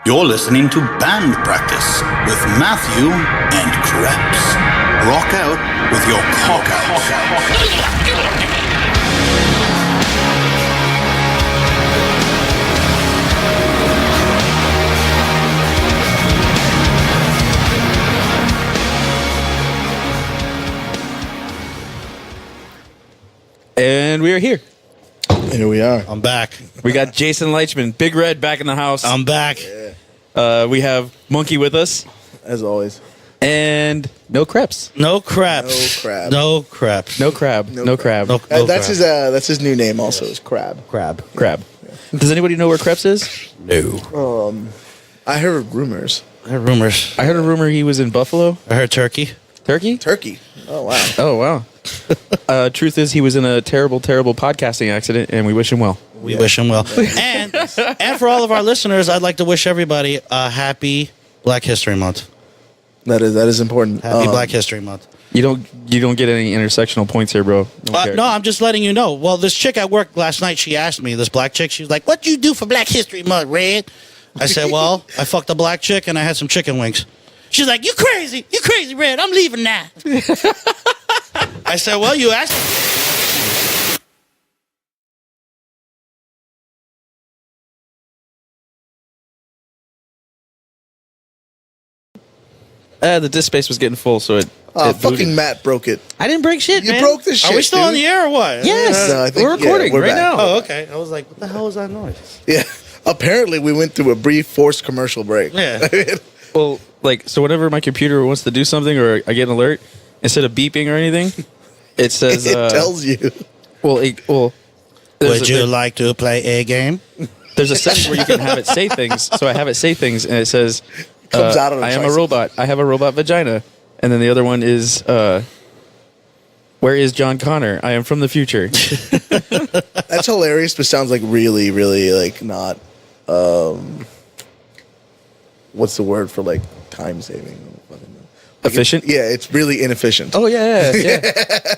You're listening to Band Practice with Matthew and Krebs. Rock out with your cock out. And we are here. Here we are. I'm back. We got Jason Leichman, Big Red, back in the house. I'm back. We have Monkey with us. As always. And no Krebs. No craps. No crab. No craps. No crab. No crab. No, That's crab. his new name also is Crab. Crab. Crab. Does anybody know where Krebs is? No. I heard rumors. I heard rumors. I heard a rumor he was in Buffalo. I heard turkey. Turkey? Turkey. Oh, wow. Oh, wow. Truth is, he was in a terrible, terrible podcasting accident, and we wish him well. We wish him well. And for all of our listeners, I'd like to wish everybody a happy Black History Month. That is important. Happy Black History Month. You don't get any intersectional points here, bro. No, I'm just letting you know. Well, this chick at work last night, she asked me, this black chick, she was like, "What you do for Black History Month, Red?" I said, "Well, I fucked a black chick and I had some chicken wings." She's like, "You crazy, Red. I'm leaving now." I said, "Well, you asked." The disk space was getting full, so it booted. Fucking Matt broke it. I didn't break shit, You man. broke this shit. Are we still dude. on the air or what? Yes. No, I think- we're recording yeah, we're right back. now. Oh, okay. I was like, what the hell was that noise? Yeah. Apparently, we went through a brief forced commercial break. Yeah. Well, so whenever my computer wants to do something or I get an alert, instead of beeping or anything, it says... it tells you. Would you like to play a game? There's a setting where you can have it say things. So I have it say things, and it says, Comes out on a I am a tricycle. robot. I have a robot vagina. And then the other one is, where is John Connor? I am from the future. That's hilarious, but sounds like really, really, like, not... what's the word for, like, time saving? Efficient? Yeah, it's really inefficient. Oh, yeah.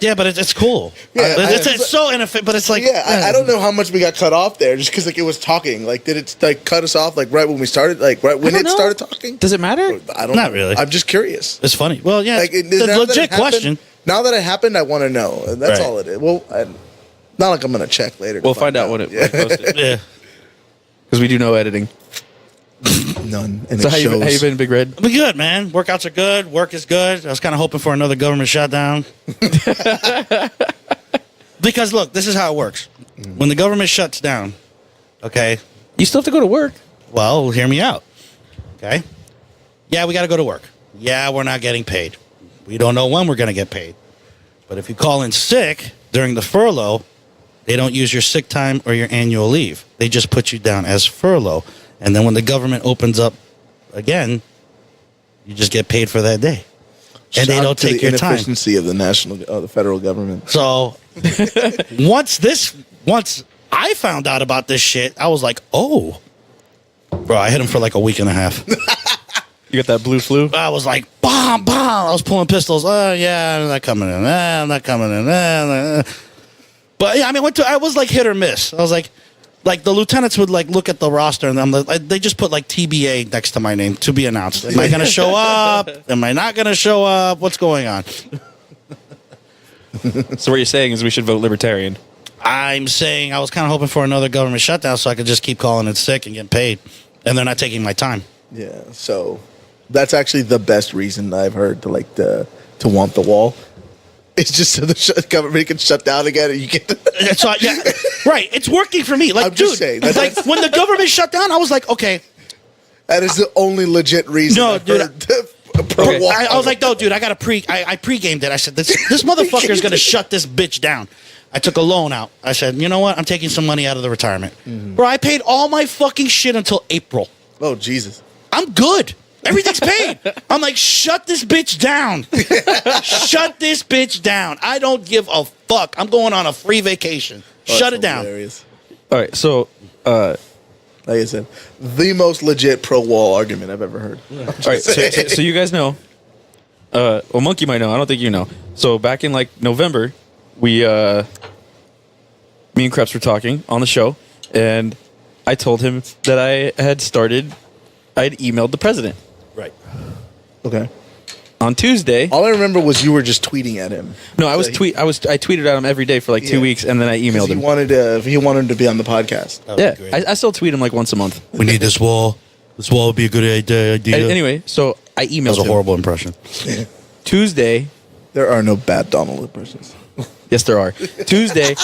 Yeah, but it's cool. Yeah, It's so inefficient, but it's like... Yeah, I don't know how much we got cut off there just because like it was talking. Like, did it like cut us off like right when we started? Like right when don't it know. started talking? Does it matter? I don't Not know. really. I'm just curious. It's funny. Well, yeah, Like, it's now a that it legit happened- question. Now that it happened, I want to know. That's Right. all it is. Well, not like I'm gonna check later. to We'll find out when it posted. Yeah. Because we do no editing. None. And So it how you shows. been, Big Red? I'll be good, man. Workouts are good. Work is good. I was kind of hoping for another government shutdown. Because, look, this is how it works. When the government shuts down, okay, You still have to go to work. well, hear me out. Okay? Yeah, we got to go to work. Yeah, we're not getting paid. We don't know when we're going to get paid. But if you call in sick during the furlough, they don't use your sick time or your annual leave. They just put you down as furlough. And then when the government opens up again, you just get paid for that day. And they Shout don't to take the your time. inefficiency of the federal government. So once I found out about this shit, I was like, oh. Bro, I hit him for like a week and a half. You got that blue flu? I was like, bomb. I was pulling pistols. Oh, yeah, I'm not coming in. I'm not coming in. But yeah, I mean, I was like hit or miss. I was like the lieutenants would like look at the roster and they just put like TBA next to my name to be announced. Am I going to show up? Am I not going to show up? What's going on? So what you're saying is we should vote Libertarian. I'm saying I was kind of hoping for another government shutdown so I could just keep calling in sick and get paid. And they're not taking my time. Yeah. So that's actually the best reason I've heard to want the wall. It's just so the government can shut down again and you get. So, yeah, right. It's working for me. Like, I'm dude, just saying, like when the government shut down, I was like, okay. That is the only legit reason. No, I've dude, heard pro Okay. wall. I was like, no, dude, I got to I pre-gamed it. I said, this motherfucker's going to shut this bitch down. I took a loan out. I said, you know what? I'm taking some money out of the retirement. Bro, I paid all my fucking shit until April. Oh Jesus. I'm good. Everything's paid. I'm like, shut this bitch down. Shut this bitch down. I don't give a fuck. I'm going on a free vacation. Shut it down. Hilarious. All right, so... Like I said, the most legit pro wall argument I've ever heard. All right, so you guys know. Well, Monkey might know. I don't think you know. So back in like November, me and Krebs were talking on the show, and I told him that I had started I had emailed the president. Right. Okay. On Tuesday, All I remember was you were just tweeting at him. no, I tweeted at him every day for like 2 weeks, and then I emailed him. He wanted to be on the podcast. That would be Yeah, great. I still tweet him like once a month. We need this wall. This wall would be a good idea. Anyway, so I That emailed was a him. horrible impression. Tuesday. There are no bad Donald impressions. Yes, there are. Tuesday,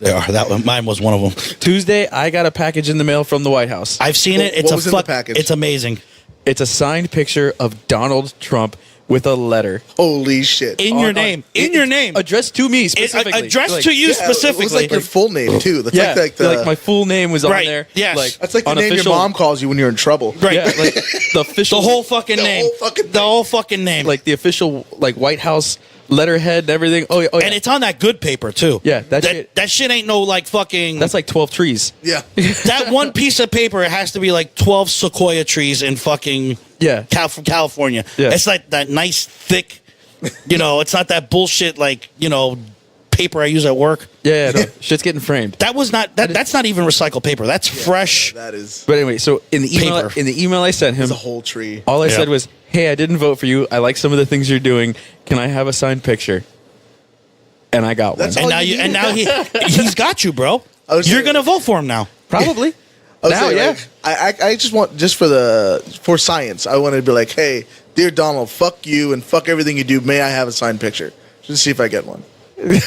There are. That one, mine was one of them. Tuesday, I got a package in the mail from the White House. I've seen it. It's What was in the package? It's amazing. It's a signed picture of Donald Trump with a letter Holy shit. In your name. In your name. addressed to me It's specifically. addressed Like, to you Yeah, specifically. It was like your full name too. That's Yeah, like my full name was Right, on there. yes. Like, that's like the on name official, your mom calls you when you're in trouble. Right. Yeah, like the official, The whole fucking name. The whole fucking name. like the official like White House letterhead and everything. Oh yeah, oh yeah. And it's on that good paper too. Yeah, that that shit ain't no like fucking. That's like 12 trees. Yeah. that one piece of paper. It has to be like 12 sequoia trees in fucking Yeah. from California. Yeah. It's like that nice thick. It's not that bullshit like paper I use at work. Yeah, no, shit's getting framed. That was not that. That's not even recycled paper. That's fresh. That is But anyway, so in the email I sent him, a whole tree. all I Yeah. said was, "Hey, I didn't vote for you. I like some of the things you're doing. Can I have a signed picture?" And I got That's one. all And you now need. he's got you, bro. I was You're saying- gonna vote for him now. Probably. I was Now, saying, yeah. like, I just want for science. I wanted to be like, hey, dear Donald, fuck you and fuck everything you do. May I have a signed picture? Just see if I get one. You're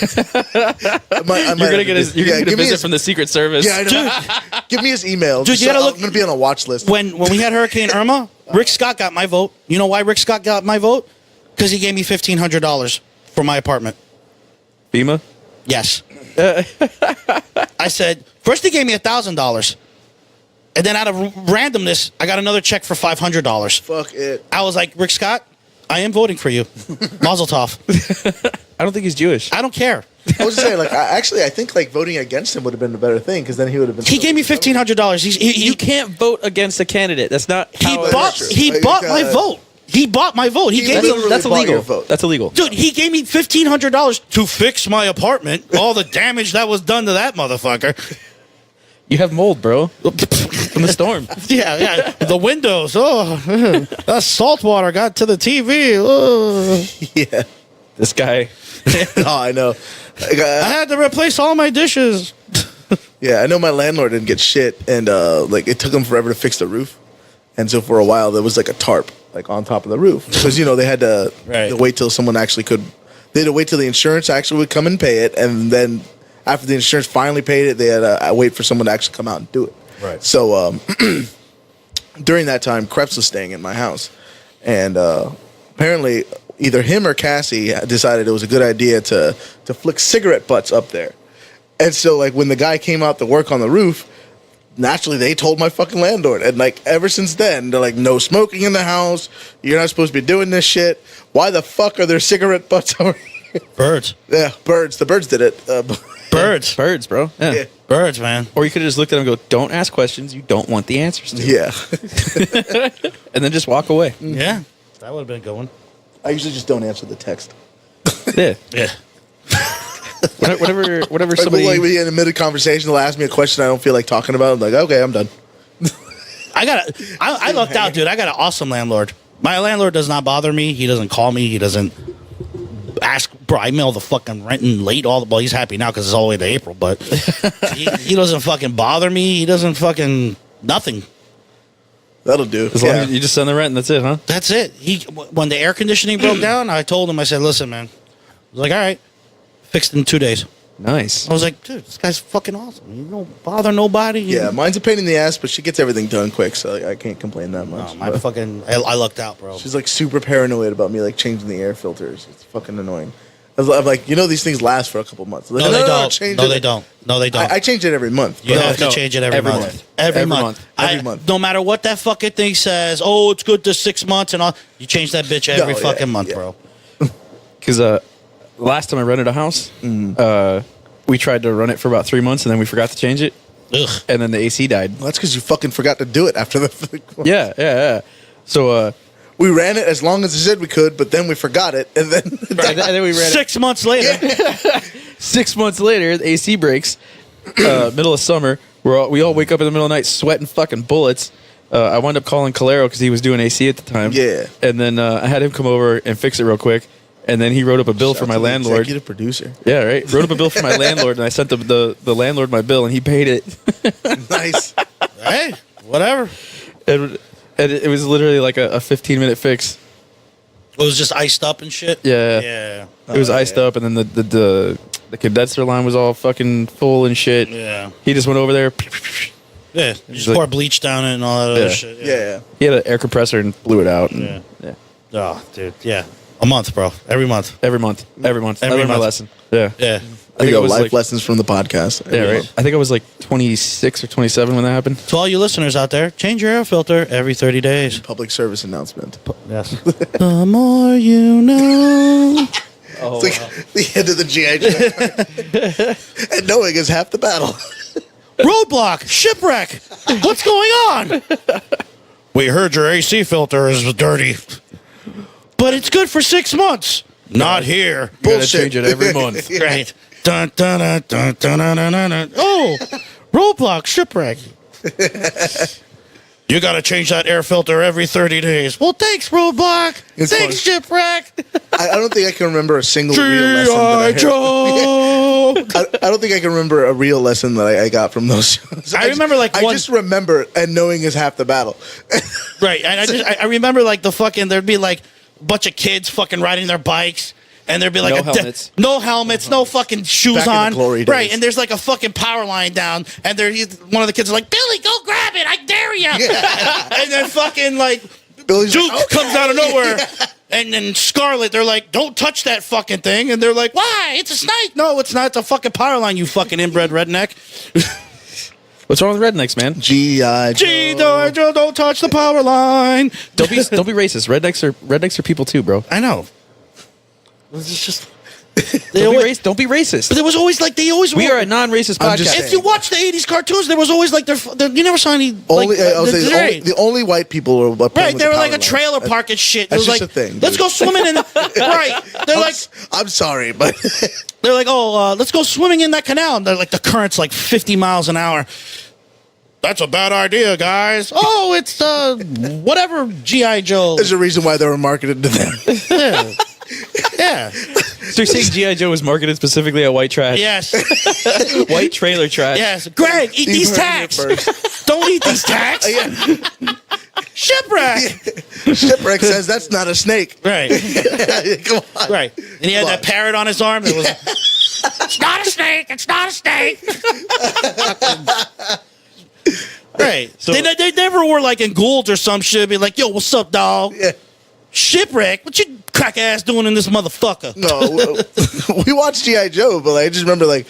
gonna get a visit from the Secret Service. Yeah, I know. Give me his email. Dude, Just you gotta so look- I'm gonna be on a watch list. When we had Hurricane Irma, Rick Scott got my vote. You know why Rick Scott got my vote? Because he gave me $1,500 for my apartment. FEMA. Yes. I said first he gave me $1,000, and then out of randomness, I got another check for $500. Fuck it. I was like, Rick Scott, I am voting for you. Mazel tov. I don't think he's Jewish. I don't care. I was just saying, like, I think like voting against him would have been a better thing because then he would have been. He gave me $1,500. You can't vote against a candidate. That's not. He how it bought. works. He Like, bought my vote. He bought my vote. He gave me. literally That's bought illegal. your vote. That's illegal. Dude, he gave me $1,500 to fix my apartment. All the damage that was done to that motherfucker. You have mold, bro, from the storm. Yeah. The windows. Oh, that salt water got to the TV. Oh. Yeah. This guy. Oh, I know. Like, I had to replace all my dishes. yeah, I know my landlord didn't get shit, and like it took him forever to fix the roof, and so for a while there was like a tarp like on top of the roof because they had to Right. wait till someone actually could. They had to wait till the insurance actually would come and pay it, and then after the insurance finally paid it, they had to wait for someone to actually come out and do it. Right. So during that time, Krebs was staying in my house, and apparently either him or Cassie decided it was a good idea to flick cigarette butts up there. And so, like, when the guy came out to work on the roof, naturally they told my fucking landlord. And, like, ever since then, they're like, no smoking in the house. You're not supposed to be doing this shit. Why the fuck are there cigarette butts over here? Birds. Yeah, birds. The birds did it. Birds. Birds, bro. Yeah. Yeah. Birds, man. Or you could have just looked at him and go, "Don't ask questions you don't want the answers to," Yeah. and then just walk away. Yeah. That would have been a good one. I usually just don't answer the text. Yeah. Yeah. Whatever Like, somebody. like we in a mid conversation, they'll ask me a question I don't feel like talking about. I'm like, okay, I'm done. I lucked out, dude. I got an awesome landlord. My landlord does not bother me. He doesn't call me. He doesn't ask. Bro, I mail the fucking rent in late. Well, he's happy now because it's all the way to April. But he doesn't fucking bother me. He doesn't fucking nothing. That'll do. As long Yeah. as you just send the rent and that's it, huh? That's it. When the air conditioning broke down, I told him. I said, "Listen, man." I was like, "All right, fixed in 2 days." Nice. I was like, "Dude, this guy's fucking awesome. You don't bother nobody." Yeah, mine's a pain in the ass, but she gets everything done quick, so I can't complain that much. Oh, my But fucking. I lucked out, bro. she's like super paranoid about me like changing the air filters. It's fucking annoying. I'm like, these things last for a couple months. Like, No, they don't. change No, it. they don't. No, they don't. I change it every month. You but- have to no, change it every every month. month. Every Every month. month. Every month. No matter what that fucking thing says, oh, it's good to 6 months and all. You change that bitch every No, yeah, fucking month, yeah. bro. Because last time I rented a house, we tried to run it for about 3 months and then we forgot to change it, Ugh. and then the AC died. Well, that's because you fucking forgot to do it after the. Yeah. So We ran it as long as we said we could, but then we forgot it, and then and then we ran it. 6 months later. 6 months later, the AC breaks. Middle of summer, we all wake up in the middle of the night sweating fucking bullets, I wound up calling Calero because he was doing AC at the time. Yeah. And then I had him come over and fix it real quick. And then he wrote up a bill Shout for out my to the landlord. executive producer. Yeah, right. Wrote up a bill for my landlord, and I sent the landlord my bill, and he paid it. Nice. Hey, whatever. And it was literally like a 15-minute fix. It was just iced up and shit. Yeah. Yeah. It was iced up, and then the condenser line was all fucking full and shit. Yeah. He just went over there. Yeah. You just like- pour bleach down it and all that other Yeah. shit. Yeah. He had an air compressor and blew it out. And, Yeah. yeah. Oh, dude. Yeah. A month, bro. Every month. Every month. I Every learned my month. lesson. Yeah. Yeah. I There think you I go. was Life like, lessons from the podcast. yeah, right. I think I was like 26 or 27 when that happened. To all you listeners out there, change your air filter every 30 days. Public service announcement. Yes. The more you know. Oh, It's like the end of the G.I. Joe. And knowing is half the battle. Roadblock. Shipwreck. What's going on? We heard your AC filter is dirty. But it's good for 6 months. Not here. You gotta Bullshit. change it every month. Yeah. Right. Dun, dun, dun, dun, dun, dun, dun, dun, dun. Oh, roadblock, shipwreck. You got to change that air filter every 30 days. Well, thanks, roadblock. It's Thanks, fun. shipwreck. I don't think I can remember a single real lesson that I G.I. had. Joe. I don't think I can remember a real lesson that I got from those shows. I remember, like, I one- just remember, and knowing is half the battle. Right. And I remember, like, there'd be, like, a bunch of kids fucking riding their bikes. And there'd be like No helmets. no fucking shoes Back in the on. glory days. Right. And there's like a fucking power line down. And one of the kids is like, Billy, go grab it. I dare you. And then fucking like Billy's Duke like, okay. comes out of nowhere. And then Scarlet, they're like, don't touch that fucking thing. And they're like, why? It's a snake. No, it's not. It's a fucking power line, you fucking inbred redneck. What's wrong with rednecks, man? G.I. Gee, Joe. don't touch the power line. Don't be racist. Rednecks are people too, bro. I know. It's just. Don't be racist. But there was always like they always We were are a non-racist I'm podcast. just If you watch the '80s cartoons, there was always like you never saw any Only, like, I was saying, the only white people were playing right. with They the were like power a trailer line. park and shit. It That's was just like, a thing, let's dude. go swimming in. Right. They're like, I'm sorry, but they're like, oh, let's go swimming in that canal. And they're like, the current's like 50 miles an hour. That's a bad idea, guys. Oh, it's whatever G.I. Joe. there's a reason why they were marketed to them. Yeah. Yeah. So you're saying G.I. Joe was marketed specifically at white trash? Yes. White trailer trash. Yes. Greg, eat these You've heard it tacks. first. Don't eat these tacks. Shipwreck. Shipwreck says that's not a snake. Right. Come on. Right. And he had Come that on. parrot on his arm. That was it's not a snake. It's not a snake. Right. So- they never were like in Gould or some shit. Be like, yo, what's up, dog? Yeah. Shipwreck. What you crack ass doing in this motherfucker? No, we watched G.I. Joe, but I just remember like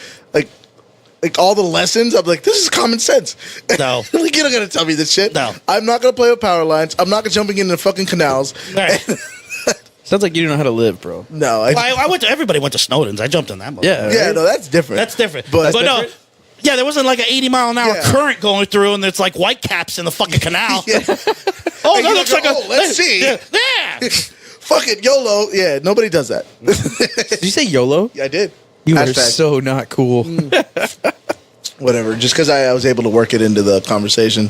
all the lessons. I'm like, this is common sense. No. Like, you're not gonna tell me this shit. No. I'm not gonna play with power lines. I'm not gonna jumping into fucking canals. Right. Sounds like you don't know how to live, bro. No, I went to. Everybody went to Snowden's. I jumped in that. Yeah. yeah, no, that's different. That's different. But- But no. different? Yeah, there wasn't like an 80-mile-an-hour Yeah. current going through, and it's like white caps in the fucking canal. Yeah. Oh, And that you're looks like, like oh, let's see. Yeah. Fuck it, YOLO. Yeah, nobody does that. Did you say YOLO? Yeah, I did. You are Hashtag. so not cool. Whatever. Just because I was able to work it into the conversation.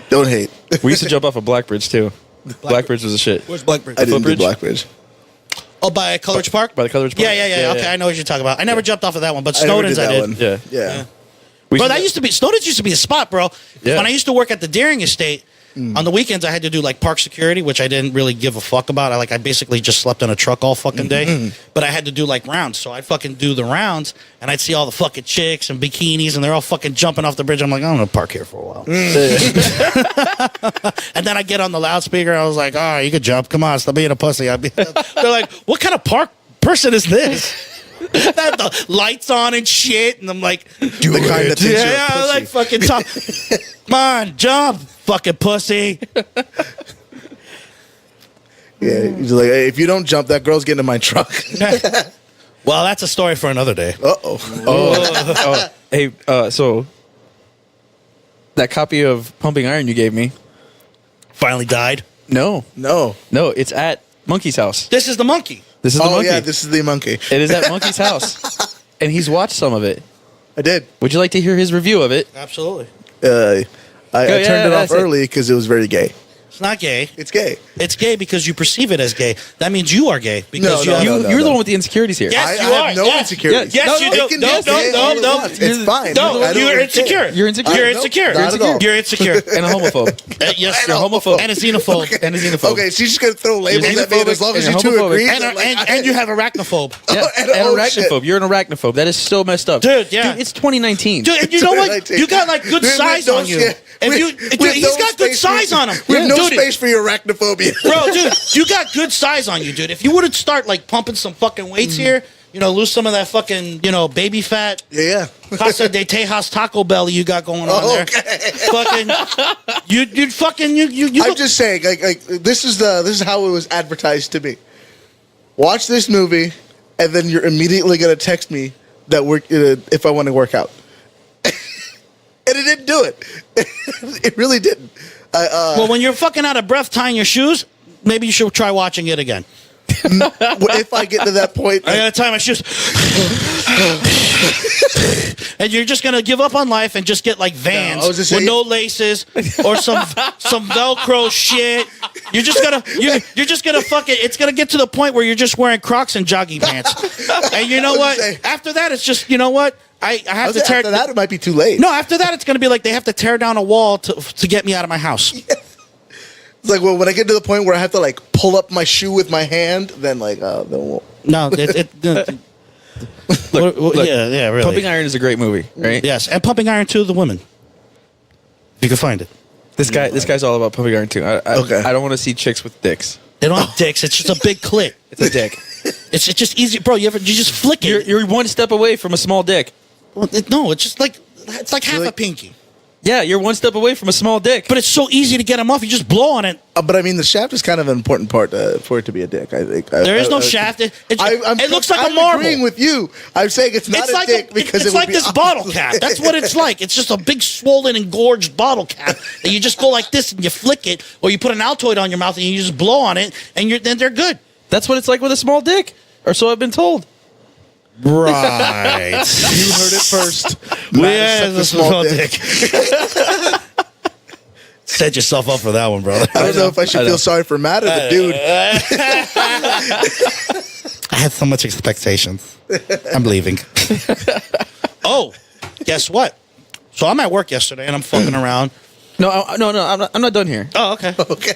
Don't hate. We used to jump off a Blackbridge too. Blackbridge was a shit. Where's Blackbridge? I didn't do Footbridge? Blackbridge. Oh, by Coleridge Park? By the Coleridge Park? Yeah. Okay, I know what you're talking about. I never jumped off of that one, but I never Snowden's I that did. one. Yeah. Yeah. We Bro, should- that used to be Snowden's used to be a spot, bro. Yeah. When I used to work at the Deering Estate, on the weekends I had to do like park security, which I didn't really give a fuck about. I basically just slept in a truck all fucking day. But I had to do like rounds. So I'd fucking do the rounds and I'd see all the fucking chicks and bikinis and they're all fucking jumping off the bridge. I'm like, I'm gonna park here for a while. And then I get on the loudspeaker, I was like, oh, you could jump. Come on, stop being a pussy. They're like, what kind of park person is this? They had the lights on and shit, and I'm like, The kind that thinks you're a yeah, I pussy. like fucking talk. Come on, jump, fucking pussy. Yeah, he's like, hey, if you don't jump, that girl's getting in my truck. Well, that's a story for another day. Uh-oh. Hey, so that copy of Pumping Iron you gave me? Finally died. No, No. it's at Monkey's house. This is the monkey. This is the Oh, monkey. yeah, this is the monkey. It is at Monkey's house, and he's watched some of it. I did. Would you like to hear his review of it? Absolutely. I Yeah, turned it off that's it. early because it was very gay. It's not gay. It's gay. It's gay because you perceive it as gay. That means you are gay because No, you. no, You're the one with the insecurities here. Yes, I you have are. no Yes. insecurities. Yes, you They do. can No, just say all no. they want. It's fine. No, I don't you're really insecure. care. You're insecure. You're Nope, insecure. not at all. You're insecure. And a homophobe. Yes, You're a homophobe. and a xenophobe. Okay. And a xenophobe. Okay, she's just gonna throw labels at me, and as long as you and two homophobic. agree, And, then, like, and you have arachnophobe. Yeah, and and oh, arachnophobe. shit. You're an arachnophobe. That is so messed up, Dude, yeah. it's 2019. Dude, and you know what? You got like good size on you. And he's got good size on him. We have no Dude, space for your arachnophobia. Bro, dude, you got good size on you, dude. If you would start like pumping some fucking weights here, lose some of that fucking, baby fat. Yeah. Casa de Tejas Taco Belly you got going on there. Okay. Fucking, you. I'm just saying, like this is how it was advertised to me. Watch this movie, and then you're immediately gonna text me that if I want to work out. And it didn't do it. It really didn't. Well, when you're fucking out of breath tying your shoes, maybe you should try watching it again. If I get to that point, I gotta tie my shoes. And you're just gonna give up on life and just get like Vans No, I was just with saying- no laces or some Velcro shit. You're just gonna fuck it. It's gonna get to the point where you're just wearing Crocs and jogging pants. And you know I was what? saying- After that, it's just I have to tear. after that, it might be too late. No, after that, it's gonna be like they have to tear down a wall to get me out of my house. It's like, well, when I get to the point where I have to like pull up my shoe with my hand, then like, then we'll. No, Look, yeah, really. Pumping Iron is a great movie, right? Yes, and Pumping Iron 2, the women. If you can find it. This guy's all about Pumping Iron too. Okay. I don't want to see chicks with dicks. They don't have dicks. It's just a big clit. It's a dick. It's just easy, bro. You just flick it. You're one step away from a small dick. Well, no, it's just like half a pinky. Yeah, you're one step away from a small dick. But it's so easy to get them off. You just blow on it. But I mean, the shaft is kind of an important part for it to be a dick. I think There is no shaft. It looks like a marble. I'm agreeing with you. I'm saying it's not It's a like dick because it's it would like be this bottle cap. That's what it's like. It's just a big swollen engorged bottle cap that you just go like this and you flick it, or you put an Altoid on your mouth and you just blow on it, and then they're good. That's what it's like with a small dick, or so I've been told. Right. You heard it first. Yeah, Matt it's sucked a a small dick. Set yourself up for that one, brother. I don't know if I should feel sorry for Matt or the dude. I had so much expectations. I'm leaving. Oh, guess what? So I'm at work yesterday and I'm fucking around. No, I'm not done here. Oh, okay. Okay.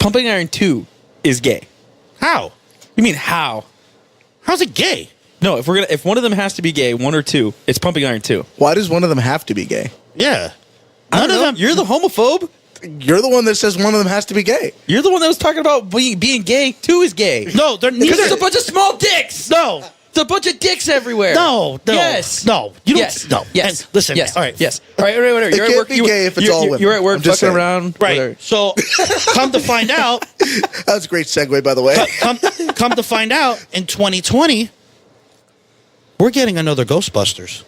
Pumping Iron 2 is gay. How? You mean how? How's it gay? No, if one of them has to be gay, one or two, it's Pumping Iron 2. Why does one of them have to be gay? Yeah. I don't None of know. them. You're the homophobe. You're the one that says one of them has to be gay. You're the one that was talking about being gay. 2 is gay. No, they're Because neither. there's a bunch of small dicks. No. There's a bunch of dicks everywhere. No. Yes. No. You don't. Yes. No. Yes. And listen. Yes. All right. Yes. All right. Whatever. It You're at can't work. be gay if it's all women. You're at work I'm just fucking saying. around. Right. whatever. So, come to find out, That was a great segue, by the way. come to find out, in 2020, we're getting another Ghostbusters.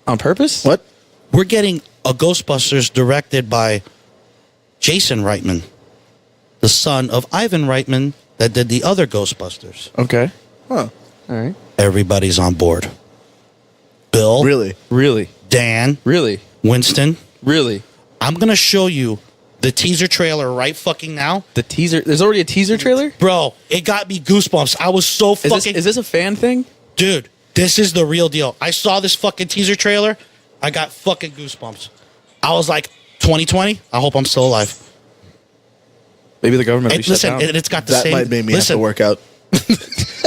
On purpose? What? We're getting a Ghostbusters directed by Jason Reitman, the son of Ivan Reitman that did the other Ghostbusters. Okay. Huh. All right. Everybody's on board. Bill, Really? Really? Dan, Really? Winston. Really? I'm going to show you the teaser trailer right fucking now. The teaser. There's already a teaser trailer? Bro, it got me goosebumps. I was so fucking... Is this a fan thing? Dude, this is the real deal. I saw this fucking teaser trailer. I got fucking goosebumps. I was like, 2020? I hope I'm still alive. Maybe the government will be shut Listen, down. it's got the That same... might make me listen, have to work out.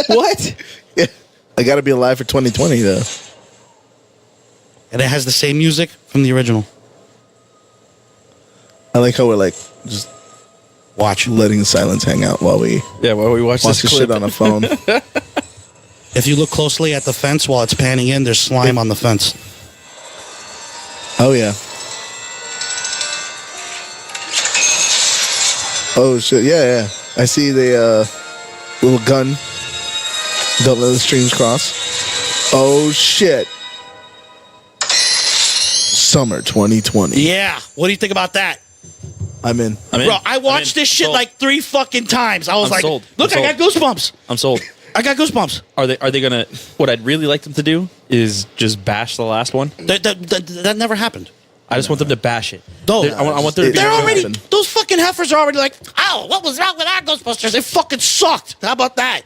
What? Yeah. I got to be alive for 2020, though. And it has the same music from the original. I like how we're like just Watch. letting the silence hang out while we Yeah, well, we watched watch this this clip shit on a phone. If you look closely at the fence while it's panning in, there's slime on the fence. Oh, yeah. Oh, shit. Yeah. I see the little gun. Don't let the streams cross. Oh, shit. Summer 2020. Yeah. What do you think about that? I'm in. Bro, I watched this shit like 3 fucking times. I was I'm like, sold. look, I'm I got goosebumps. I'm sold. I got goosebumps. Are they gonna? What I'd really like them to do is just bash the last one. That never happened. I just want them to bash it. No. I want there to be. They're a already, Nothing. those fucking heifers are already like, oh, what was wrong with our Ghostbusters? It fucking sucked. How about that?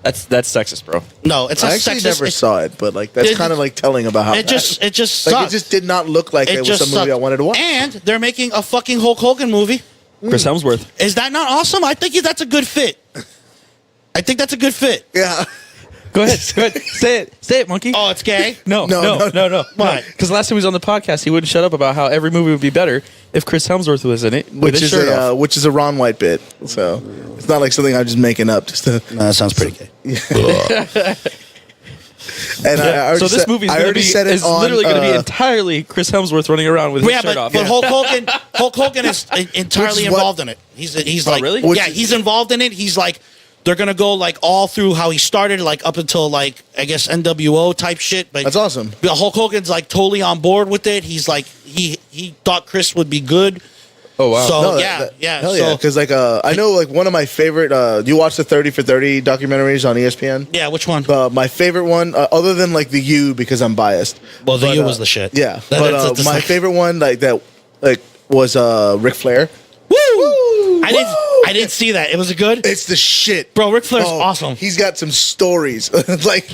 That's sexist, bro. No, it's I not actually sexist. never saw it, but like that's It- kind of like telling about how It just like sucked. it just did not look like it was just a movie sucked. I wanted to watch. And they're making a fucking Hulk Hogan movie. Chris Hemsworth. Is that not awesome? I think that's a good fit. I think that's a good fit. Yeah, Go ahead. Say it, monkey. Oh, it's gay? No. No. Why? Because last time he was on the podcast, he wouldn't shut up about how every movie would be better if Chris Hemsworth was in it with his shirt off. which is a Ron White bit. So it's not like something I'm just making up. Just to, No, that sounds pretty gay. and I already So this said, movie I already said it is on, literally going to be entirely Chris Hemsworth running around with his Yeah, shirt but, off. but Hulk Hogan is entirely Which is what- involved in it. He's like, really? Which yeah, is- he's involved in it. He's like, they're gonna go like all through how he started, like up until like I guess NWO type shit. But That's awesome. But Hulk Hogan's like totally on board with it. He's like he thought Chris would be good. Oh wow. So No, yeah, that- yeah. Hell so, yeah, because like I know like one of my favorite. Do you watch the 30 for 30 documentaries on ESPN? yeah, which one? My favorite one, other than like the U, because I'm biased. Well, the But, U was the shit. Yeah, That- but that's my like- favorite one like that like was Ric Flair. Woo! I didn't see that. It was a good, It's the shit, bro. Ric Flair's Oh, awesome, He's got some stories. Like,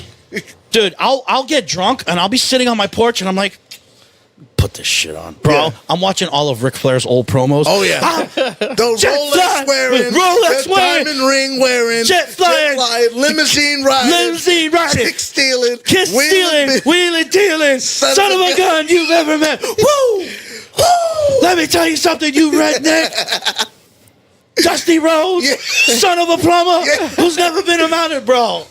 dude. I'll get drunk and I'll be sitting on my porch and I'm like, put this shit on, bro. Yeah. I'm watching all of Ric Flair's old promos. oh yeah, the Jet Rolex fly- wearing, Rolex the wearing, diamond ring wearing, jet flying, limousine riding, limousine riding, chick stealing, kiss wheeling stealing, bi- wheeling dealing, Son son of of a a gun you've ever met. Woo! Woo! Let me tell you something, you redneck. Dusty Rhodes, Yeah. son of a plumber, Yeah. who's never been a mountain, bro.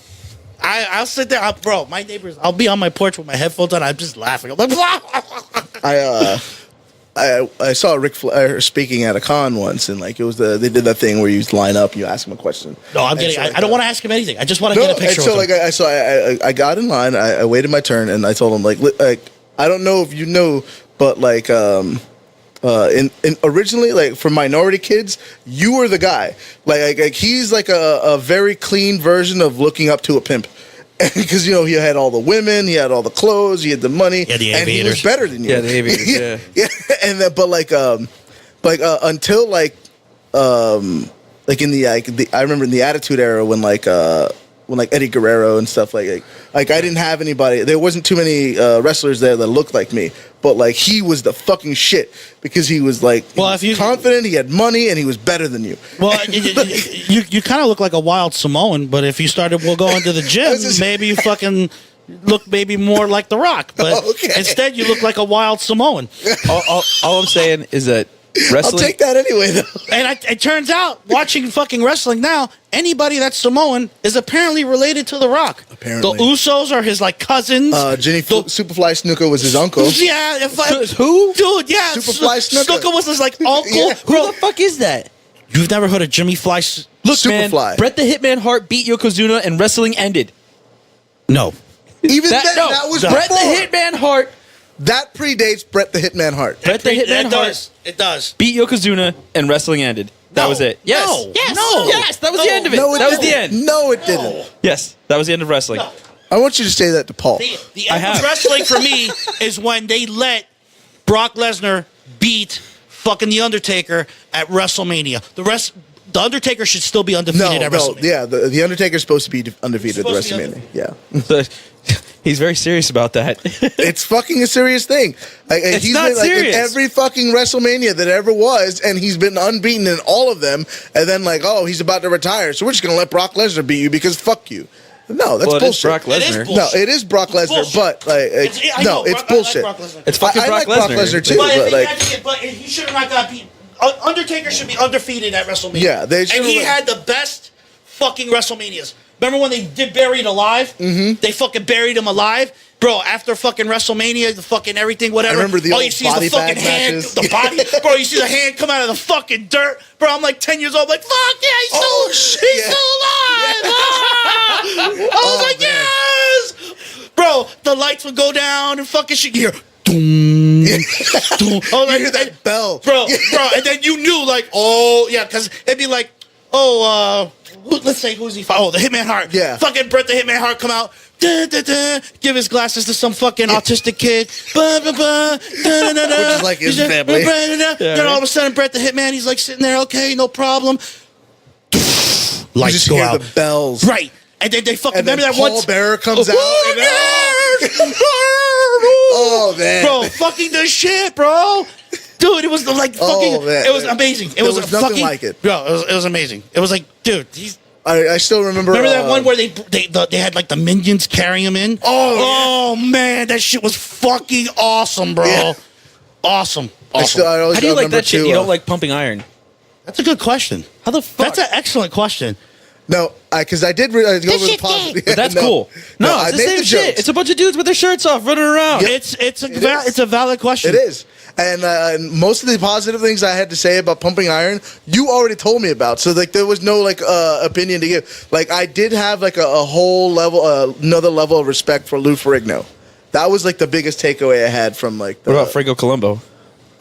I'll sit there, bro. My neighbors, I'll be on my porch with my headphones on. I'm just laughing. I'm like, I saw Ric Flair speaking at a con once, and like it was they did that thing where you line up, you ask him a question. no, I'm And getting. so, like, I don't want to ask him anything. I just want to No, get a picture. and so with like him. I got in line. I waited my turn, and I told him like I don't know if you know, but like in originally like for minority kids, you were the guy. Like he's like a very clean version of looking up to a pimp. Because you know he had all the women, he had all the clothes, he had the money, Yeah, the and he was aviators. better than you. Yeah, the aviators, yeah. yeah. And then, but like until like in the I remember in the Attitude Era when Eddie Guerrero and stuff like I didn't have anybody. There wasn't too many wrestlers there that looked like me, but like he was the fucking shit because he was like Well, if you- confident, he had money, and he was better than you. Well, you kind of look like a wild Samoan, but if you started, we'll go into the gym, This is- maybe you fucking look maybe more like The Rock. But Okay. instead, you look like a wild Samoan. All I'm saying is that I'll wrestling. take that anyway, though. And it turns out, watching fucking wrestling now, anybody that's Samoan is apparently related to The Rock. Apparently. The Usos are his like cousins. Jenny Superfly Snuka was his uncle. Yeah, Who? Dude, yeah. Superfly Snuka. was his like uncle. Yeah. Who the fuck is that? You've never heard of Jimmy Fly? Look, man, Superfly. Bret the Hitman Hart beat Yokozuna and wrestling ended. No. Even That, then, no, that was Bret the before. Hitman Hart That predates Bret the Hitman Hart. Bret the Hitman It Hart does. It does. beat Yokozuna and wrestling ended. That No. was it. Yes. No. Yes. No. Yes. That was the No. end of it. No, it that was didn't. the end. No, it didn't. Yes. That was the end of wrestling. No. I want you to say that to Paul. The I end of have. wrestling for me is when they let Brock Lesnar beat fucking The Undertaker at WrestleMania. The Undertaker should still be undefeated at WrestleMania. Yeah, the Undertaker's supposed to be undefeated at Supposed to be WrestleMania. Yeah, He's very serious about that. it's fucking a serious thing. It's He's not been like serious. in every fucking WrestleMania that ever was, and he's been unbeaten in all of them. And then like, oh, he's about to retire, so we're just gonna let Brock Lesnar beat you because fuck you. No, that's Well, it is bullshit. Brock It is Lesnar. bullshit. No, it is Brock Lesnar, bullshit. but like, I know, it's I like bullshit. Brock Lesnar. It's fucking I Brock like Brock Lesnar. Lesnar too, But he should have not got beat. Undertaker should be undefeated at WrestleMania. Yeah, they should and he have- had the best fucking WrestleManias. Remember when they did Buried Alive? Mm-hmm. They fucking buried him alive. Bro, after fucking WrestleMania, the fucking everything, whatever. I remember the all you old see is the body fucking bag hand, matches. the body. Bro, you see the hand come out of the fucking dirt. Bro, I'm like 10 years old. I'm like, fuck yeah, he's still, Oh, shit, he's yeah. still alive. Ah! I was Oh, like, man. yes. Bro, the lights would go down and fucking shit. You hear, doom, doom. I was You like, hear that bell, bro, and then you knew, like, oh, yeah, because it'd be like, let's say, who's he fight? Oh, the Hitman Hart. Yeah. Fucking Bret the Hitman Hart come out, give his glasses to some fucking autistic kid. Which is like his family. Then all of a sudden, Brett the Hitman, he's like sitting there, okay, no problem. You Lights just go hear out. the bells. Right. And then they fucking And then remember that Paul once. Bearer comes out. And, oh, man. Bro, fucking the shit, bro. Dude, it was like fucking. man. It was amazing. It was nothing fucking like it. Bro, it was amazing. It was like, dude, I still remember. remember that one where they had like the minions carrying him in? Oh man, that shit was fucking awesome, bro. Yeah. Awesome. I always How do you like remember that shit? too, You don't like pumping iron? That's a good question. How the fuck? That's an excellent question. No, because I did go over the shit positive. But that's cool. No, I it's the made same the shit. jokes. It's a bunch of dudes with their shirts off running around. It's a valid question. It is. And most of the positive things I had to say about pumping iron, you already told me about. So like there was no like opinion to give. Like I did have like a whole level, another level of respect for Lou Ferrigno. That was like the biggest takeaway I had from like. What about Franco Colombo?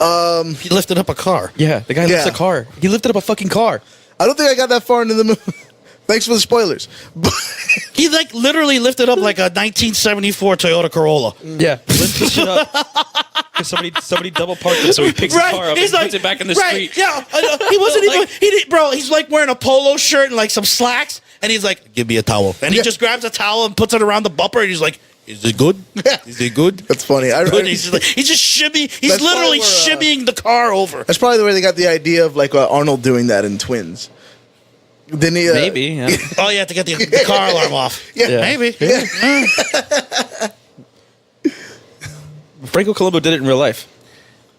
He lifted up a car. Yeah, the guy lifts Yeah. a car. He lifted up a fucking car. I don't think I got that far into the movie. Thanks for the spoilers. But He like literally lifted up like a 1974 Toyota Corolla. Yeah, lift the shit up. 'Cause somebody double parked it, so he picks the car up and puts it back in the street. Yeah, he wasn't even. He did, bro. He's like wearing a polo shirt and like some slacks, and he's like, "Give me a towel." And he Yeah. just grabs a towel and puts it around the bumper, and he's like, "Is it good? Is it good?" that's funny. Good. He's just shimmy. He's That's literally probably where, shimmying the car over. That's probably where they got the idea of like Arnold doing that in Twins. Didn't he? Maybe. Yeah. Oh, you have to get the car alarm off. Yeah. Maybe. Franco Colombo did it in real life.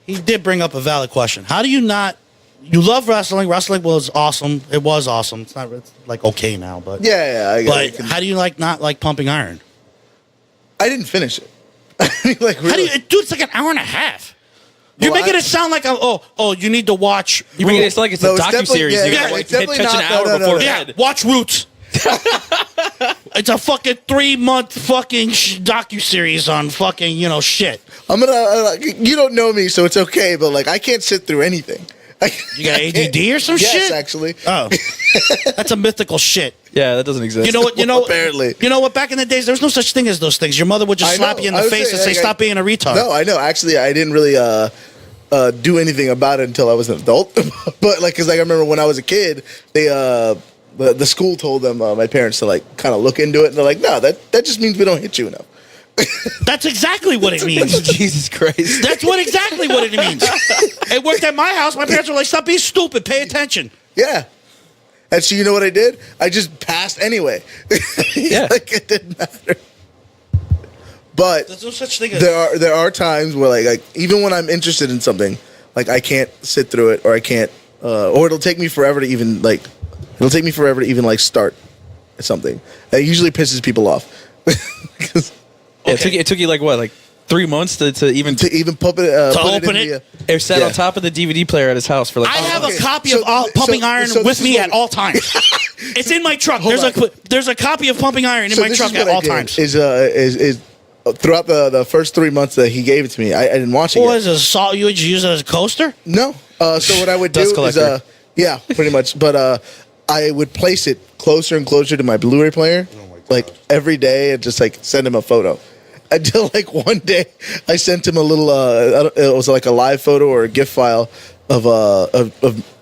He did bring up a valid question. How do you not? You love wrestling. Wrestling was awesome. It was awesome. It's not. It's like okay now, but Yeah, I But how do you not like pumping iron? I didn't finish it. I mean, like, How do really. you, dude? It's like an hour and a half. You're Well, making I- it sound like you need to watch. You mean it's like it's No, a it's docu definitely- series? yeah, You yeah, gotta it's like definitely catch an not- hour no, before Yeah, bed. watch Roots. It's a fucking 3-month fucking docu series on fucking shit. I'm gonna. You don't know me, so it's okay. But like, I can't sit through anything. You got ADD or some yes, shit? actually. Oh, that's a mythical shit. Yeah, that doesn't exist. You know what? You know. Apparently. You know what? Back in the days, there was no such thing as those things. Your mother would just I slap know. you in I the was face and saying, say, like, "Stop being a retard." No, I know. Actually, I didn't really do anything about it until I was an adult. But like, cause like I remember when I was a kid, they the school told them my parents to like kind of look into it, and they're like, "No, that just means we don't hit you enough." That's exactly what it means. Jesus Christ. That's exactly what it means. It worked at my house. My parents were like, "Stop being stupid. Pay attention." Yeah. And so you know what I did? I just passed anyway. Yeah. Like it didn't matter. But There's no such thing as there are times where like even when I'm interested in something, like I can't sit through it, or I can't, or it'll take me forever to even start something. That usually pisses people off. 'Cause Yeah, it took you like what, like 3 months to even to even put it, open in it? the, it sat yeah. on top of the DVD player at his house for like. I have okay. a copy So- of Pumping so- Iron so with this me is at what- all times. It's in my truck. Hold There's a copy of Pumping Iron in So my this truck is at what I all did, times. Is throughout the first 3 months that he gave it to me, I didn't watch it. What yet. is it? Salt? You would use it as a coaster? No. So what I would do Dust is, collector. yeah, pretty much. But I would place it closer and closer to my Blu-ray player, like every day, and just like send him a photo. Until like one day, I sent him a little. It was like a live photo or a GIF file of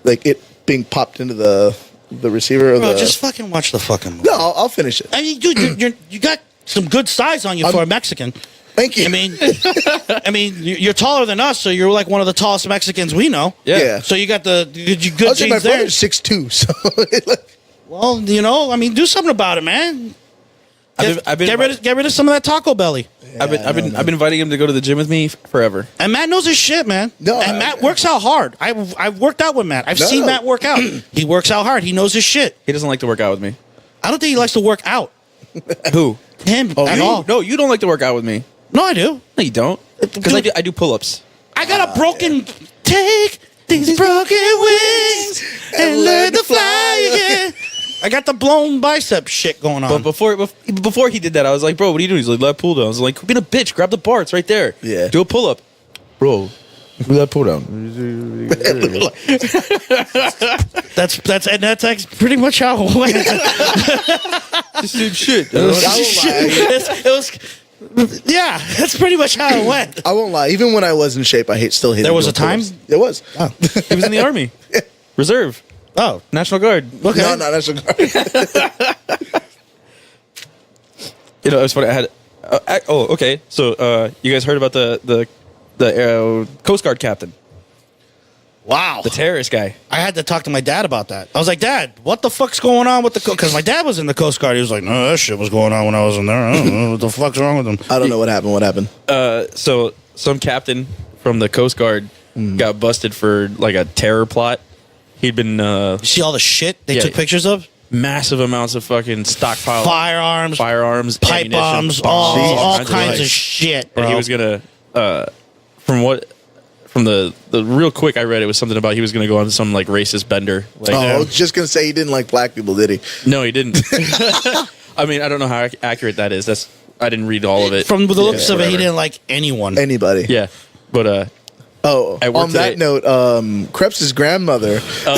like it being popped into the receiver. Of Bro, the, just fucking watch the fucking movie. no, I'll finish it. I mean, dude, you got some good size on you for a Mexican. Thank you. I mean, you're taller than us, so you're like one of the tallest Mexicans we know. Yeah. So you got the good I'll say my genes there. brother's 6'2", so Well, I mean, do something about it, man. I've been Get rid of some of that taco belly. I've been inviting him to go to the gym with me forever. And Matt knows his shit, man. No, and Matt works out hard. I've worked out with Matt. I've No. seen Matt work out. He works out hard. He knows his shit. He doesn't like to work out with me. I don't think he likes to work out. Who? Him at You? all. No, you don't like to work out with me. No, I do. No, you don't. Because I do pull-ups. I got a broken. Take these broken wings and learn to fly again. I got the blown bicep shit going on. But before he did that, I was like, bro, what are you doing? He's like, let pull down. I was like, quit being a bitch. Grab the bar. It's right there. Yeah. Do a pull-up. Bro, do that pull down. That's like pretty much how it went. This dude shit. It was, yeah, that's pretty much how it went. I won't lie. Even when I was in shape, I still hated. There was a time? There was. Oh. He was in the army, reserve, Oh, National Guard. okay. No, no, that's a You know, it was funny. I had. Okay. So, you guys heard about the Coast Guard captain, Wow. the terrorist guy? I had to talk to my dad about that. I was like, Dad, what the fuck's going on with the because my dad was in the Coast Guard. He was like, no, that shit was going on when I was in there. I don't know what the fuck's wrong with him. I don't know what happened. What happened? So some captain from the Coast Guard got busted for like a terror plot. He'd been You see all the shit they Yeah. took pictures of? massive amounts of fucking stockpile Firearms, ammunition, pipe bombs, all kinds of shit. And Bro. he was gonna, from the real quick I read, it was something about he was gonna go on some like racist bender. Like, I was just gonna say he didn't like black people, did he? no, he didn't. I mean, I don't know how accurate that is. I didn't read all of it. From the looks of it, he whatever. didn't like anyone. Anybody? Yeah, but Oh, At work on that today- note, Krebs' grandmother, yeah.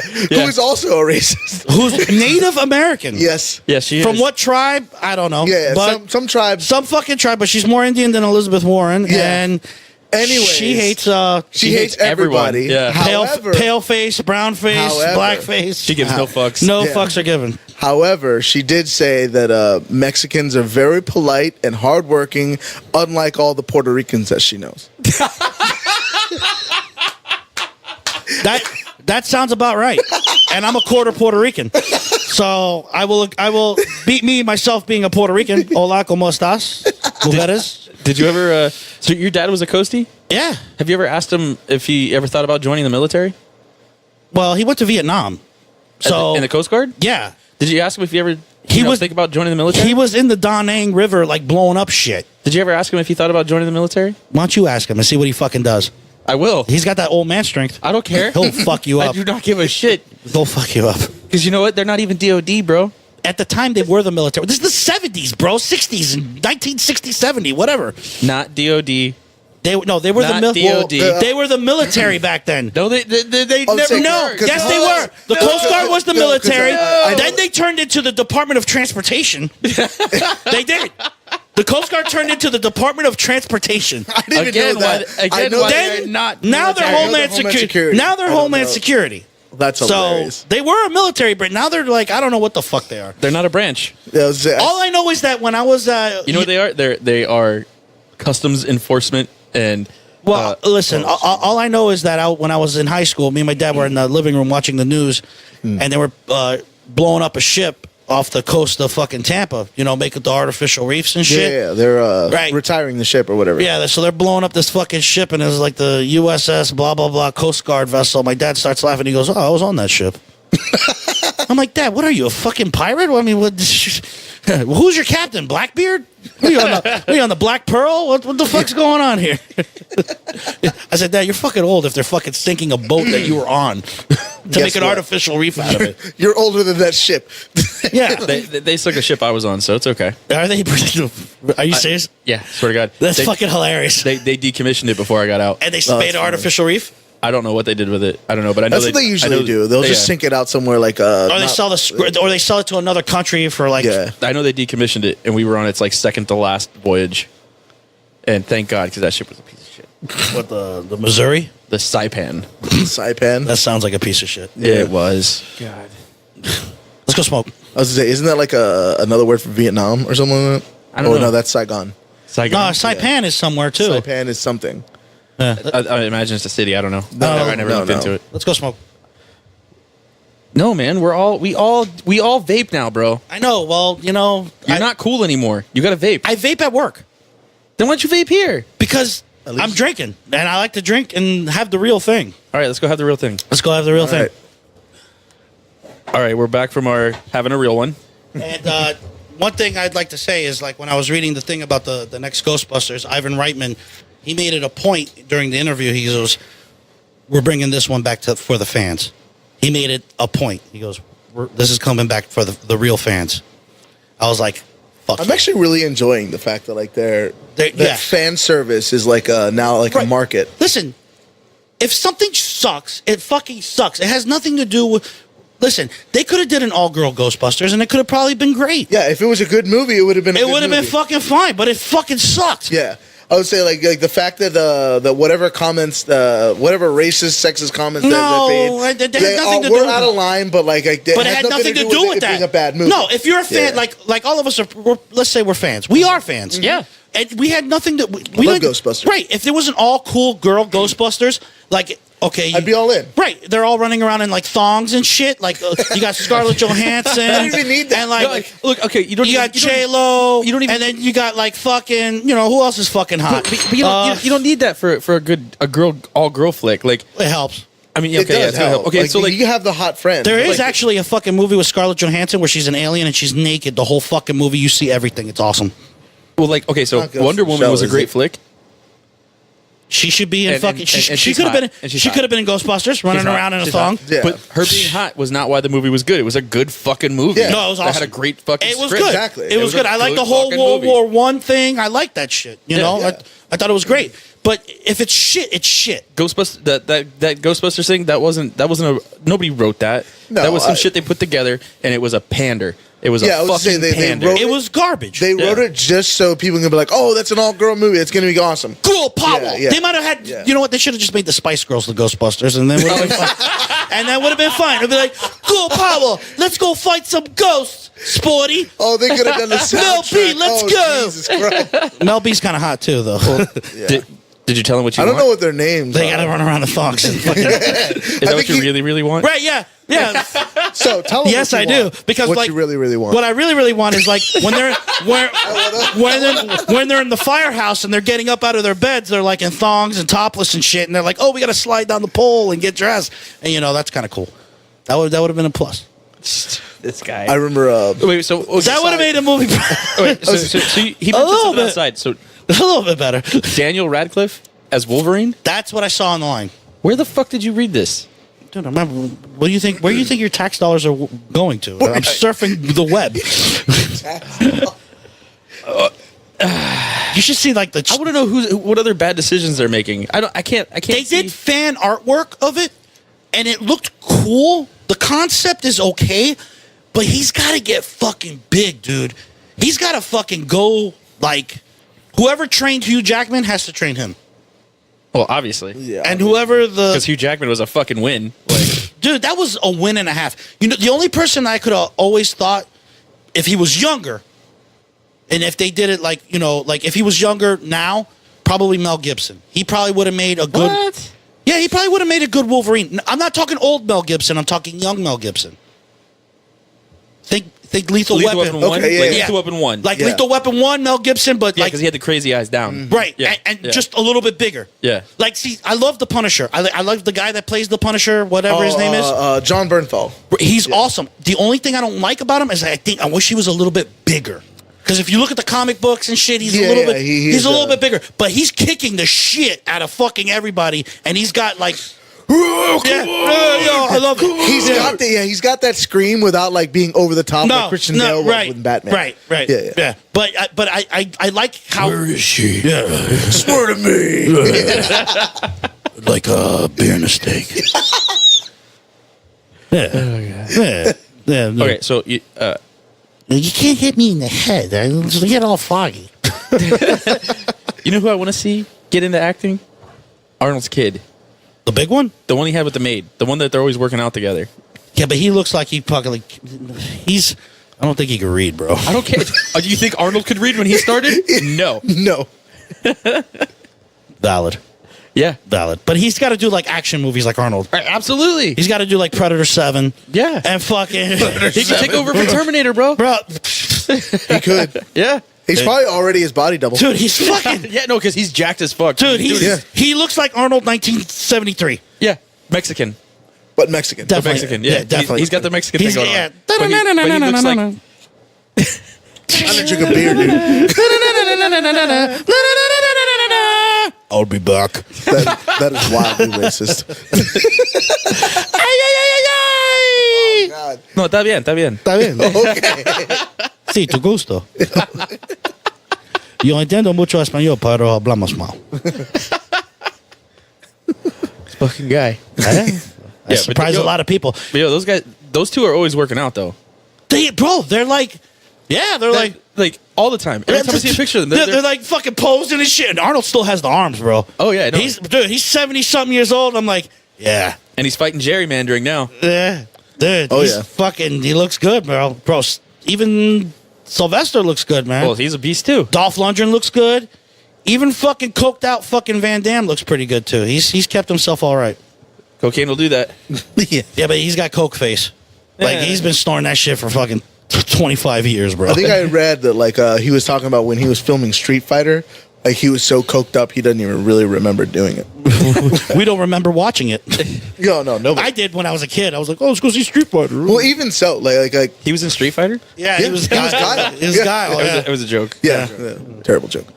who is also a racist. Who's Native American? Yes. Yeah, she From is. what tribe? I don't know. Yeah. But Some tribes. some fucking tribe, but she's more Indian than Elizabeth Warren. Yeah. And Anyways, she hates She hates everyone. everybody. Yeah. pale face, brown face, However- black face. She gives no fucks. no Yeah. fucks are given. However, she did say that Mexicans are very polite and hardworking, unlike all the Puerto Ricans that she knows. That sounds about right. And I'm a quarter Puerto Rican. So I will beat me myself being a Puerto Rican. Hola, ¿cómo estás? Mujeres? Did you ever? So your dad was a coastie? Yeah. Have you ever asked him if he ever thought about joining the military? Well, he went to Vietnam. So in the Coast Guard? yeah. Did you ask him if he ever? He was- think about joining the military. He was in the Da Nang River like blowing up shit. Did you ever ask him if he thought about joining the military? Why don't you ask him and see what he fucking does? I will. He's got that old man strength. I don't care. He'll fuck you I up. do not give a shit. He'll fuck you up. Because you know what? They're not even DOD, bro. At the time, they were the military. This is the 70s, bro. 60s and 1960, 70, whatever. Not DOD. They were Not the DOD. they were the military back then. No, they Oh, never say- No, were. 'cause- yes, they were. The Coast Guard was the No, 'cause military. I know- Then they turned into the Department of Transportation. They did. The Coast Guard turned into the Department of Transportation. I didn't even Again, know that. why- again, I know why- that. They're not Now they're military. Homeland Security. Now they're I don't Homeland know. Security. That's So hilarious. they were a military, but now they're like, I don't know what the fuck they are. They're not a branch. All I know is that when I was, You know what they are? They are customs enforcement and. well, listen, all I know is that when I was in high school, me and my dad were in the living room watching the news, and they were blowing up a ship off the coast of fucking Tampa, making the artificial reefs and shit. Yeah, they're Right. retiring the ship or whatever. Yeah, so they're blowing up this fucking ship, and it's like the USS blah blah blah Coast Guard vessel. My dad starts laughing. He goes, "Oh, I was on that ship." I'm like, Dad, what are you, a fucking pirate? I mean, what? Who's your captain? Blackbeard? Are you on the Black Pearl? What the fuck's going on here? I said, Dad, you're fucking old if they're fucking sinking a boat that you were on to make an what? artificial reef out of it. You're older than that ship. Yeah. They sunk a ship I was on, so it's okay. Are they? Are you serious? Yeah, swear to God. That's They- fucking hilarious. They decommissioned it before I got out. And they Oh, made that's an artificial reef? I don't know what they did with it. I don't know, but I know That's what they I usually know- do. They'll just yeah. sink it out somewhere like Or they sell or they sell it to another country for like Yeah. I know they decommissioned it, and we were on its like second to last voyage. And thank God, because that ship was a piece of shit. what the Missouri? The Saipan. Saipan. That sounds like a piece of shit. Yeah. It was. God. Let's go smoke. I was gonna say, isn't that like another word for Vietnam or something like that? I don't Oh know. no, that's Saigon. Saigon. No, Saipan is somewhere too. Saipan is something. I imagine it's a city. I don't know. No, I never no, looked no. into it. Let's go smoke. No, man. We all vape now, bro. I know. Well, You're not cool anymore. You got to vape. I vape at work Then why don't you vape here? because least- I'm drinking and I like to drink and have the real thing. All right, let's go have the real thing. Let's go have the real All thing. right. All right, we're back from our having a real one. And one thing I'd like to say is, like, when I was reading the thing about the next Ghostbusters, Ivan Reitman, he made it a point during the interview. He goes, "We're bringing this one back for the fans." He made it a point. He goes, "This is coming back for the real fans." I was like, "Fuck." I'm yeah. actually really enjoying the fact that like They- that yeah. fan service is like now like Right. a market. Listen, if something sucks, it fucking sucks. It has nothing to do with. Listen, they could have did an all-girl Ghostbusters, and it could have probably been great. Yeah, if it was a good movie, it would have been. It would have been fucking fine, but it fucking sucked. Yeah, I would say like the fact that the whatever comments, whatever racist, sexist comments No, that they had nothing to do we're with out it. of line, but like But it had nothing to do with it that. being a bad movie. No, if you're a fan, Yeah. like all of us are, let's say we're fans. We are fans. Yeah. And we had nothing to. We love didn't- Ghostbusters. Right. If there was an all cool girl Ghostbusters, like. Okay, I'd be all in. Right, they're all running around in like thongs and shit. Like you got Scarlett Johansson. I don't even need that. And No, like, look, okay, you got J Lo. you don't even- And then you got like fucking. Who else is fucking hot? But you don't need that for a girl all girl flick. Like, It helps. I mean, okay, It does yeah, it's gonna help. help. Okay, so like you have the hot friend. There is Like, actually a fucking movie with Scarlett Johansson where she's an alien and she's naked. The whole fucking movie, you see everything. It's awesome. well, like okay, so Not Ghost Wonder in the Woman Shell, was a is great it? flick. She should be in And- fucking. and she she's could have hot. been. And she's She hot. could have been in Ghostbusters, running She's hot. around in a She's thong. hot. Yeah. But her being hot was not why the movie was good. It was a good fucking movie. Yeah. No, it was That awesome. had a great fucking It was script. good. Exactly. It was good. a I like good the whole fucking World movie. War One thing. I like that shit. You know, yeah. I thought it was great. But if it's shit, it's shit. Ghostbusters that Ghostbusters thing that wasn't a nobody wrote that. No, that was some I- shit they put together and it was a pander. It was Yeah, I a was saying fucking they pander. wrote- It was garbage. They wrote Yeah. it just so people can be like, "Oh, that's an all-girl movie. It's gonna be awesome." Cool power. Yeah, yeah. They might have had. Yeah. You know what? They should have just made the Spice Girls the Ghostbusters, and then would have been fine. And that would have been fine. It'd be like, cool power. Let's go fight some ghosts, sporty. Oh, they could have done the Mel soundtrack. B, let's Oh, go. Jesus Christ. Mel B's kind of hot too, though. Did you tell him what you I don't want? know what their names They are. gotta run around the thongs. Is that what you really want? Right? Yeah. Yeah. So tell them. Yes, what I you do. want. Because what like you really want. What I really want is like when they're in the firehouse and they're getting up out of their beds, they're like in thongs and topless and shit, and they're like, oh, we got to slide down the pole and get dressed, and that's kind of cool. That would have been a plus. This guy. I remember. Wait, so That would have made a movie wait, so he mentioned little something bit. outside. So a little bit better. Daniel Radcliffe as Wolverine. That's what I saw on the line. Where the fuck did you read this? Dude, remember, what do you think? Where do you think your tax dollars are going to? I'm surfing the web. You should see like the. I want to know what other bad decisions they're making. I can't. They see. did fan artwork of it, and it looked cool. The concept is okay, but he's got to get fucking big, dude. He's got to fucking go like whoever trained Hugh Jackman has to train him, Well, obviously. Yeah. and whoever the Because Hugh Jackman was a fucking win. Like, dude, that was a win and a half. The only person I could have always thought if he was younger, and if they did it like if he was younger now, probably Mel Gibson. He probably would have made a good. what? Yeah, he probably would have made a good Wolverine. I'm not talking old Mel Gibson. I'm talking young Mel Gibson. Think Lethal Weapon. 1? Okay, yeah, Like yeah. Lethal Weapon 1. Like Yeah. Lethal Weapon 1, Mel Gibson, but yeah, like because he had the crazy eyes down. right, Yeah, and yeah. just a little bit bigger. Yeah. Like, see, I love the Punisher. I love the guy that plays the Punisher, whatever his name is. John Bernthal. He's awesome. The only thing I don't like about him is I wish he was a little bit bigger. Because if you look at the comic books and shit, he's Yeah, a little yeah, bit he's he's a little bit bigger. But he's kicking the shit out of fucking everybody, and he's got like I love it. He's got that scream without like being over the top like Christian Bale was right, with Batman. Right. Yeah. But I like how is she? Swear to me. like a beer and a steak. Yeah. No. Okay, so you can't hit me in the head. I get all foggy. know who I want to see get into acting? Arnold's kid. The big one? The one he had with the maid. The one that they're always working out together. Yeah, but he looks like he fucking he's. I don't think he can read, bro. I don't care. Do you think Arnold could read when he started? No. No. Valid. Yeah. But he's got to do like action movies like Arnold. Absolutely. He's got to do like Predator 7. Yeah. And fucking. He can take over for Terminator, bro. Bro, He could. Yeah. He's probably already his body double. dude, he's fucking. Yeah, no, because he's jacked as fuck. Dude, Yeah. he looks like Arnold 1973. Yeah. Mexican. But Mexican. Definitely. Mexican. Yeah, definitely. He's got the Mexican He's- thing going yeah. on. But he looks like... I didn't drink a beer, dude. I'll be back. That is wildly racist. Ay, God. No, está bien, está bien. Está bien. Okay. Sí, tu gusto. Yo entiendo mucho español, pero hablamos mal. Fucking guy. I but surprised yo- a lot of people. But yo, those two are always working out though. They're like, yeah, they're Like all the time. Every time I see a picture of them, they're like fucking posing and shit. And Arnold still has the arms, bro. Oh, yeah, I know. He's 70-something years old. I'm like, yeah. and he's fighting gerrymandering now. Yeah. Dude, Oh, he's yeah. fucking, he looks good, bro. Bro, even Sylvester looks good, man. Well, he's a beast too. Dolph Lundgren looks good. Even fucking coked out fucking Van Damme looks pretty good, too. He's kept himself all right. Cocaine will do that. Yeah, but he's got coke face. Like, Yeah. he's been snoring that shit for fucking 25 years, bro. I think I read that like he was talking about when he was filming Street Fighter, like he was so coked up he doesn't even really remember doing it. We don't remember watching it. No, nobody. I did when I was a kid. I was like, oh, let's go see Street Fighter. Well, even so, like He was in Street Fighter. Yeah, Yeah, he was he was Guile. Guile. He was Yeah. Guile, yeah. It was a joke. yeah, terrible joke.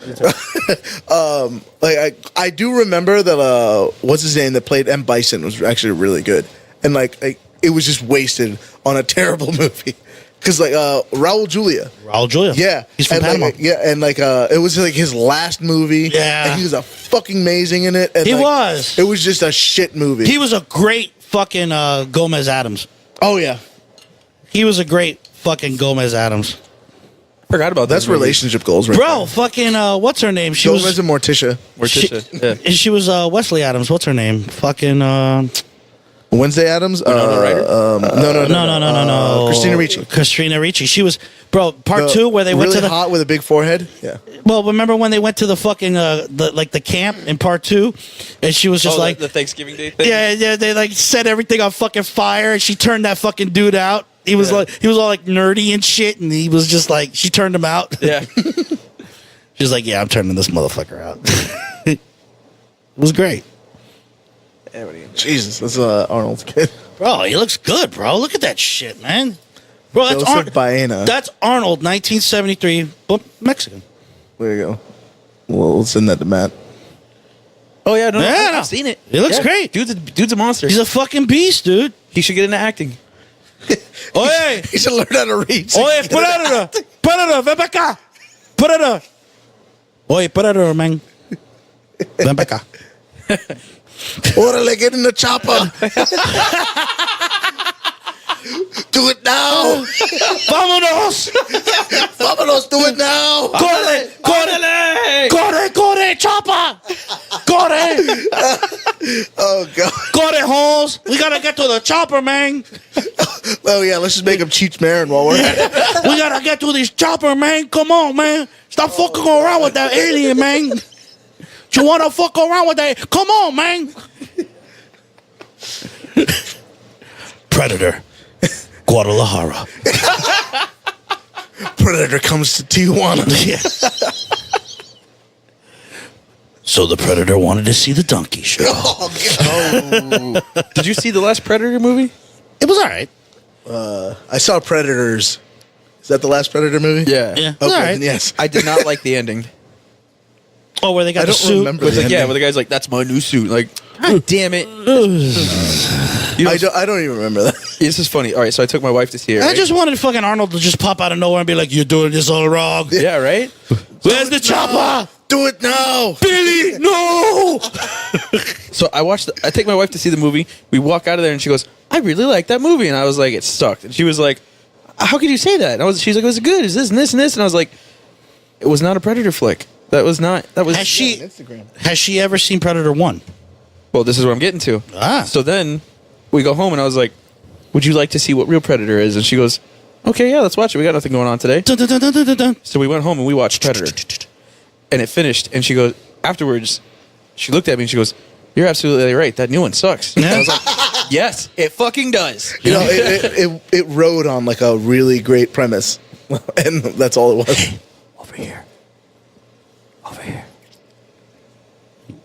Like I do remember that what's his name that played M. Bison was actually really good, and like it was just wasted on a terrible movie. Because like Raul Julia, Raul Julia. yeah, He's from and, Panama. like, yeah, and like it was like his last movie. Yeah. and he was a fucking amazing in it. And, He like, was. It was just a shit movie. He was a great fucking Gomez Adams. Oh yeah, He was a great fucking Gomez Adams. Forgot about that's that movie. relationship goals, right? Bro, fucking what's her name? She Gomez was and Morticia. Morticia. Yeah. she was Wesley Adams. What's her name? Fucking Wednesday Adams. Winona Ryder? no. Christina Ricci. Christina Ricci. She was part The 2 where they went really to the hot with a big forehead. Yeah. well. Remember when they went to the fucking the camp in part 2, and she was just Oh, like the Thanksgiving Day thing. yeah. They like set everything on fucking fire, and she turned that fucking dude out. He was all like nerdy and shit, and he was just like she turned him out. Yeah. She's like, yeah, I'm turning this motherfucker out. It was great. Jesus, that's Arnold's kid. Bro, he looks good, bro. Look at that shit, man. Bro, that's Joseph Baena. That's Arnold, 1973, but Mexican. There you go. Well, we'll send that to Matt. Oh yeah, no, Yeah. I've seen it. He looks Yeah. great. Dude's a monster. He's a fucking beast, dude. He should get into acting. Oye, He should learn how to read. oye, páralo, ven pa' acá. Páralo. Oye, páralo, man. Ven pa' acá. Orale, get in the chopper. Do it now. Vámonos. Vámonos, do it now. Corre, corre, corre, corre, chopper. Corre, Oh, God. corre, hoes. We gotta get to the chopper, man. Oh, yeah, let's just make him Cheech Marin while we're at it. We gotta get to this chopper, man. Come on, man. Stop fucking around with that alien, man. You wanna fuck around with that? Come on, man. Predator, Guadalajara. Predator comes to Tijuana. Yeah. So the Predator wanted to see the donkey show. Oh, God. Did you see the last Predator movie? It was all right. I saw Predators. Is that the last Predator movie? Yeah. Yeah. It Okay, was all right. then yes. I did not like the ending. Oh, where they got I the don't suit. remember. It was the like, yeah, ending. where the guy's like, "That's my new suit." Like, God damn it. You know, I don't even remember that. this is funny. All right, so I took my wife to see it. I Right? just wanted fucking Arnold to just pop out of nowhere and be like, "You're doing this all wrong." yeah, right. Where's the chopper? Do it now. Billy, no! So I take my wife to see the movie. We walk out of there, and she goes, "I really like that movie," and I was like, "It sucked." And she was like, "How could you say that?" And she's like, "It was good. Is this and this and this?" And I was like, "It was not a Predator flick. That was not. That was." Has she Instagram. has she ever seen Predator 1? Well, this is what I'm getting to. Ah. So then we go home, and I was like, "Would you like to see what real Predator is?" And she goes, "Okay, yeah, let's watch it. We got nothing going on today." Dun, dun, dun, dun, dun, dun, dun. So we went home and we watched Predator. And it finished, and she goes, afterwards, she looked at me and she goes, "You're absolutely right. That new one sucks." And I was like, "Yes, it fucking does." You know, it rode on like a really great premise, and that's all it was. Over here. Over here.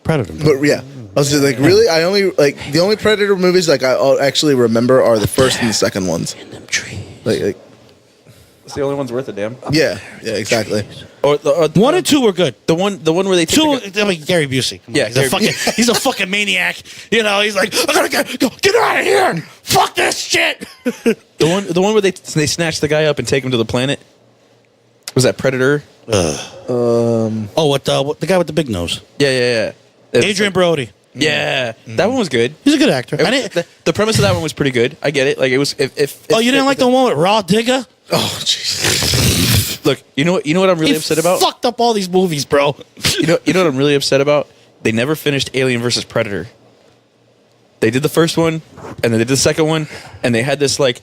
Predator. But yeah, I was just like, really? I only like the only Predator movies like I actually remember are the first and the second ones. In them trees. Like It's the only one's worth a damn. yeah, exactly. Or 1 and 2 were good. the one where they take 2, I mean, Gary Busey. Come on, Yeah, he's a fucking maniac. You know, he's like, I gotta get out of here. Fuck this shit. the one where they snatch the guy up and take him to the planet. Was that Predator? Oh, what the guy with the big nose? Yeah. Adrian Brody. Yeah, that one was good. He's a good actor. It was- the premise of that one was pretty good. I get it. Like it was. If Oh, you didn't like the one with Raw Digger? Oh, jeez. Look, you know what I'm really He upset about. fucked up all these movies, bro. You know what I'm really upset about. They never finished Alien versus Predator. They did the first one, and then they did the second one, and they had this like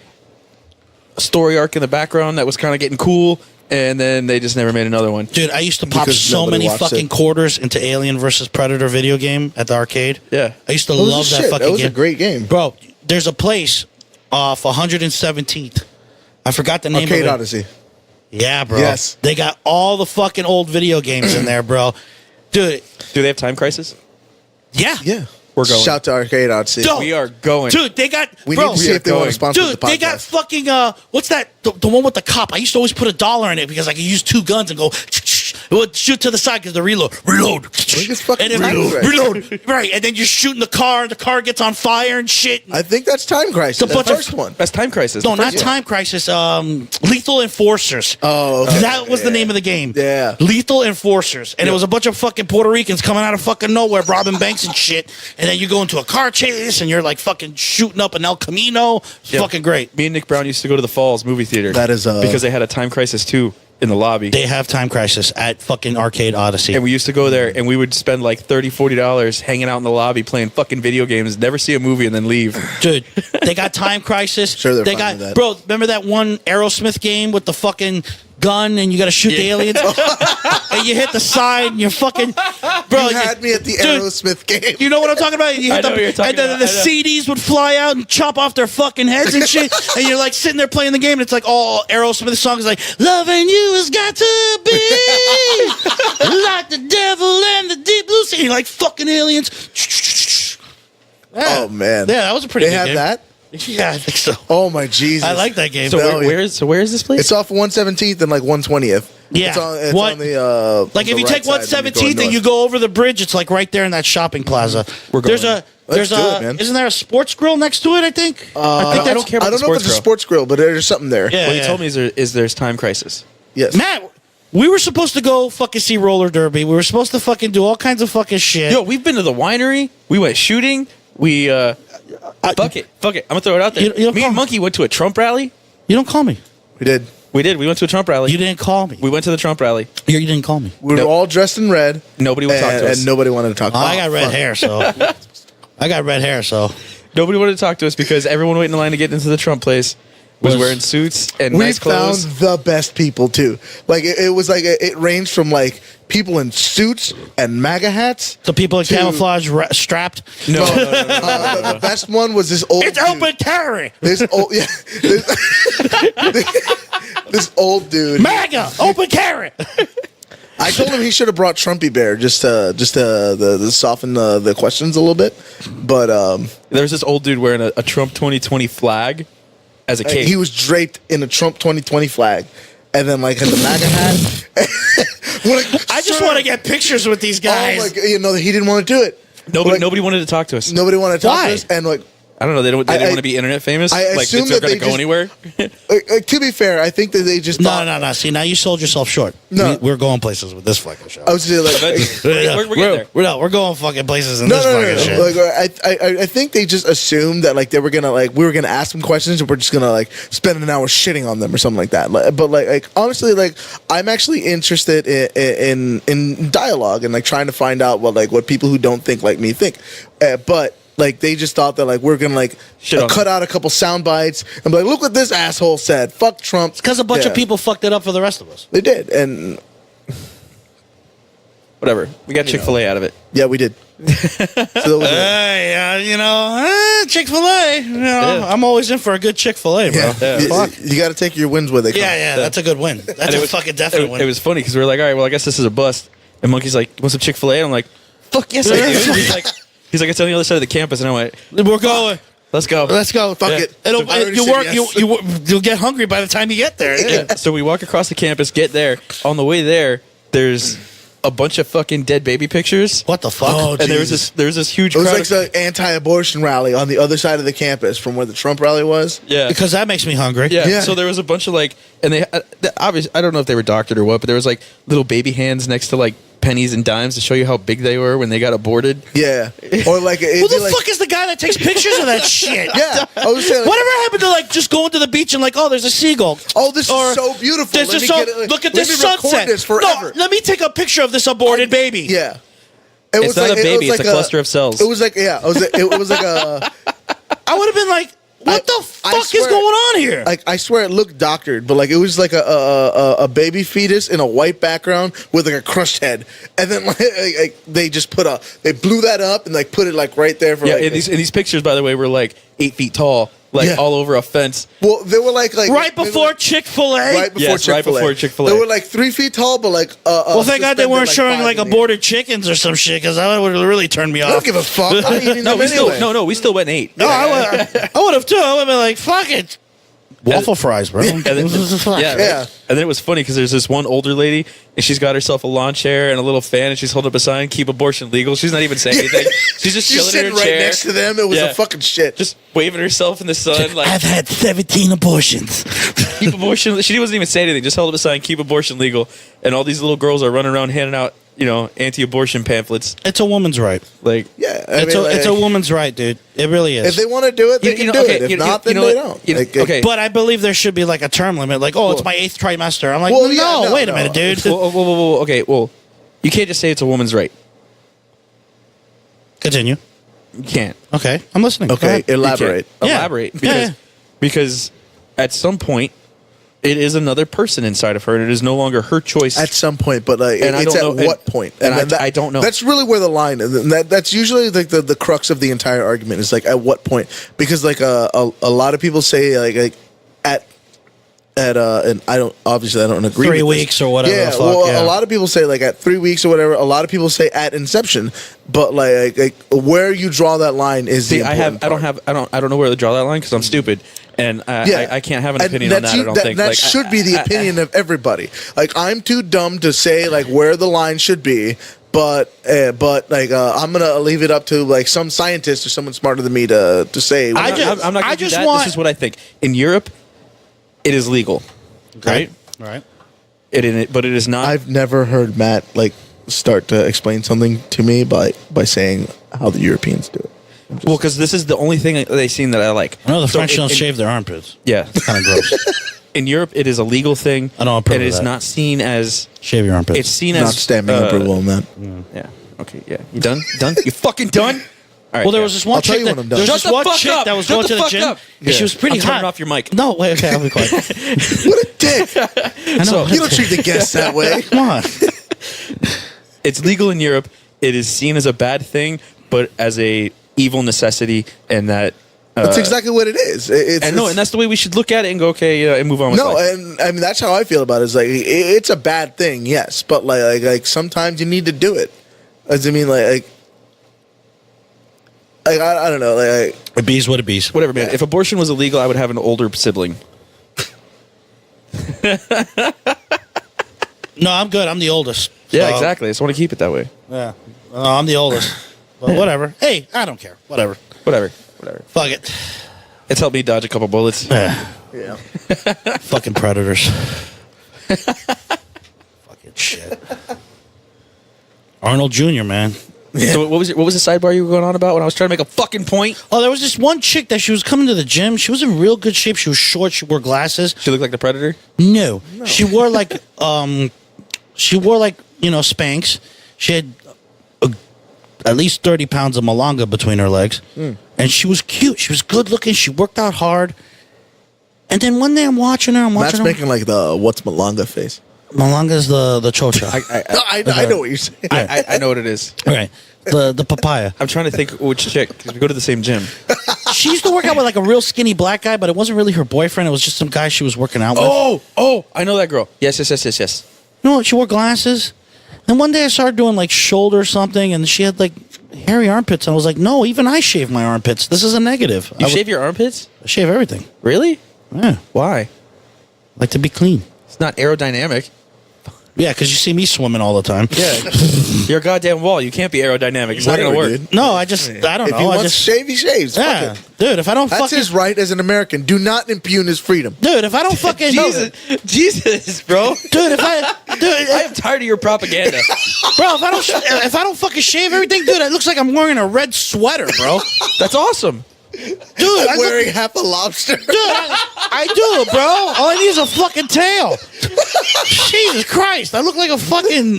story arc in the background that was kind of getting cool, and then they just never made another one. Dude, I used to pop Because so nobody many watched fucking it. quarters into Alien versus Predator video game at the arcade. Yeah. I used to was love the that shit. fucking That was game. a great game. Bro, there's a place off 117th. I forgot the name Arcade of it. Odyssey. Yeah, bro. Yes. They got all the fucking old video games in there, bro. Dude, Do they have Time Crisis? yeah. Yeah. We're going. Shout to Arcade Odyssey. Dope. We are going. Dude, they got We bro, need to see if they want to sponsor Dude, the podcast. they got fucking what's that? The one with the cop. I used to always put $1 in it because I could use 2 guns and go it would shoot to the side because the reload. it's fucking and then reload. reload. Right. And then you're shooting the car gets on fire and shit. I think that's Time Crisis. The The bunch of- first one. That's Time Crisis. No, The not first- Time Crisis. Lethal Enforcers. Oh, okay. That was the name of the game. Yeah. Lethal Enforcers. And it was a bunch of fucking Puerto Ricans coming out of fucking nowhere, robbing banks and shit. And then you go into a car chase and you're like fucking shooting up an El Camino. It's Yeah. fucking great. Me and Nick Brown used to go to the Falls movie theater. That is, because they had a Time Crisis 2 in the lobby. They have Time Crisis at fucking Arcade Odyssey. And we used to go there and we would spend like $30-$40 hanging out in the lobby playing fucking video games, never see a movie and then leave. Dude, they got Time Crisis. Sure they're they fine got with that. Bro, remember that one Aerosmith game with the fucking gun and you got to shoot the aliens? And you hit the side and you're fucking bro. You had me at the Dude, Aerosmith game. You know what I'm talking about? You I hit know what you're talking and then about. the I know. CDs would fly out and chop off their fucking heads and shit. And you're like sitting there playing the game, and it's like all Aerosmith songs like "Loving You Has Got to Be Like the Devil and the Deep Blue Sea." And you're like fucking aliens. Yeah. Oh, man. Yeah, that was a pretty. They good have game. that? Yeah, I think so. Oh, my Jesus. I like that game. So Hell yeah. where is this place? It's off 117th and like 120th. Yeah. It's What- on the Like the if you right take side when you're 117th going and you north. go over the bridge, it's like right there in that shopping plaza. We're There's going. a there's Let's do a it, man. isn't there a sports grill next to it? I think. I think I that's don't care about I don't the know if sports it's a grill. sports grill, but there's something there. Yeah. What you told me is there's Time Crisis. Yes. Matt, we were supposed to go fucking see roller derby. We were supposed to fucking do all kinds of fucking shit. Yo, we've been to the winery. We went shooting. We fuck it. I'm gonna throw it out there. You don't Me and call- Monkey went to a Trump rally. You don't call me. We did. We did. We went to a Trump rally. You didn't call me. We went to the Trump rally. You didn't call me. We were Nope. all dressed in red. Nobody would talk to us. And nobody wanted to talk to us. I got red hair, so I got red hair, so Nobody wanted to talk to us because everyone waiting in line to get into the Trump place was wearing suits and We nice found clothes. the best people too. Like it was like it ranged from like people in suits and MAGA hats. the people in To- camouflage strapped. No, The best one was this old. It's dude. open carry. This old, yeah. This old dude. MAGA, open carry. I told him he should have brought Trumpy Bear just to soften the questions a little bit. But there was this old dude wearing a Trump 2020 flag as a cape. he was draped in a Trump 2020 flag, and then like had the MAGA hat. We're like, I just "Sir." want to get pictures with these Oh guys. my God, he didn't want to do it. Nobody wanted to talk to us. Nobody wanted to talk Why? to us, and like. I don't know. They didn't I- want to be internet famous. I Like assume they're that going to they go just- anywhere. To be fair, I think that they just no, thought. no. See, now you sold yourself short. No. We're going places with this fucking show. I was just like, We're getting there. We're going fucking places in no, this no, fucking no, shit. no. Like, I think they just assumed that like they were gonna like we were gonna ask them questions and we're just gonna like spend an hour shitting on them or something like that. But like honestly, like I'm actually interested in dialogue and like trying to find out what people who don't think like me think. But like they just thought that like we're gonna like Shit on cut out a couple sound bites and be like, look what this asshole said. Fuck Trump. Because a bunch Yeah. of people fucked it up for the rest of us. They did, and Whatever. We got Chick-fil-A out of it. yeah, we did. So that was it. Chick-fil-A. Yeah. I'm always in for a good Chick-fil-A, bro. Yeah. You got to take your wins where they come. Yeah, that's a good win. That's And a fucking definite win. It was funny because we were like, all right, well, I guess this is a bust. And Monkey's like, want some Chick-fil-A? And I'm like, fuck yes, I do. He's like, it's on the other side of the campus. And I went, We're going. let's go. Let's go. Fuck Yeah. it. It'll, I already you said work. yes. You'll get hungry by the time you get there. Yeah. So we walk across the campus, get there. On the way there, there's a bunch of fucking dead baby pictures. What the fuck? Oh, And Jesus. there was this huge It was crowd. like the anti-abortion rally on the other side of the campus from where the Trump rally was. yeah. Because that makes me hungry. Yeah. Yeah. So there was a bunch of like, and they obviously I don't know if they were doctored or what, but there was like little baby hands next to like pennies and dimes to show you how big they were when they got aborted. Yeah. Or like, Who the fuck is the guy that takes pictures of that shit? Yeah. I was saying, like, Whatever happened to like just going to the beach and like, oh, there's a seagull. oh, this Or, is so beautiful. This is so, look at this let me sunset. record this forever. No, let me take a picture of this aborted baby. Yeah. It's not a baby, it's a cluster of cells. It was like, yeah, it was like a. I would have been like, what the fuck is swear- going on here? Like, I swear it looked doctored, but like it was like a baby fetus in a white background with like a crushed head, and then like they just they blew that up and like put it like right there for Yeah, like. and these pictures, by the way, were like 8 feet tall, like Yeah. all over a fence. Well, they were like right they were, before like, Chick-fil-A? right before Yes, Chick-fil-A. right before Chick-fil-A. They were like 3 feet tall, but like. Well, thank God they weren't showing 5 like in the aborted chickens or some shit, because that would have really turned me air. off. I don't give a fuck. I'm eating No, them we anyway. still we still went and ate. No, I would have too. I would have been like, fuck it. Waffle fries, bro. And then, yeah, Yeah. right? And then it was funny because there's this one older lady and she's got herself a lawn chair and a little fan and she's holding up a sign, "Keep abortion legal." She's not even saying anything. She's just She's chilling in sitting her right chair, next to them. It was Yeah. a fucking shit. just waving herself in the sun, like I've had 17 abortions. keep abortion. She wasn't even saying anything. Just held up a sign, "Keep abortion legal." And all these little girls are running around handing out, anti-abortion pamphlets. It's a woman's right. Like, yeah, It's a woman's right, dude. It really is. If they want to do it, they can do it. If not, then they don't. Like, okay. But I believe there should be like a term limit, like, it's my 8th trimester. I'm like, Well, yeah, no, wait a no. minute, dude. Whoa, okay, well, you can't just say it's a woman's right. Continue. You can't. Okay, I'm listening. Go Okay, ahead. elaborate. Yeah. Yeah. Elaborate. Yeah. Because at some point, it is another person inside of her, and it is no longer her choice. At some point, but like, And I it's don't at know- what point? and then I don't know. That's really where the line is. And that's usually like the crux of the entire argument is like at what point? Because like a lot of people say like at and I don't agree. 3 with this. weeks or whatever Yeah, the fuck, well, yeah. a lot of people say like at 3 weeks or whatever. A lot of people say at inception, but like where you draw that line is See, the important I don't know where to draw that line because I'm stupid, and I can't have an And opinion on that. I don't think that like, should be the opinion of everybody. Like I'm too dumb to say like where the line should be, but like I'm gonna leave it up to like some scientist or someone smarter than me to say. I'm not gonna do that. This is what I think. In Europe, it is legal, right? Right. But it is not. I've never heard Matt like start to explain something to me by saying how the Europeans do it. Well, because this is the only thing they've seen that I like. I know the So French don't shave their armpits. Yeah. Kind of gross. In Europe, it is a legal thing. I don't approve and of it's that. not seen as. Shave your armpits. It's seen Not as stamping approval on that. Yeah. Okay. Yeah. You done? Done? You fucking done? All right. Well, there yeah. was this one I'll tell chick you that when I'm done. there was Shut this the one fuck chick up. that was Shut going the to the fuck gym. up. And she was pretty I'm hot. turning off your mic. No, wait, okay, I'll be quiet. What a dick! I know. So- You don't treat the guests that way. Come on. It's legal in Europe. It is seen as a bad thing, but as a evil necessity, and that. That's exactly what it is. And that's the way we should look at it and go, okay, and move on with No, life. and I mean that's how I feel about it. It's like it's a bad thing, yes, but like sometimes you need to do it. As I mean, like I don't know, like It bees what it bees. Whatever, man. If abortion was illegal, I would have an older sibling. No, I'm good. I'm the oldest. Yeah, So, exactly. I just want to keep it that way. Yeah. No, I'm the oldest. But whatever. Hey, I don't care. Whatever. Whatever. Fuck it. It's helped me dodge a couple bullets. Yeah. yeah. Fucking predators. Fucking shit. Arnold Jr., man. So what was the sidebar you were going on about when I was trying to make a fucking point? Oh, there was this one chick that she was coming to the gym. She was in real good shape. She was short. She wore glasses. She looked like the Predator. No. She wore like Spanx. She had at least 30 pounds of malanga between her legs. And she was cute. She was good looking. She worked out hard. And then one day I'm watching her. Matt's making like the what's Malanga face. Malanga's the chocha. I know what you're saying. I know what it is. Right. The papaya. I'm trying to think which chick, because we go to the same gym. She used to work out with like a real skinny black guy, but it wasn't really her boyfriend. It was just some guy she was working out with. Oh, I know that girl. Yes. You know what? She wore glasses. And one day I started doing like shoulder something, and she had like hairy armpits. And I was like, no, even I shave my armpits. This is a negative. You shave your armpits? I shave everything. Really? Yeah. Why? Like to be clean. It's not aerodynamic. Yeah, because you see me swimming all the time. Yeah, you're a goddamn wall. You can't be aerodynamic. It's not gonna Whatever, work. dude. No, I don't know. If he I wants just to shave, he shaves. yeah, Fuck it. dude. If I don't That's fucking his right as an American. Do not impugn his freedom. dude, if I don't fucking Jesus, bro. dude, I am tired of your propaganda. bro, if I don't fucking shave everything, dude, it looks like I'm wearing a red sweater, bro. That's awesome. Dude, I'm wearing half a lobster. Dude, I do, bro. All I need is a fucking tail. Jesus Christ, I look like a fucking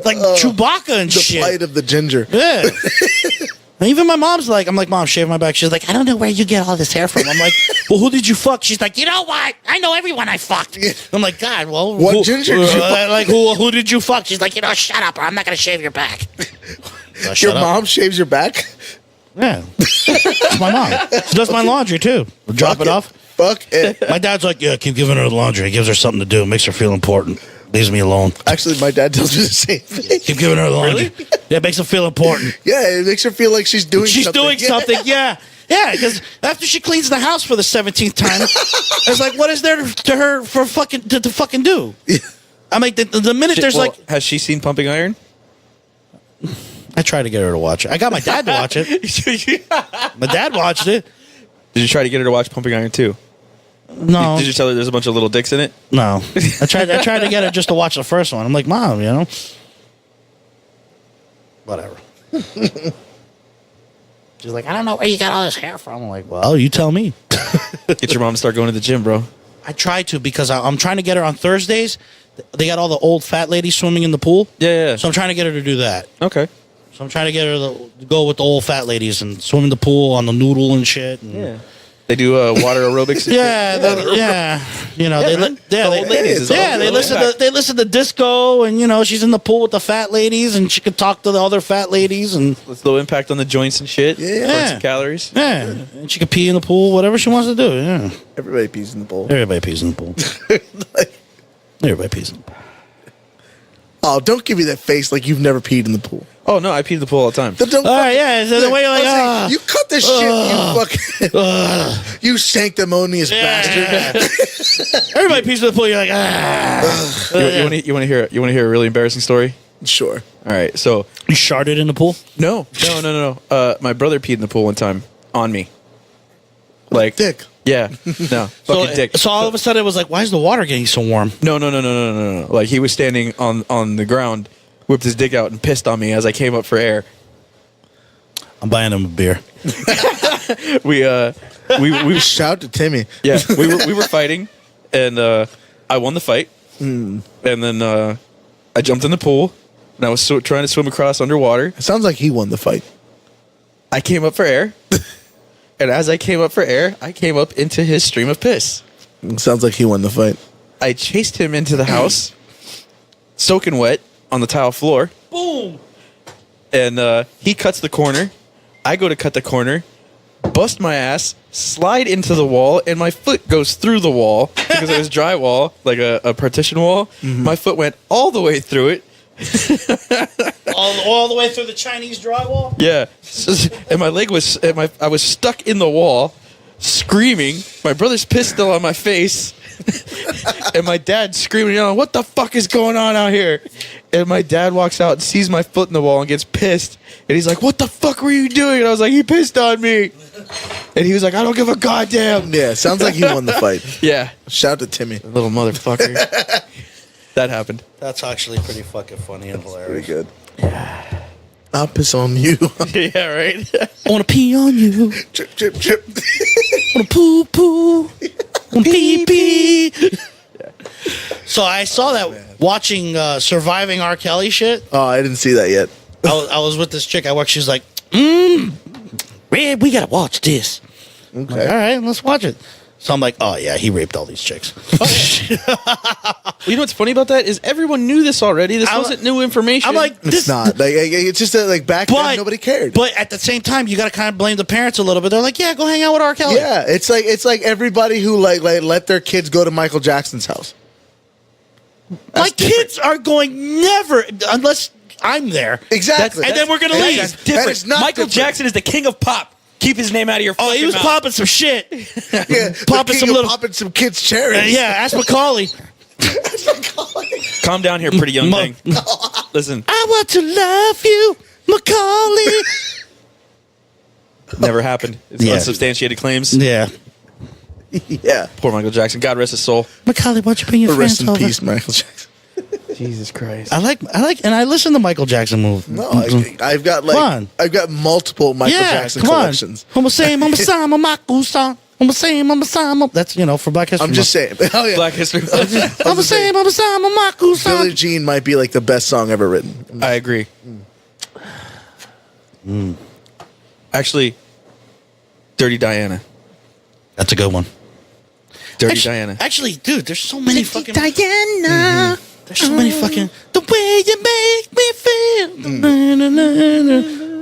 like Chewbacca and The shit. plight of the ginger. Yeah. And even my mom's like, I'm like, Mom, shave my back. She's like, I don't know where you get all this hair from. I'm like, well, who did you fuck? She's like, you know what? I know everyone I fucked. I'm like, God, well, What ginger did you fuck? like who did you fuck? She's like, shut up, or I'm not gonna shave your back. Shut Your up. mom shaves your back? Yeah, it's my mom. She does my laundry too. Drop it off. Fuck it. My dad's like, yeah, keep giving her the laundry. It gives her something to do. Makes her feel important. Leaves me alone. Actually, my dad tells me the same thing. Keep giving her the laundry. Yeah, it makes her feel important. Yeah, it makes her feel like she's doing She's something. doing something, yeah. Yeah, because after she cleans the house for the 17th time, it's like, what is there to her for fucking to fucking do? I mean, the minute there's Well, like, has she seen Pumping Iron? I tried to get her to watch it. I got my dad to watch it. My dad watched it. Did you try to get her to watch Pumping Iron too? No, Did you tell her there's a bunch of little dicks in it? no. I tried to get her just to watch the first one. I'm like, Mom, whatever. She's like, I don't know where you got all this hair from. I'm like, well, you tell me. Get your mom to start going to the gym, bro. I try to because I'm trying to get her on Thursdays. They got all the old fat ladies swimming in the pool. Yeah. So I'm trying to get her to do that. Okay. So I'm trying to get her to go with the old fat ladies and swim in the pool on the noodle and shit. And Yeah. They do water aerobics. And yeah, You know, Yeah, man. The old ladies is all they impact. listen to disco, and she's in the pool with the fat ladies, and she could talk to the other fat ladies, and It's low impact on the joints and shit. Yeah. Burn some calories. yeah, and she could pee in the pool, whatever she wants to do. Yeah, Everybody pees in the bowl. everybody pees in the pool. Everybody pees in the pool. Oh, don't give me that face like you've never peed in the pool. Oh no, I pee in the pool all the time. Don't All right, yeah. So the way you're like, I was you cut the shit, you fucking, you sanctimonious bastard. everybody pees in the pool. You're like, ah. You want to hear a really embarrassing story? Sure. All right. So You sharted in the pool? no. My brother peed in the pool one time on me. Like Dick. Yeah. No. Fucking dick. So all of a sudden it was like, why is the water getting so warm? No. Like he was standing on the ground, whipped his dick out and pissed on me as I came up for air. I'm buying him a beer. We Shout to Timmy. yeah, we were fighting, and I won the fight. And then I jumped in the pool, and I was trying to swim across underwater. It sounds like he won the fight. I came up for air, and as I came up for air, I came up into his stream of piss. It sounds like he won the fight. I chased him into the house, soaking wet on the tile floor. Boom. And he cuts the corner. I go to cut the corner, bust my ass, slide into the wall, and my foot goes through the wall because it was drywall, like a partition wall. My foot went all the way through it. All the way through the Chinese drywall? Yeah, and my leg was, I was stuck in the wall, screaming. My brother's pissed still on my face, and my dad screaming, yelling, "What the fuck is going on out here?" And my dad walks out and sees my foot in the wall and gets pissed, and he's like, "What the fuck were you doing?" And I was like, "He pissed on me," and he was like, "I don't give a goddamn." Yeah, sounds like he won the fight. Yeah, Shout to Timmy. little motherfucker. That happened. That's actually pretty fucking funny and hilarious. Pretty good. Yeah. I'll piss on you. Yeah, right. I want to pee on you. Chip, chip, chip. I want to poo poo. I want to pee pee. So I saw that watching Surviving R. Kelly shit. Oh, I didn't see that yet. I was with this chick I work. She's like, Red, we gotta watch this. Okay. I'm like, all right, let's watch it. So I'm like, oh yeah, he raped all these chicks. Well, you know what's funny about that is everyone knew this already. This wasn't new information. I'm like, It's not. Like, it's just that, like, back then, nobody cared. But at the same time, you got to kind of blame the parents a little bit. They're like, yeah, go hang out with R. Kelly. Yeah, it's like everybody who like let their kids go to Michael Jackson's house. My That's different. kids are going never unless I'm there. Exactly. And then we're gonna leave. That's different. That is not Michael different. Jackson is the king of pop. Keep his name out of your Oh, fucking he was mouth. popping some shit. Yeah, Popping some little. popping some kids' cherries. Yeah, ask Macaulay. Calm down here, pretty young thing. Listen, I want to love you, Macaulay. never happened. It's Yeah. unsubstantiated claims. Yeah. Yeah. Poor Michael Jackson. God rest his soul. Macaulay, why don't you bring your Rest friends in over? peace, Michael Jackson. Jesus Christ. I like, and I listen to Michael Jackson movies. No, I've got Come on. I've got multiple Michael Jackson come collections. on. That's, for Black History I'm just saying. Oh yeah. Black History. Billie Jean might be like the best song ever written. I agree. Actually, Dirty Diana. That's a good one. Dirty Diana. Actually, dude, there's so many fucking Diana. There's so many fucking the way you make me feel.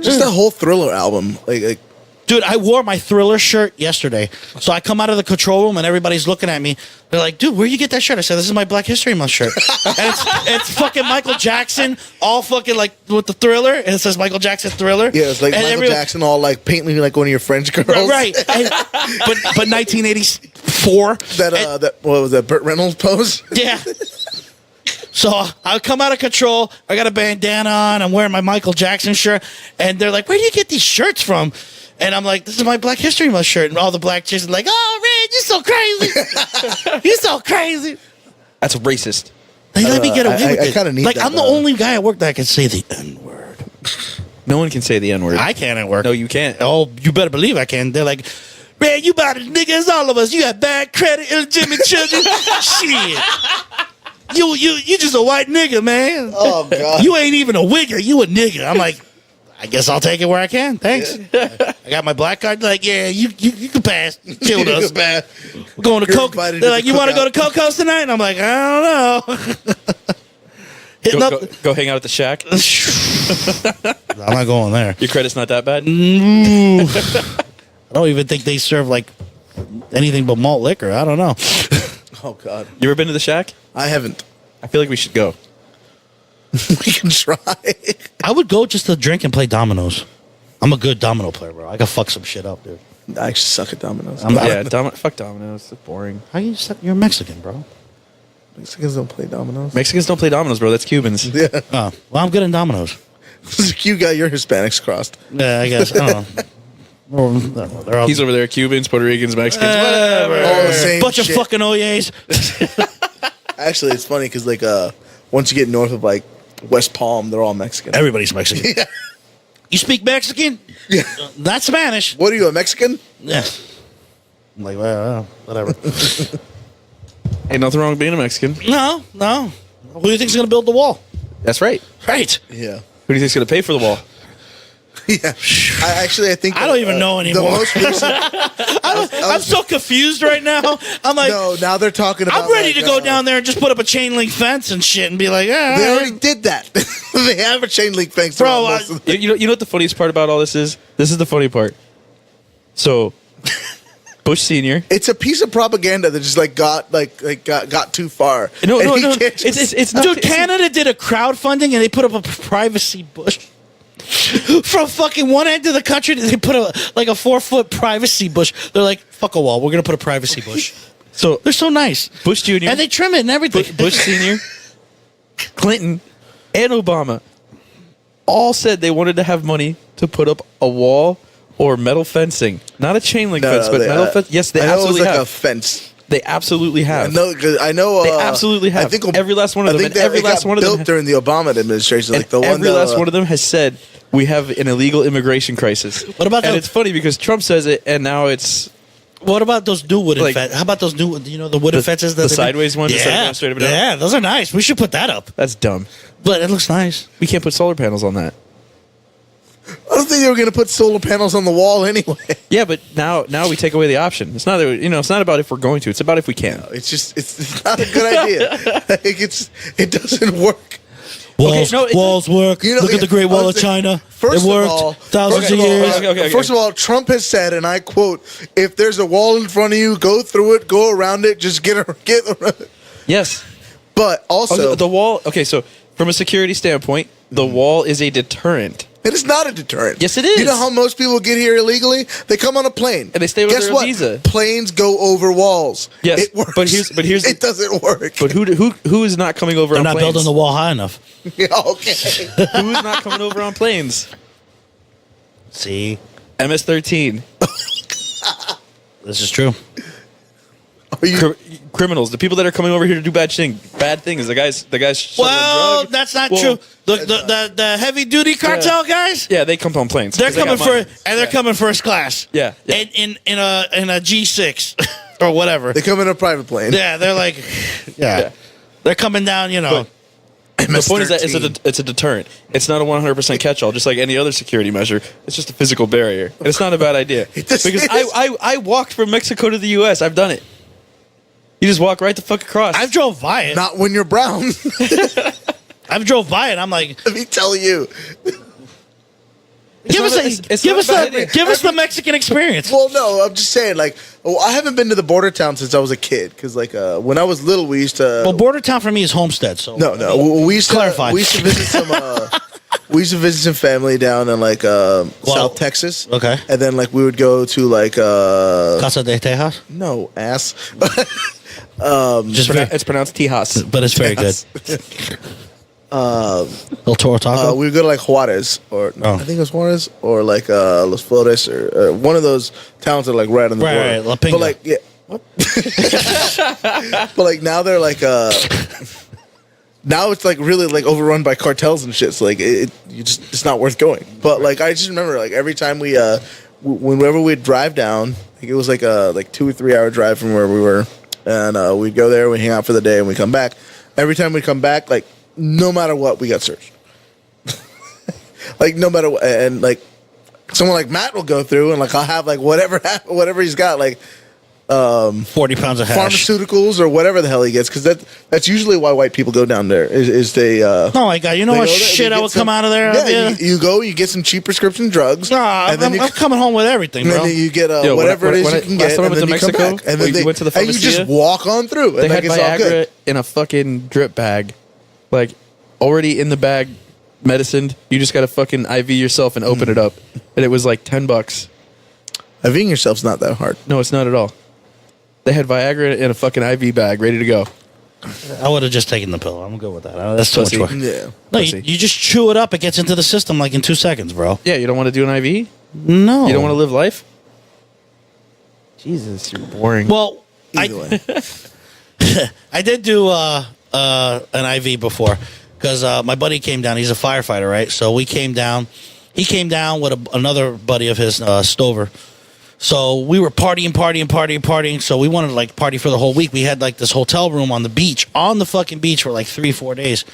Just that whole Thriller album. Like Dude, I wore my Thriller shirt yesterday. So I come out of the control room and everybody's looking at me. They're like, dude, where'd you get that shirt? I said, this is my Black History Month shirt. And it's fucking Michael Jackson, all fucking like with the Thriller. And it says Michael Jackson Thriller. yeah, it's like And Michael Jackson all like painting like one of your French girls. Right. But 1984. That what was that Burt Reynolds pose? Yeah. So I come out of control. I got a bandana on. I'm wearing my Michael Jackson shirt. And they're like, where do you get these shirts from? And I'm like, this is my Black History Month shirt. And all the black chicks are like, oh, Red, you're so crazy. You're so crazy. That's racist. They let me get away with I it. kinda need like, that, I'm the though. only guy at work that can say the N-word. No one can say the N word. I can at work. No, you can't. Oh, you better believe I can. They're like, Red, you about as nigga as all of us. You got bad credit, illegitimate children. Shit. You just a white nigga, man. Oh god. You ain't even a wigger. You a nigga. I'm like, I guess I'll take it where I can. Thanks. I got my black card. They're like, yeah, you can pass. Chill with us. Bad. We're going to You're Coke. invited They're to like, the you want to go cookout." to Coco's tonight? And I'm like, I don't know. Hitting up. Go hang out at the shack. I'm not going there. Your credit's not that bad. I don't even think they serve like anything but malt liquor. I don't know. Oh god. You ever been to the shack? I haven't. I feel like we should go. We can try. I would go just to drink and play dominoes. I'm a good domino player, bro. I can fuck some shit up, dude. I actually suck at dominoes. Fuck dominoes. It's boring. How you suck? You're Mexican, bro. Mexicans don't play dominoes. Mexicans don't play dominoes, bro. That's Cubans. Yeah. Oh, well, I'm good in dominoes. You got your Hispanics crossed. Yeah, I guess. I don't know. Well, they're all He's over there. Cubans, Puerto Ricans, Mexicans, whatever. All the same Bunch shit. of fucking oyes. Actually, it's funny because like once you get north of like West Palm, they're all Mexican. Everybody's Mexican. Yeah. You speak Mexican? Yeah. Not Spanish. What are you, a Mexican? Yeah. I'm like, well, whatever. Ain't nothing wrong with being a Mexican. No. Who do you think's gonna build the wall? That's right. Right. Yeah. Who do you think's gonna pay for the wall? Yeah. I think I don't even know anymore. The most recent. I'm so confused right now. I'm like, No, now they're talking about. I'm ready like, to go down there and just put up a chain link fence and shit and be like, yeah. They already did that. They have a chain link fence. Bro, around most of the- You know what the funniest part about all this is? This is the funny part. So, Bush Senior. it's a piece of propaganda that just like got too far. No. And he can't just- It's not. Dude, it's- Canada did a crowdfunding and they put up a privacy bush. From fucking one end of the country, they put a 4-foot privacy bush. They're like, fuck a wall. We're gonna put a privacy bush. So They're so nice. Bush Jr. And they trim it and everything. Bush Senior, Clinton, and Obama all said they wanted to have money to put up a wall or metal fencing, not a chain link fence, but metal fence. Yes, they I know absolutely it was like have. a fence. They absolutely have. I know. They absolutely have. I think Every last one of them. I think And every it last got one of them built during the Obama administration. Like And the one every that, last one of them has said we have an illegal immigration crisis. What about And the- it's funny because Trump says it, and now it's What about those new wooden Like- fences? How about those new, the wooden fences? That the they- sideways ones instead of Yeah, going straight up and down? yeah, those are nice. We should put that up. that's dumb. But it looks nice. We can't put solar panels on that. I don't think they were going to put solar panels on the wall anyway. Yeah, but now we take away the option. It's not that it's not about if we're going to. It's about if we can. It's not a good idea. Like it doesn't work. Walls, no, it's- walls work. You know, Look at the Great Wall of honestly, China. First It worked. of all, Thousands of years. Okay. First of all, Trump has said, and I quote: "If there's a wall in front of you, go through it, go around it, just get around it." Yes. But also, The wall. Okay, so from a security standpoint, the wall is a deterrent. It is not a deterrent. Yes, it is. You know how most people get here illegally? They come on a plane. And they stay with Guess their what? visa. Planes go over walls. Yes, it works. but here's it doesn't work. But who is not coming over They're on not planes? building the wall high enough. Yeah, okay. Who's not coming over on planes? See, MS-13. this is true. Are you, Criminals, the people that are coming over here to do bad things. The guys. Well, drugs. that's not Well, true. The heavy duty cartel guys. Yeah, they come on planes. They're 'cause they coming got money. they're coming first class. Yeah, yeah. In a G6 or whatever. they come in a private plane. Yeah, they're like, Yeah. they're coming down. You know, The point is that MS-13. it's a deterrent. It's not a 100% catch-all, just like any other security measure. It's just a physical barrier. And it's not a bad idea. just Because is. I walked from Mexico to the U.S. I've done it. You just walk right the fuck across. I've drove by it. Not when you're brown. I've drove by it. I'm like, Let me tell you. give not us a- it's give not us a bad idea. give us the Mexican experience. Well, no, I'm just saying, like, I haven't been to the border town since I was a kid. Because, like, when I was little, we used to. Well, border town for me is Homestead. So No, we used to Clarify. We used to visit some. We used to visit some family down in like South Texas. Okay. And then like we would go to like Casa de Tejas. no ass. Just It's pronounced Tijas. but it's very good. El Toro Taco. we would go to like Juarez or Oh. I think it was Juarez or like Los Flores or one of those towns that are like right on the Right, border. right, La Pinga. But like yeah. What? But like now they're like now it's like really like overrun by cartels and shit. So like it's not worth going. But like I just remember like every time we whenever we'd drive down, like it was like a 2 or 3 hour drive from where we were, and we'd go there, we hang out for the day, and we come back. Every time we come back, like no matter what, we got searched. Like no matter what, and like someone like Matt will go through and like I'll have like whatever he's got like 40 pounds of hash. pharmaceuticals or whatever the hell he gets, because that's usually why white people go down there is they Oh my god! You know they what go there, shit they I get would some- come out of there? Yeah, you go, you get some cheap prescription drugs. Nah, and then I'm coming home with everything, and bro. then you get Yo, whatever when I- it is when you I- can last get, time I and went then to you come Mexico, back, and then we went to the and you just pharmacia. walk on through, They and had like, it's all good. Viagra in a fucking drip bag, like already in the bag, medicined. You just got to fucking IV yourself and open it up, and it was like $10. IVing yourself's not that hard. No, it's not at all. They had Viagra in a fucking IV bag, ready to go. I would have just taken the pill. I'm good with that. That's too much Pussy. work. Yeah. No, Pussy. you just chew it up. It gets into the system like in 2 seconds, bro. Yeah, you don't want to do an IV? No, You don't want to live life? Jesus, you're boring. Well, Either way. I did do an IV before because my buddy came down. He's a firefighter, right? So we came down. He came down with another buddy of his, Stover. So we were partying. So we wanted to like party for the whole week. We had like this hotel room on the fucking beach for like 3-4 days.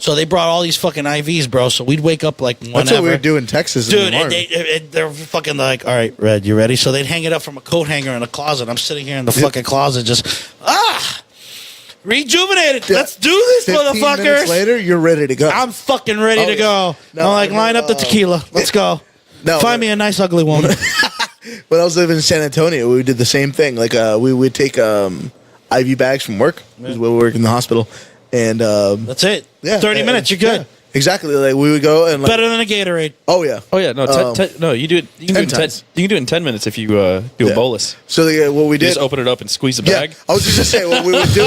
So they brought all these fucking IVs, bro. So we'd wake up like whenever. That's what we would do in Texas. Dude, in the and they're fucking like, all right, Red, you ready? So they'd hang it up from a coat hanger in a closet. I'm sitting here in the fucking closet just, rejuvenated. Yeah. Let's do this, 15 minutes motherfuckers. later, you're ready to go. I'm fucking ready Oh, to yeah. go. No, I'm like, I line know, up the tequila. Let's go. No, Find me a nice, ugly woman. When I was living in San Antonio, we did the same thing. Like we would take IV bags from work because we work in the hospital, and That's it. yeah, 30 minutes, you're good. yeah. Exactly. Like we would go and like, Better than a Gatorade. oh yeah. oh, yeah, no, no, you do it. You can do it 10 in 10, times. you can do it in 10 minutes if you do a Yeah. bolus. So what we You did. just open it up and squeeze the Yeah, bag. I was just gonna say what we would do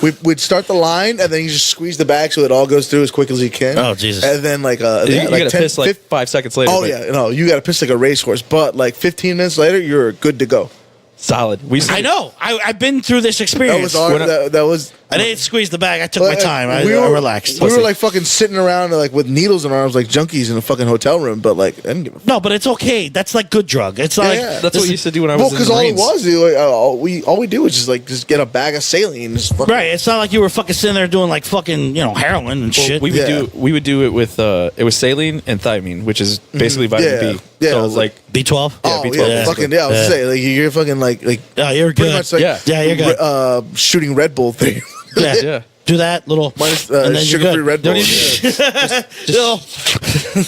is we'd start the line and then you just squeeze the bag so it all goes through as quick as you can. Oh, Jesus. And then like You yeah, like gotta 10, piss like 15 5 seconds later. Oh but yeah, no, you gotta piss like a racehorse. But like 15 minutes later, you're good to go. solid. We I know. I've been through this That experience. was our, that was. I didn't squeeze the bag. I took my time. I relaxed. We were like fucking sitting around like with needles in our arms like junkies in a fucking hotel room. But like, I didn't give a fuck. No, but it's okay. That's like good drug. It's like yeah. That's what we used to do when I Well, was in because the all it Marines. was, all we do was just get a bag of saline. And just fucking, right. It's not like you were fucking sitting there doing like fucking heroin and shit. We would do it with it was saline and thiamine, which is basically vitamin Yeah. B. Yeah, So it was like B12. Oh B12, yeah, yeah. fucking yeah. I was Yeah. saying like you're fucking like Yeah, you're pretty good. much like Yeah. You're good. Shooting Red Bull thing. Yeah. yeah. Do that little Minus and then you're sugar-free good. Red Bull. Don't even- No,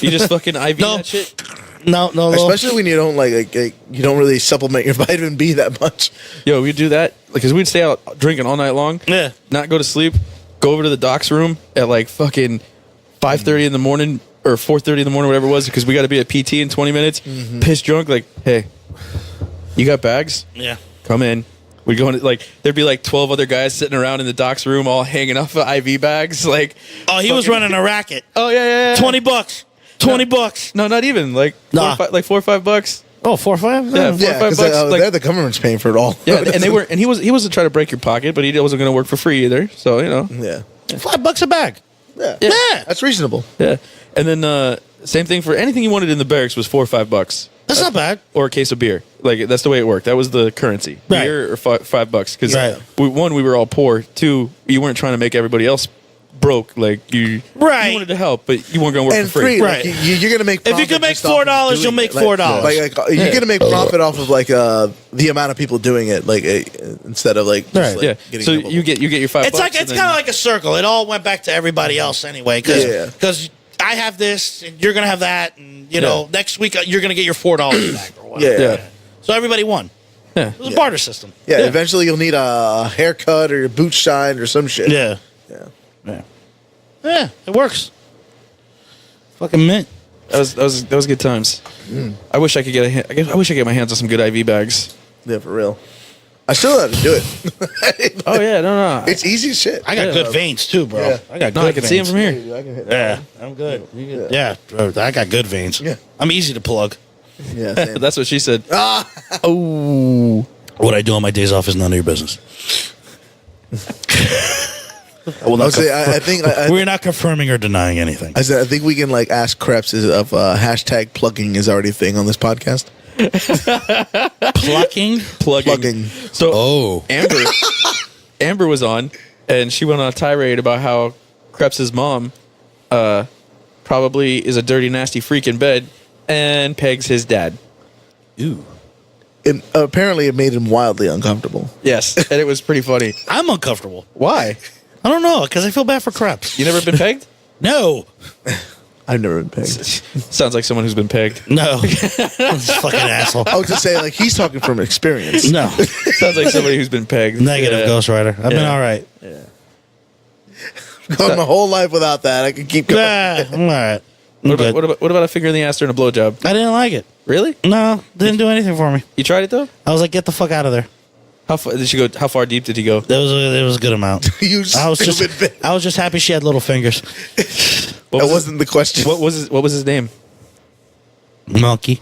You just fucking IV No. that shit. no, Especially when you don't like you don't really supplement your vitamin B that much. Yo, we'd do that because we'd stay out drinking all night long. Yeah. Not go to sleep. Go over to the doc's room at like fucking 5:30 in the morning or 4:30 in the morning, whatever it was, because we got to be at PT in 20 minutes. Pissed drunk, like, hey, you got bags? Yeah. Come in. We'd go into, like, there'd be like 12 other guys sitting around in the doc's room, all hanging off of IV bags. Like, Oh, he was running a racket. oh yeah. $20. $20. No, not even like Nah. $4 or $5. Oh, 4 or 5? Yeah, No. 4 or Yeah, $5. because Like, they're the government's paying for it all. yeah, and they were, and he wasn't trying to break your pocket, but he wasn't going to work for free either. So Yeah. $5 a bag. Yeah. Yeah. That's reasonable. yeah. And then same thing for anything you wanted in the barracks was $4 or $5. That's not bad. Or a case of beer. Like, that's the way it worked. That was the currency. Right. Beer or $5. Because Right. one, we were all poor. Two, you weren't trying to make everybody else broke. Like, you wanted to help, but you weren't going to work And for free. free, Right. like, you're gonna make. If you profit could make just off of $4, doing you'll make it. Like, $4. you're gonna make profit off of like the amount of people doing it, like instead of like, just, Right. like Yeah. getting So people- you get your $5. It's like and it's then- kind of like a circle. It all went back to everybody else anyway, because Yeah. I have this and you're gonna have that, and you know next week you're gonna get your $4 back or yeah, whatever. yeah. So everybody won. Yeah. It was a barter system. Yeah, eventually you'll need a haircut or your boots shined or some shit. Yeah, Yeah. yeah. It works. Fucking mint. That was good times. I wish I could I wish I could get my hands on some good IV bags. Yeah, for real. I still know how to do it. Oh yeah, no. It's easy as shit. I got good veins too, bro. Yeah. I got No, good I can see him veins. from here. I can hit Yeah, I'm good. Yeah, bro, I got good veins. Yeah. I'm easy to plug. Yeah, same. That's what she said. Oh. What I do on my days off is none of your business. We're not confirming or denying anything. I think we can like ask Krebs if hashtag plugging is already a thing on this podcast. Plucking. Plugging. So Amber was on, and she went on a tirade about how Krebs's mom probably is a dirty, nasty freak in bed and pegs his dad. Ooh. And apparently it made him wildly uncomfortable. Yes, and it was pretty funny. I'm uncomfortable. Why? I don't know, because I feel bad for Krebs. You never been pegged? No. I've never been pegged. Sounds like someone who's been pegged. No. This fucking asshole. I was just saying, like, he's talking from experience. No. Sounds like somebody who's been pegged. Negative, Yeah. Ghost Rider. I've been Yeah. all right. Gone my whole life without that. I can keep going. Yeah, I'm all right. I'm What good. what about a finger in the ass during a blowjob? I didn't like it. Really? No, didn't do anything for me. You tried it though? I was like, get the fuck out of there. How far did you go? How far deep did he go? It was a good amount. You I was stupid bitch. I was just happy she had little fingers. What That was wasn't the question. What was his name? Monkey.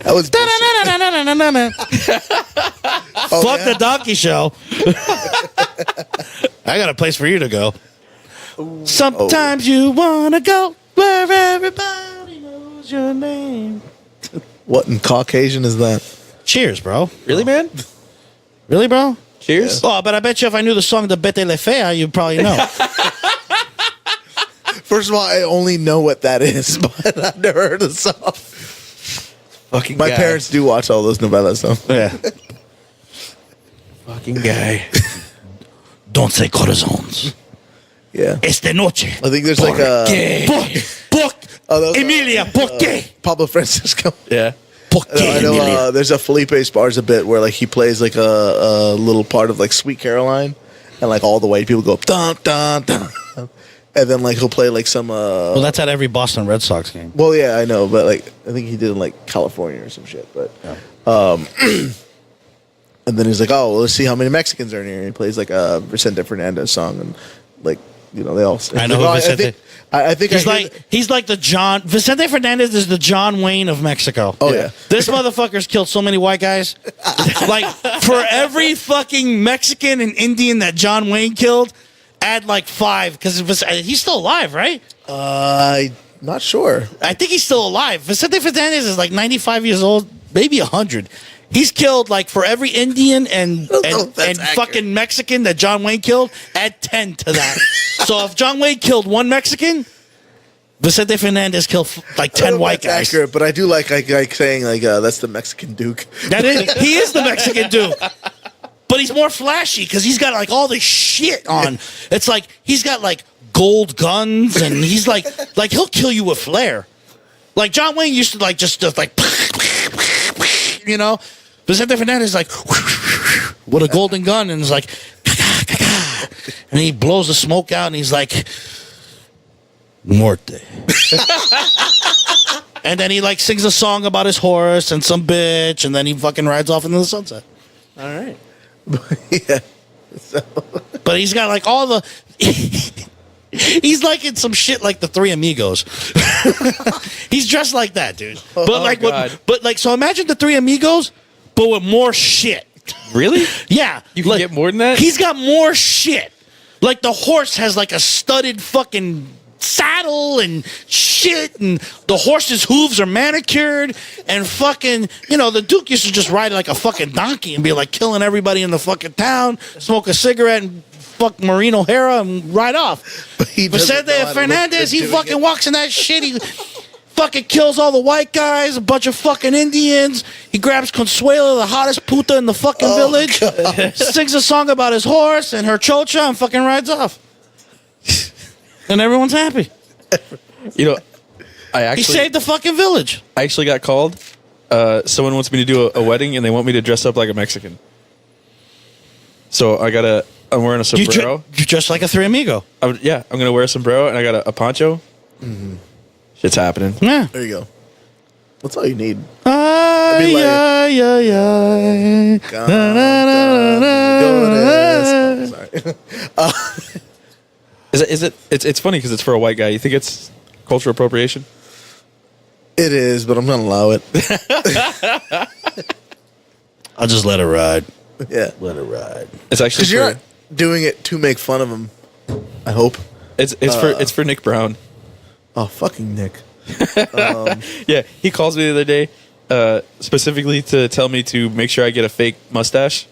That was bullshit. Oh, Fuck yeah? the donkey show. I got a place for you to go. Sometimes you wanna go where everybody knows your name. What in Caucasian is that? Cheers, bro. Really, man? Really, bro? Cheers. Oh, but I bet you if I knew the song "De Bete Le Fea," you'd probably know. First of all, I only know what that is, but I've never heard the song. Fucking My guy. parents do watch all those novellas, so. Yeah. Fucking guy. Don't say corazones. Yeah. Esta noche. I think there's like a Por Oh, that was, Emilia, por qué? Pablo Francisco. Yeah. Por qué, I know Emilia? there's a Felipe Esparza bit where like he plays like a little part of like Sweet Caroline, and like all the white people go dun dun dun, and then like he'll play like some. Well, that's at every Boston Red Sox game. Well, yeah, I know, but like I think he did in like California or some shit. But and then he's like, oh, well, let's see how many Mexicans are in here. And he plays like a Vicente Fernandez song, and like you know they all. I know Like, who oh, Vicente- I think He's like the John Vicente Fernandez is the John Wayne of Mexico. Oh, yeah. This motherfucker's killed so many white guys. Like for every fucking Mexican and Indian that John Wayne killed, add like 5 because he's still alive, right? not sure. I think he's still alive. Vicente Fernandez is like 95 years old, maybe 100. He's killed like for every Indian and That's accurate. fucking Mexican that John Wayne killed, add 10 to that. So if John Wayne killed 1 Mexican, Vicente Fernandez killed like 10 white That's guys. accurate, but I do like saying like that's the Mexican Duke. That is, he is the Mexican dude. But he's more flashy because he's got like all this shit on. It's like he's got like gold guns and he's like he'll kill you with flair. Like John Wayne used to like just like you know. Vicente Fernandez is like with a golden gun and is like and he blows the smoke out, and he's like, "Morte." And then he like sings a song about his horse and some bitch, and then he fucking rides off into the sunset. All right. Yeah. But he's got like all the. He's like in some shit like the Three Amigos. He's dressed like that, dude. But like, God. so imagine the Three Amigos, but with more shit. Really? Yeah, You can get more than that? He's got more shit. Like the horse has like a studded fucking saddle and shit, and the horse's hooves are manicured, and fucking, the Duke used to just ride like a fucking donkey and be like killing everybody in the fucking town, smoke a cigarette and fuck Maureen O'Hara and ride off. But Vicente Fernandez, he fucking walks in that shit. He fucking kills all the white guys, a bunch of fucking Indians. He grabs Consuelo, the hottest puta in the fucking village, sings a song about his horse and her chocha, and fucking rides off. And everyone's happy. He He saved the fucking village. I actually got called. Someone wants me to do a wedding, and they want me to dress up like a Mexican. So I'm wearing a sombrero. You dress like a Three Amigo. I'm gonna wear a sombrero, and I got a poncho. Mm-hmm. Shit's happening. Yeah. There you go. That's all you need. Ay, be like- ay, ay, ay. God, sorry. It's funny because it's for a white guy. You think it's cultural appropriation? It is, but I'm gonna allow it. I'll just let it ride. Yeah, Let it ride. It's actually because you're not doing it to make fun of him. I hope. it's for Nick Brown. Oh, fucking Nick. Yeah, he calls me the other day specifically to tell me to make sure I get a fake mustache,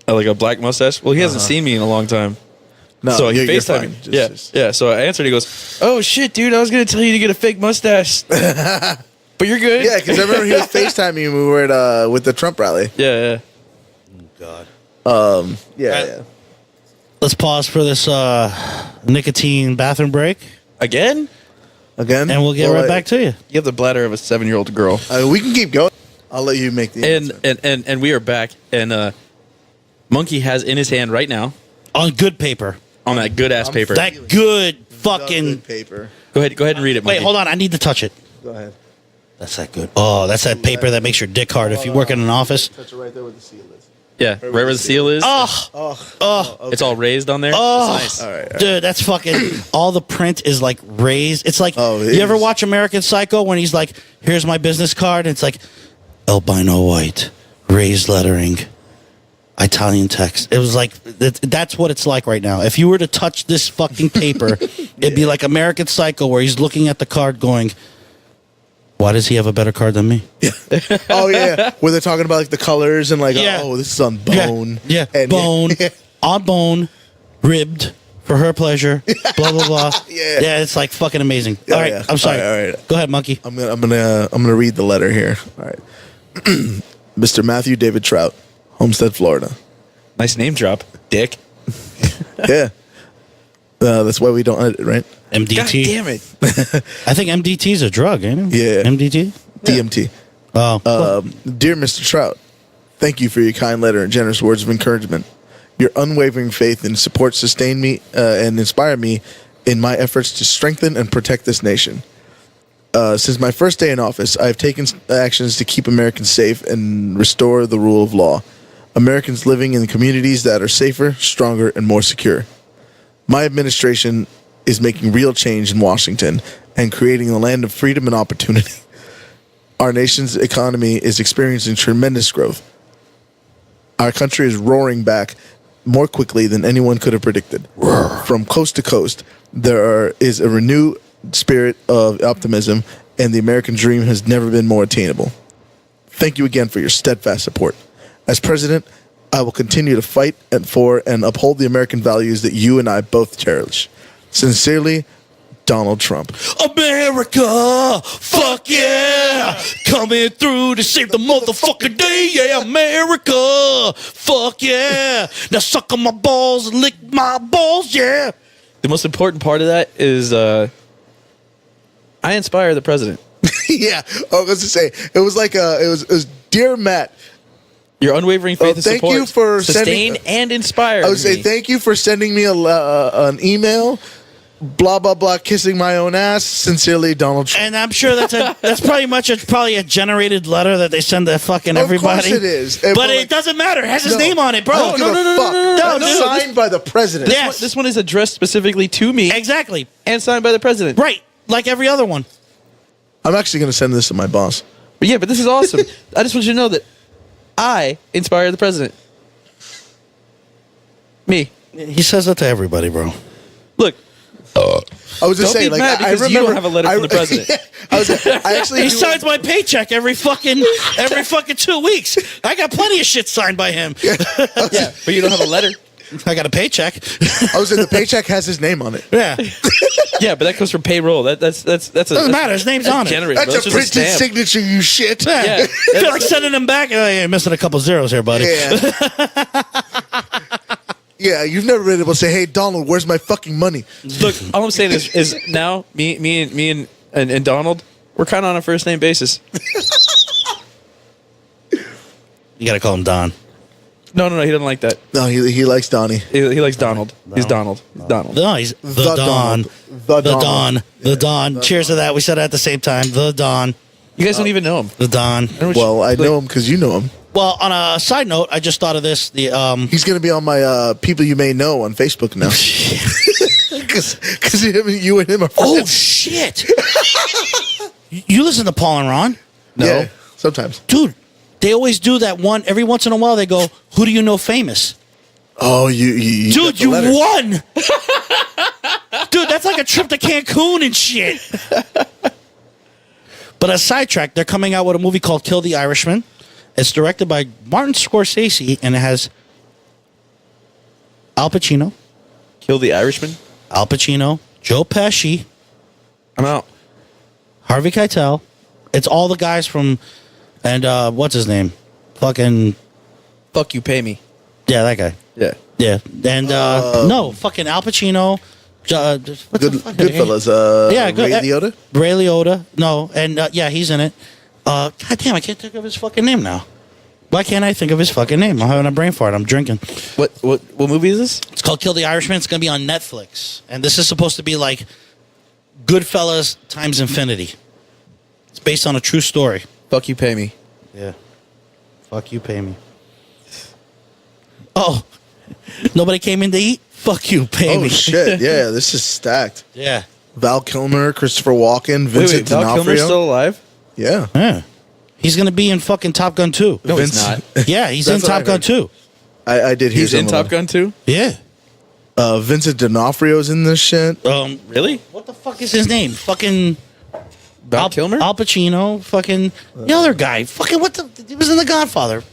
like a black mustache. Well, he hasn't seen me in a long time. No, So he you're FaceTimed fine. me. Yeah. So I answered. He goes, "Oh shit, dude! I was gonna tell you to get a fake mustache, but you're good." Yeah, because I remember he was FaceTiming you when we were at, with the Trump rally. Yeah. God. Yeah. Let's pause for this nicotine bathroom break, Again, Again, and we'll get right back to you. you have the bladder of a 7-year-old girl. We can keep going. I'll let you make the answer. And we are back. And Monkey has in his hand right now On good paper. on that good ass paper. That good The fucking. good paper. Go ahead and read it. Wait, Monkey. hold on. I need to touch it. Go ahead. That's that good. Oh, that's that paper that makes your dick hard if you work in an office. Touch it right there where the seal is. Yeah, right where the seal is. Oh, It's all raised on there. oh, It's nice. All right. dude, that's fucking. All the print is like raised. It's like It you ever is. watch American Psycho when he's like, "Here's my business card," and it's like albino white, raised lettering, Italian text. It was like that's what it's like right now. If you were to touch this fucking paper, it'd be like American Psycho where he's looking at the card going, "Why does he have a better card than me?" Oh yeah, where they're talking about like the colors and like, Yeah. oh, this is on bone. Yeah, And- bone, on bone, ribbed for her pleasure. Blah blah blah. Yeah. yeah, it's like fucking amazing. Yeah, all right, yeah. I'm sorry. All right. Go ahead, monkey. I'm gonna read the letter here. All right, Mr. Matthew David Trout, Homestead, Florida. Nice name drop, Dick. Yeah, that's why we don't edit, right? MDT. God damn it. I think MDT is a drug, ain't it? Yeah. MDT. DMT. Oh, Dear Mr. Trout, thank you for your kind letter and generous words of encouragement. Your unwavering faith and support sustain me and inspire me in my efforts to strengthen and protect this nation. Since my first day in office, I have taken actions to keep Americans safe and restore the rule of law. Americans living in communities that are safer, stronger, and more secure. My administration is making real change in Washington and creating a land of freedom and opportunity. Our nation's economy is experiencing tremendous growth. Our country is roaring back more quickly than anyone could have predicted. From coast to coast, there is a renewed spirit of optimism, and the American dream has never been more attainable. Thank you again for your steadfast support. As president, I will continue to fight for and uphold the American values that you and I both cherish. Sincerely, Donald Trump. America, fuck yeah, coming through to save the motherfucking day. Yeah, America, fuck yeah. Now suck on my balls and lick my balls. Yeah. The most important part of that is I inspire the president. Yeah, I was going to say, it was like, it was Dear Matt, Your unwavering faith and thank support. you for sustain sending- and inspire. I would say thank you for sending me an email. Blah blah blah. Kissing my own ass. Sincerely, Donald Trump. And I'm sure that's probably a generated letter that they send to fucking everybody. Of course it is. But it doesn't matter. It has his name on it, bro. I don't give a fuck. no, That's dude. signed by the president. Yes. This one is addressed specifically to me Exactly. and signed by the president. Right. Like every other one. I'm actually going to send this to my boss. But yeah, but this is awesome. I just want you to know that I inspire the president. Me. He says that to everybody, bro. Look, I was just Don't saying, be like, mad I because remember you don't have a letter from the president. I actually He do- signs my paycheck every fucking 2 weeks. I got plenty of shit signed by him. yeah, but you don't have a letter. I got a paycheck. I was saying the paycheck has his name on it. Yeah. Yeah, but that comes from payroll. That's Doesn't matter. His name's on it. Generous, That's bro. a Just printed stamp. signature, you shit. Yeah. I feel like sending him back. Oh, yeah, you're missing a couple zeros here, buddy. Yeah. Yeah, you've never been able to say, "Hey, Donald, where's my fucking money?" Look, all I'm saying is now me and Donald, we're kind of on a first name basis. You got to call him Don. No, he doesn't like that. No, he likes Donnie. He likes Donald. He's Donald. He's Donald. No, he's the Don. Donald. The Donald. Don. The Don. Cheers to that. We said it at the same time. The Don. You guys don't even know him. The Don. Well, I know him because you know him. Well, on a side note, I just thought of this. He's going to be on my people you may know on Facebook now. Because you and him are friends. Oh shit! You listen to Paul and Ron, No. Yeah, sometimes. dude? They always do that one. Every once in a while, they go, "Who do you know famous?" Oh, you got Dude, the you letter. won. Dude, that's like a trip to Cancun and shit. But a sidetrack, they're coming out with a movie called Kill the Irishman. It's directed by Martin Scorsese, and it has Al Pacino, Kill the Irishman. Joe Pesci, I'm out. Harvey Keitel. It's all the guys from, and what's his name? Fucking, Fuck you, pay me. yeah, that guy. Yeah. Yeah, and no, fucking Al Pacino. What's the fuck? Goodfellas. Yeah, good. Ray Liotta. Ray Liotta. No, and yeah, he's in it. God damn, I can't think of his fucking name now. Why can't I think of his fucking name? I'm having a brain fart. I'm drinking. What movie is this? It's called Kill the Irishman. It's going to be on Netflix. And this is supposed to be like Goodfellas times infinity. It's based on a true story. Fuck you, pay me. Yeah. Fuck you, pay me. Oh, nobody came in to eat? Fuck you, pay Oh me. shit! Yeah, this is stacked. Yeah. Val Kilmer, Christopher Walken, Vincent Val D'Onofrio. Kilmer's still alive? Yeah. Yeah. He's going to be in fucking Top Gun 2. No, he's Vince- not. Yeah, he's in That's what Top I Gun heard. 2. I did hear He's in some of Top them. Gun too? Yeah. Vincent D'Onofrio's in this shit. Really? What the fuck is his name? Fucking Val Kilmer? Al Pacino. Fucking the other guy. Fucking what the? He was in The Godfather.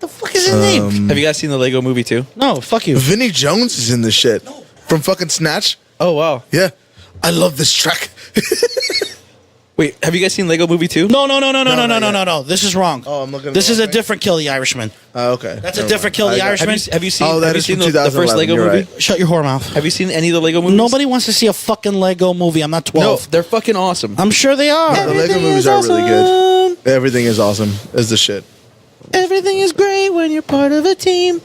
The fuck is his name? Have you guys seen the Lego movie too? No, fuck you. Vinny Jones is in this shit. From fucking Snatch. Oh wow. Yeah. I love this track. Wait, have you guys seen Lego movie too? No. not yet. This is wrong. Oh, I'm looking at This the is a wrong thing. different Kill the Irishman. Okay. That's a different Kill the Irishman. Have you seen? Oh, that have you is seen from the first 2011, Lego you're movie? right. Shut your whore mouth. Have you seen any of the Lego movies? Nobody wants to see a fucking Lego movie. I'm not 12. No, they're fucking awesome. I'm sure they are. The Lego movies are really good. Everything is awesome. Is the shit. Everything is great when you're part of a team.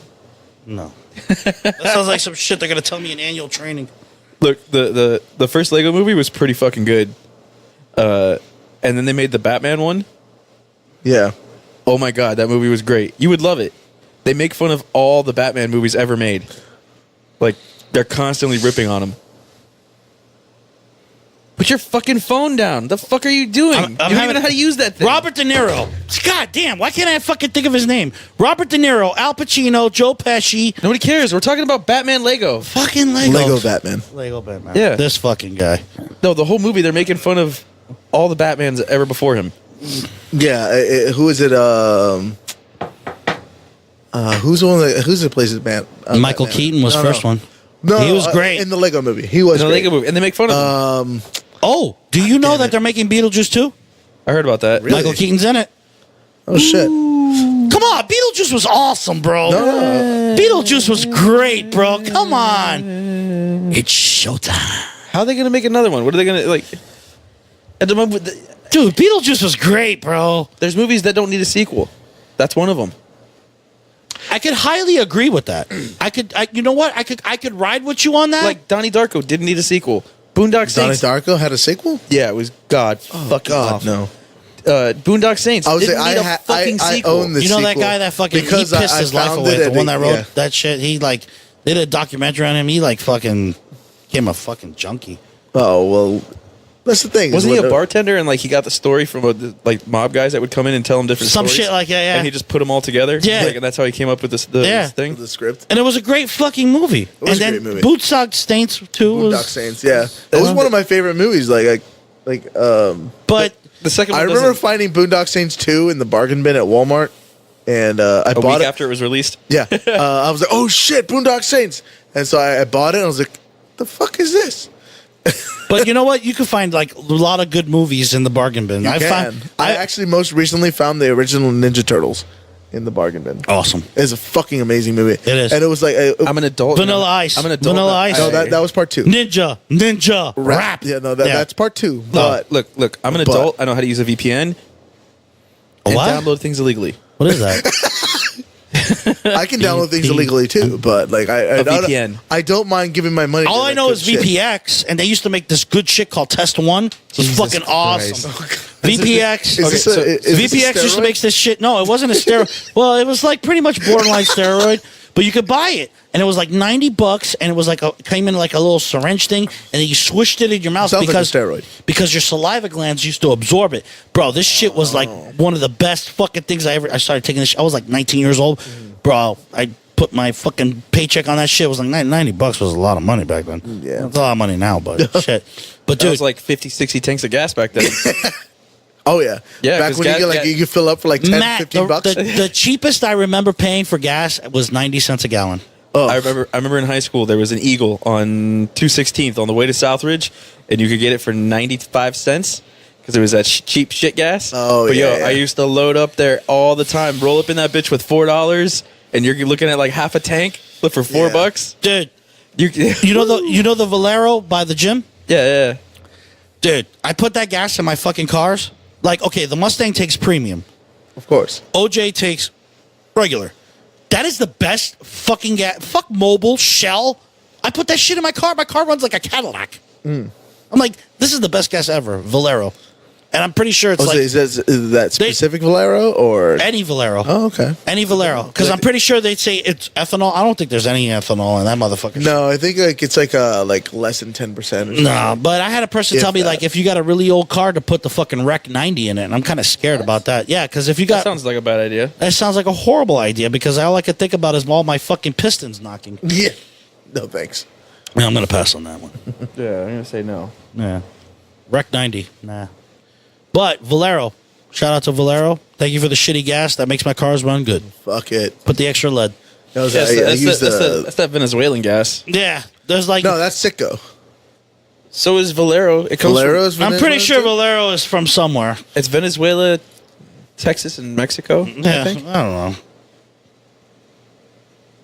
No. That sounds like some shit they're gonna tell me in annual training. Look, the first Lego movie was pretty fucking good. And then they made the Batman one. Yeah. Oh my god, that movie was great. You would love it. They make fun of all the Batman movies ever made. Like, they're constantly ripping on them. Put your fucking phone down. The fuck are you doing? I'm You don't having- even know how to use that thing. Robert De Niro. God damn, why can't I fucking think of his name? Robert De Niro, Al Pacino, Joe Pesci. Nobody cares. We're talking about Batman Lego. Fucking Lego. Lego Batman. Lego Batman. Yeah. This fucking guy. No, the whole movie, they're making fun of all the Batmans ever before him. Yeah. Who is it? Who's the one that plays it, man? Michael Batman? Keaton was No, first no. one. No, He was great. in the Lego movie. He was In the great. Lego movie. And they make fun of him. Oh, do you know damn that it. they're making Beetlejuice too? I heard about that. Really? Michael Keaton's in it. Oh shit. Come on, Beetlejuice was awesome, bro. No. Beetlejuice was great, bro. Come on. It's showtime. How are they going to make another one? What are they going to, like... At the moment, Dude, Beetlejuice was great, bro. there's movies that don't need a sequel. That's one of them. I could highly agree with that. You know what? I could ride with you on that. Like Donnie Darko didn't need a sequel. Boondock Donnie Saints. Darko had a sequel? Yeah, it was fucking awful. no. Boondock Saints. I was didn't need a fucking I sequel. own the you know that sequel guy that fucking because he pissed I his life found away. it The one that at wrote that shit. He like they did a documentary on him. He like fucking became a fucking junkie. Oh well, that's the thing. Wasn't he a bartender and like he got the story from like mob guys that would come in and tell him different Some stories? shit like yeah. And he just put them all together. Yeah. Like, and that's how he came up with this thing. The script? And it was a great fucking movie. was and a then great movie. Bootsock Saints too Boondock was. Saints. Yeah, it was one of my favorite movies. But The second I one remember doesn't- finding Boondock Saints 2 in the bargain bin at Walmart, and I a bought week it after it was released. Yeah, I was like, "Oh shit, Boondock Saints!" And so I bought it. and I was like, "The fuck is this?" but you know what? You could find like a lot of good movies in the bargain bin. I actually most recently found the original Ninja Turtles in the bargain bin. awesome. It's a fucking amazing movie. It is. and it was like I'm an adult. Vanilla Ice. I'm an adult. Vanilla Ice. no, that was part 2. Ninja rap. Yeah, no, that's part 2. But Look. I'm an But- adult. I know how to use a VPN and What? download things illegally. What is that? I can download things illegally too. But like I don't, VPN. I don't mind giving my money. All to I know good is shit. VPX, and they used to make this good shit called Test One. It was Jesus fucking Christ. awesome. VPX. Is this a- is this a VPX used to steroid? make this shit. No, it wasn't a steroid. Well, it was like pretty much borderline steroid, but you could buy it, and it was like $90, and it was like came in like a little syringe thing, and then you swished it in your mouth Sounds like a because steroid. because your saliva glands used to absorb it. Bro, this shit was like one of the best fucking things I started taking this. I was like 19 years old, bro. I put my fucking paycheck on that shit. It was like $90 was a lot of money back then. Yeah. It's a lot of money now, but shit. But That dude, was like 50, 60 tanks of gas back then. Oh yeah, Yeah, Back 'cause when you could fill up for like 10, Matt, 15 bucks. the cheapest I remember paying for gas was 90 cents a gallon. Oh. I remember in high school there was an Eagle on 216th on the way to Southridge, and you could get it for 95 cents because it was that cheap shit gas. Oh, but yeah. I used to load up there all the time, roll up in that bitch with $4, and you're looking at like half a tank, flip for $4. Dude, You you know the Valero by the gym? yeah. Dude, I put that gas in my fucking cars. Like, okay, the Mustang takes premium. Of course. OJ takes regular. That is the best fucking gas. Fuck Mobil, Shell. I put that shit in my car. My car runs like a Cadillac. I'm like, this is the best gas ever, Valero. And I'm pretty sure it's like is that specific Valero or? any Valero. Oh, okay. Any Valero. Because I'm pretty sure they'd say it's ethanol. I don't think there's any ethanol in that motherfucker. No, I think like it's like less than 10%. No, but I had a person If tell me, that. like, if you got a really old car, to put the fucking Rec 90 in it. And I'm kind of scared about that. Yeah, because if you That got. sounds like a bad idea. That sounds like a horrible idea because all I could think about is all my fucking pistons knocking. Yeah. No thanks. Yeah, I'm going to pass on that one. Yeah, I'm gonna say no. Yeah. Rec 90. Nah. But Valero. Shout out to Valero. Thank you for the shitty gas. That makes my cars run good. Fuck it. Put the extra lead. That was, Yes, I used that's that Venezuelan gas. Yeah. There's like. No, that's Sitco. So is Valero. It comes Valero's. I'm pretty sure Venezuela, Valero is from somewhere. It's Venezuela, Texas, and Mexico. Yeah. I think. I don't know.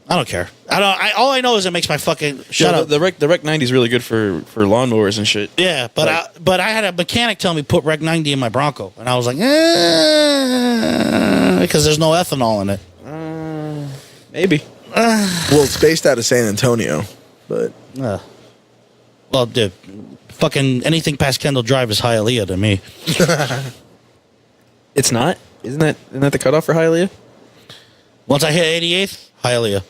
I don't care. All I know is it makes my fucking shut up. The Rec 90 is really good for lawnmowers and shit. Yeah, but I had a mechanic tell me put Rec 90 in my Bronco, and I was like, because there's no ethanol in it. Maybe. Well, it's based out of San Antonio, but Well, dude, fucking anything past Kendall Drive is Hialeah to me. It's not. Isn't that the cutoff for Hialeah? Once I hit 88th, Hialeah.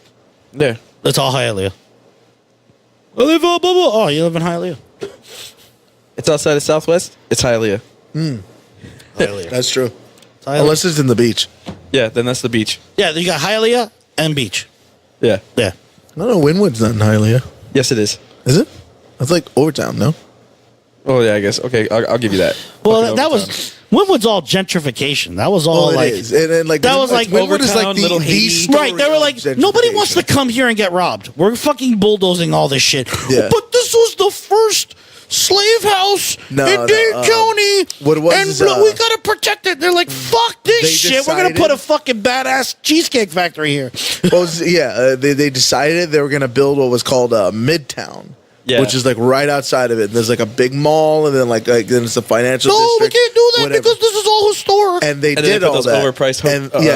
Yeah. That's all Hialeah. I live blah, blah, blah. Oh, you live in Hialeah? It's outside of Southwest. It's Hialeah. Hialeah. that's true. It's Hialeah. Unless it's in the beach. Yeah. Then that's the beach. Yeah, you got Hialeah and beach. Yeah. Yeah. I don't know. Wynwood's not in Hialeah. Yes, it is. Is it? That's like Overtown, no? Oh yeah, I guess. Okay, I'll give you that. Well, Fucking that Overtown. was Wynwood's all gentrification. That was all Oh, it like is. And then, like that was like Wynwood is like Overtown, Little Haiti. story right. They were of like, nobody gentrification. wants to come here and get robbed. We're fucking bulldozing all this shit. Yeah. But this was the first slave house No, in no, Dade County. what it was and is, we gotta protect it. They're like, fuck this they shit. We're gonna decided- put a fucking badass cheesecake factory here. Well, they decided they were going to build what was called Midtown. Yeah. Which is like right outside of it. There's like a big mall, and then then it's a financial No, we district. can't do that whatever. because this is all historic. And they And then did they put all those that. overpriced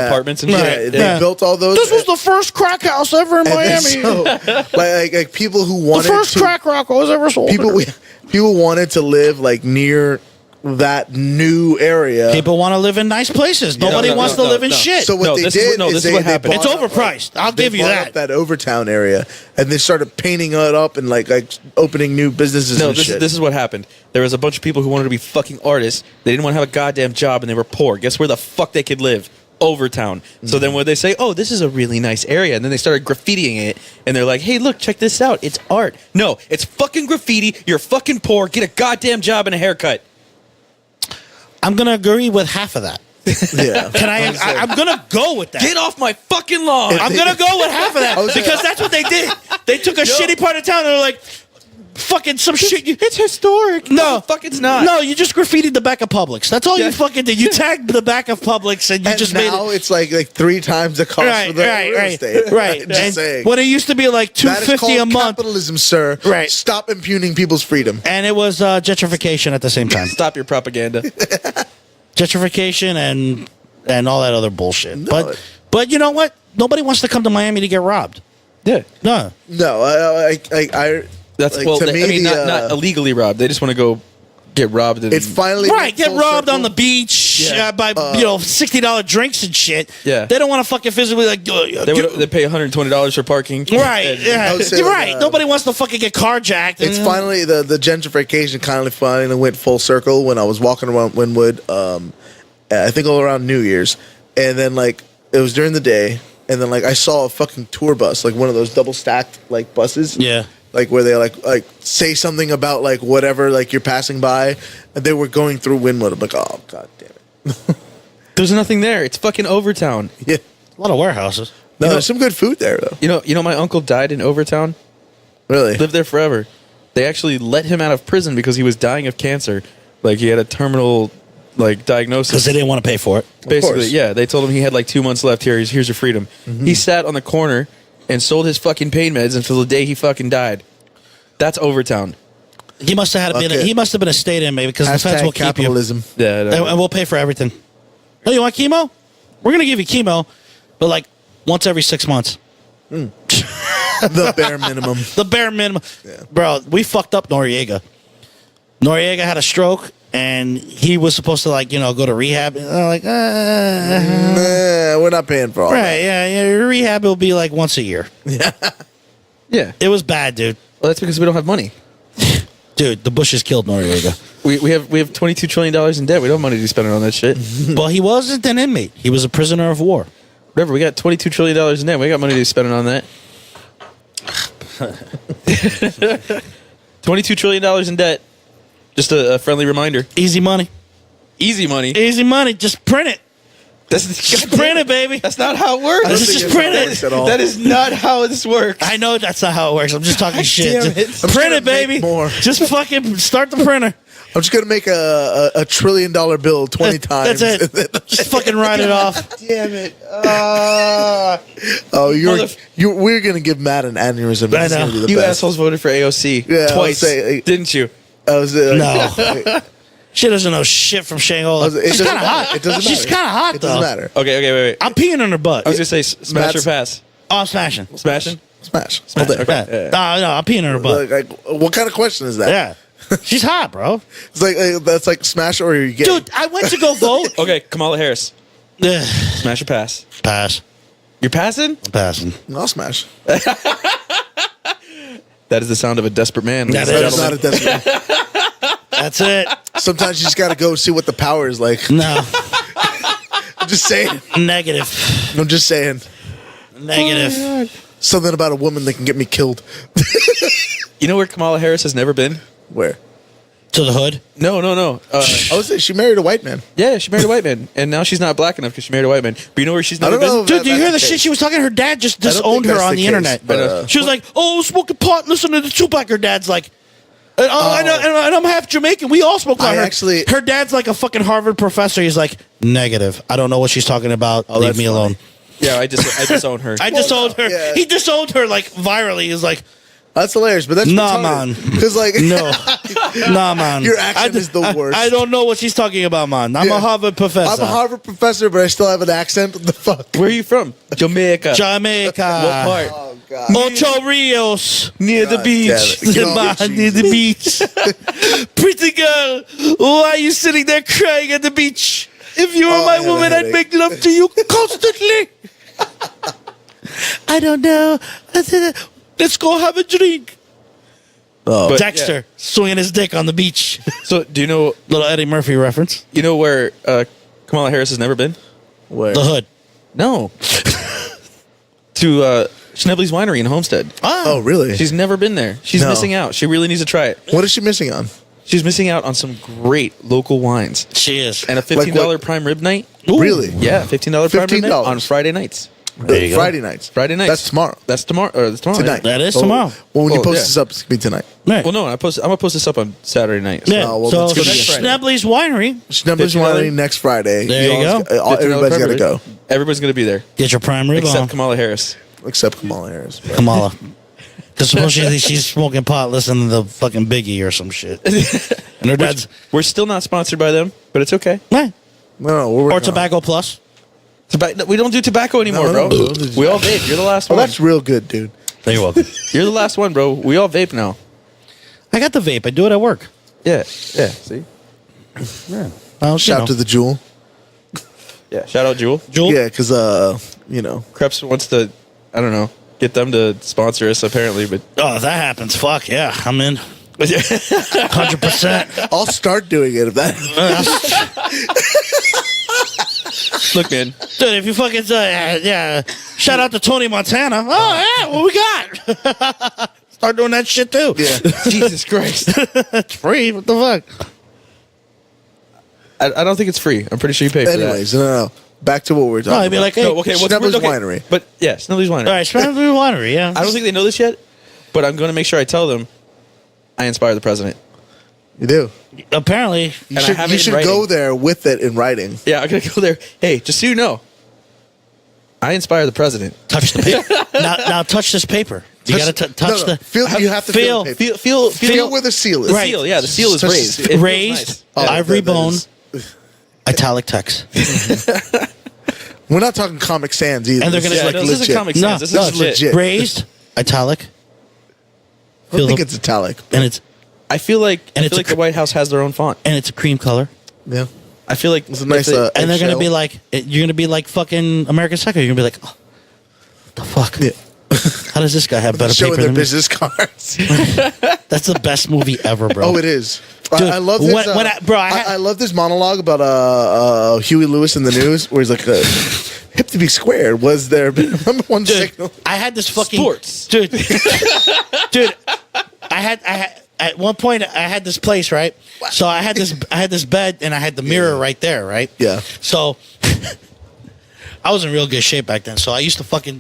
apartments and yeah, shit. They Yeah. built all those. This was the first crack house ever in and then Miami. so, like people who The wanted first to crack rock was ever sold. people wanted to live like near that new area. People want to live in nice places. Nobody wants to live in shit. So what No, they this is did what- no, is this is they, what they happened. bought It's up- overpriced. I'll they give you bought that. up that Overtown area, and they started painting it up and like opening new businesses. No, and shit. this is what happened. There was a bunch of people who wanted to be fucking artists. They didn't want to have a goddamn job, and they were poor. Guess where the fuck they could live? Overtown. So then when they say, "Oh, this is a really nice area," and then they started graffitiing it, and they're like, "Hey, look, check this out. It's art." No, it's fucking graffiti. You're fucking poor. Get a goddamn job and a haircut. I'm gonna agree with half of that. Yeah. Can I'm gonna go with that. Get off my fucking lawn. I'm gonna go with half of that because that's what they did. They took a shitty part of town and they're like, fucking some shit. It's historic. No, fuck, it's not. No, you just graffitied the back of Publix. That's all Yeah. you fucking did. You tagged the back of Publix and you And just made now it. it's like 3 times the cost for the real estate. Right. Just And saying. when it used to be like That is $250 called a month, capitalism, sir. Right. Stop impugning people's freedom. and it was gentrification at the same time. Stop your propaganda. Gentrification and all that other bullshit. No. But you know what? Nobody wants to come to Miami to get robbed. Yeah. No. No, I That's like, well. to I me, mean, the, not illegally robbed. They just want to go get robbed. And, it's finally Right, made get full robbed circle. on the beach Yeah. by $60 drinks and shit. Yeah. They don't want to fucking physically they pay $120 for parking. right. And- Yeah. I would say, You're like, right. Nobody wants to fucking get carjacked. It's and- finally the gentrification finally went full circle when I was walking around Wynwood. I think all around New Year's, and then like it was during the day, and then like I saw a fucking tour bus, like one of those double stacked like buses. Yeah. Like where they like say something about like whatever like you're passing by, and they were going through Wynwood. I'm like, oh god damn it. There's nothing there. It's fucking Overtown. Yeah. A lot of warehouses. No, there's some good food there though. You know, my uncle died in Overtown. Really? Lived there forever. They actually let him out of prison because he was dying of cancer. Like he had a terminal diagnosis. Because they didn't want to pay for it. Basically, course. yeah. They told him he had like 2 months left. Here's your freedom. He sat on the corner and sold his fucking pain meds until the day he fucking died. That's Overtown. He must have Okay. been a state inmate because the feds Hashtag will keep you. capitalism. Yeah. And we'll pay for everything. Oh, you want chemo? We're going to give you chemo, but like once every 6 months. The bare minimum. The bare minimum. Yeah. Bro, we fucked up Noriega. Noriega had a stroke, and he was supposed to go to rehab. And they're like, Nah, we're not paying for all that. right, yeah, rehab will be like once a year. Yeah. It was bad, dude. Well, that's because we don't have money. Dude, the Bushes killed Noriega. We have $22 trillion in debt. We don't have money to be spending on that shit. Well, he wasn't an inmate. He was a prisoner of war. Whatever. We got $22 trillion in debt. We got money to be spending on that. $22 trillion in debt. Just a friendly reminder. Easy money. Easy money. Easy money. Just print it. That's Just print it, baby. That's not how it works. Let's just print it. At all. That is not how this works. I know that's not how it works. I'm just talking shit. damn it. Just I'm print just it, gonna make baby. more. Just fucking start the printer. I'm just gonna make a $1 trillion bill 20 times. That's it. Just fucking write it off. Damn it! We're gonna give Matt an aneurysm. I It's gonna know. be the You best. assholes voted for AOC Yeah, I was twice, saying- didn't you? I was, No. She doesn't know shit from Shangola. It She's doesn't kind of matter. hot. It doesn't She's matter. kind of hot, It though. doesn't matter. Okay, wait. I'm peeing on her butt. I was gonna say smash or Matt's- pass. Oh, I'm smashing. Smashing. Smash. Smash. All day. Okay. Yeah. No, I'm peeing on her butt. Like, what kind of question is that? Yeah. She's hot, bro. It's like that's like smash or you get. Dude, I went to go vote. Okay, Kamala Harris. Ugh. Smash or pass? Pass. You're passing? I'm passing. I'll smash. That is the sound of a desperate man. That ladies and That's not a gentlemen. desperate. That's it. Sometimes you just gotta go see what the power is like. No. I'm just saying. Negative. I'm just saying. Negative. Something about a woman that can get me killed. You know where Kamala Harris has never been? Where? To the hood. No. I was saying she married a white man. Yeah, she married a white man, and now she's not black enough because she married a white man. But you know where she's I never don't know. been? Dude, do you That's hear the the shit case. she was talking? Her dad just don't disowned think her that's on the the case, internet. but, She was like, "Oh, smoking pot, listening to Tupac." Her dad's like, and I'm half Jamaican. We all smoke pot. Her dad's like a fucking Harvard professor. He's like, negative. I don't know what she's talking about. Leave that's me funny. alone. Yeah, I disown her. I disowned her. yeah. He disowned her like virally. He's like, That's hilarious, but that's Nah, man. Because like, No. Nah, man. Your accent is the worst. I don't know what she's talking about, man. I'm Yeah. a Harvard professor. I'm a Harvard professor, but I still have an accent. What the fuck? Where are you from? Jamaica. Jamaica. What part? Oh god. Ocho Rios. Near the God beach. damn it. Get off Man, me, near the beach. Pretty girl, why are you sitting there crying at the beach? If you were Oh, I my have a woman, I'd headache. make love to you constantly. I don't know. Let's go have a drink. Oh, But- Dexter swinging his dick on the beach. So do you know Little Eddie Murphy reference. where Kamala Harris has never been? where? The Hood. No. To Schnebley's Winery in Homestead. Oh, really? She's never been there. She's No. missing out. She really needs to try it. What is she missing on? She's missing out on some great local wines She is. and a $15 Like what? prime rib night. Really? Yeah, $15 prime rib night $15 on Friday nights. There you go. Friday nights. Friday nights. That's tomorrow. That's tomorrow. Or that's tomorrow. Tonight. That is Oh, tomorrow. Well, when you Oh, post yeah. this up, it's gonna be tonight. Right. Well, no, I'm gonna post this up on Saturday night. Yeah. Oh, well, so that's gonna be Schnebley's Winery. Schnebley's $15 Winery next Friday. There you all- go. Everybody's $15 got to go, Everybody's gonna be there Get your prime rib except on. Kamala Harris. except Kamala Harris. But- Kamala. Because supposedly she's smoking pot listening to the fucking Biggie or some shit. And her dad's... We're still not sponsored by them, but it's okay. Right. No, we're Or working on it. Tobacco Plus. We don't do tobacco anymore, No, bro. no, no. We all vape. You're the last Oh, one. that's real good, dude. You're welcome. You're the last one, bro. We all vape now. I got the vape. I do it at work. Yeah. Yeah. See. Well, Shout to the Jewel. Yeah. Shout out Jewel. Jewel. Yeah, because Krebs wants to, I don't know, get them to sponsor us apparently, but Oh, if that happens, fuck yeah. I'm in. 100%. I'll start doing it if that. look, man. Dude, if you fucking... yeah. Shout out to Tony Montana. Oh, yeah. What we got? Start doing that shit, too. Yeah. Jesus Christ. It's free. What the fuck? I don't think it's free. I'm pretty sure you pay for Anyways, no. Back to what we were talking No, I'd be about. like, hey, that. No, okay. What's Schnebley's okay, Winery. But yeah, Snelly's Winery. all right, Schnebley's Winery, yeah. I don't think they know this yet, but I'm going to make sure I tell them I inspire the president. You do. Apparently, You And I should, have you it in should writing. go there with it in writing. Yeah, I'm going to go there. Hey, just so you know, I inspire the president. touch the paper. now touch this paper. You got to touch No, the... feel. You have to feel. the paper. Feel where the seal is. The seal, yeah, the seal is Touch the raised. seal. It feels raised, nice. Oh, ivory that bone, is- italic text. We're not talking Comic Sans either. And they're gonna This Yeah, is no, like this isn't legit. Comic No, Sans. This no, is it's legit. legit. Raised, italic, I don't think it's italic. and it's I feel like And I it's feel a like the White House has their own font. a cream color. Yeah. I feel like It's a nice. if they- And they're gonna eggshell. be like, you're gonna be like fucking American Psycho. You're gonna be like, oh, what the fuck? Yeah. How does this guy have better Showing paper their than me? business cards. That's the best movie ever, bro. Oh, it is. Dude, I love this. when I love this monologue about Huey Lewis in the news, where he's like, "Hip to be squared was their number one Dude, signal." I had this fucking Sports. dude. Dude, I had at one point I had this place, right? So I had this bed and I had the mirror right there, right? Yeah. So I was in real good shape back then. So I used to fucking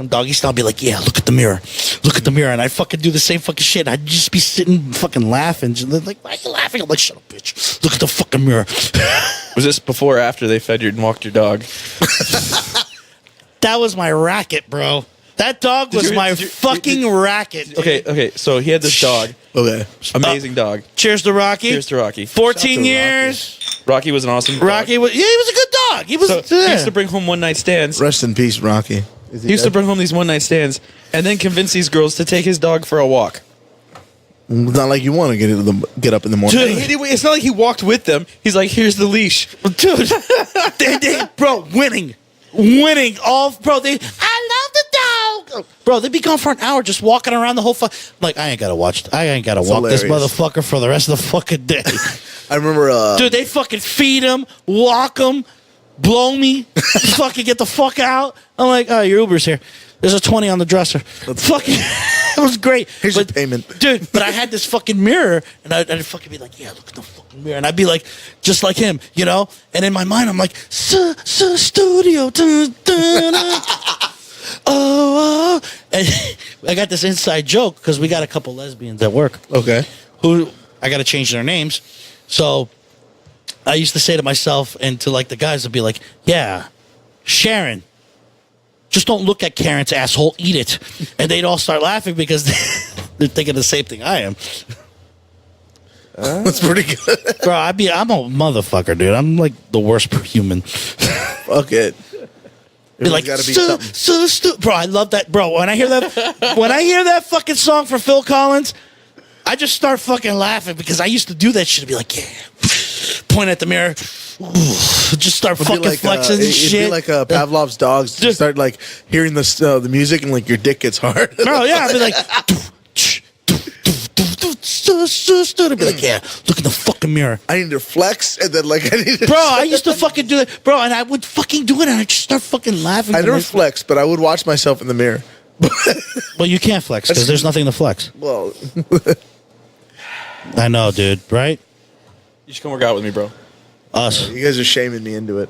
doggy style be like, yeah, look at the mirror. Look at the mirror. And I'd fucking do the same fucking shit. I'd just be sitting fucking laughing. Just like, why are you laughing? I'm like, shut up, bitch. Look at the fucking mirror. was this before or after they fed you and walked your dog? That was my racket, bro. That dog was my fucking racket. dude. Okay. So he had this dog, Okay. amazing dog. Cheers to Rocky. Cheers to Rocky. 14 Shout to years. Rocky was an awesome dog. Rocky was, yeah, he was a good dog. He was, So he used to bring home one night stands. Rest in peace, Rocky. Is He used to dead? bring home these one night stands and then convince these girls to take his dog for a walk. It's not like you want to get up in the morning. Dude, it's not like he walked with them. He's like, here's the leash. dude, bro, winning. All, bro, I love the dog. Bro, they'd be gone for an hour just walking around the whole like, I ain't got to walk hilarious. this motherfucker for the rest of the fucking day. I remember. Dude, they fucking feed him, walk him, blow me, fucking get the fuck out. I'm like, oh, your Uber's here. There's a 20 on the dresser. Fucking, it was great. Here's your payment. Dude, but I had this fucking mirror, and I'd fucking be like, yeah, look at the fucking mirror. And I'd be like, just like him, you know? And in my mind, I'm like, studio. Dun, dun, dun. Oh. And I got this inside joke, because we got a couple lesbians at work. Okay. Who I got to change their names. So I used to say to myself and to like the guys, I'd be like, yeah, Sharon, just don't look at Karen's asshole, eat it. And they'd all start laughing because they're thinking the same thing I am. That's pretty good. Bro, I'm a motherfucker, dude. I'm like the worst human. Fuck it. Be like, gotta be so something. stupid. Bro, I love that. Bro, when I hear that fucking song for Phil Collins, I just start fucking laughing because I used to do that shit. I'd be like, yeah. Point at the mirror. Just start fucking flexing and it'd shit. be like Pavlov's dogs. Just start like hearing the music and like your dick gets hard. Bro, yeah, I'd be like, I'd be like, yeah, look in the fucking mirror. I need to flex and then like I need to. Bro, I used to fucking do that. Bro, and I would fucking do it and I'd just start fucking laughing. I never flex, but I would watch myself in the mirror. Well, you can't flex because there's nothing to flex. Well, I know, dude, right? You should come work out with me, bro. Us. you guys are shaming me into it.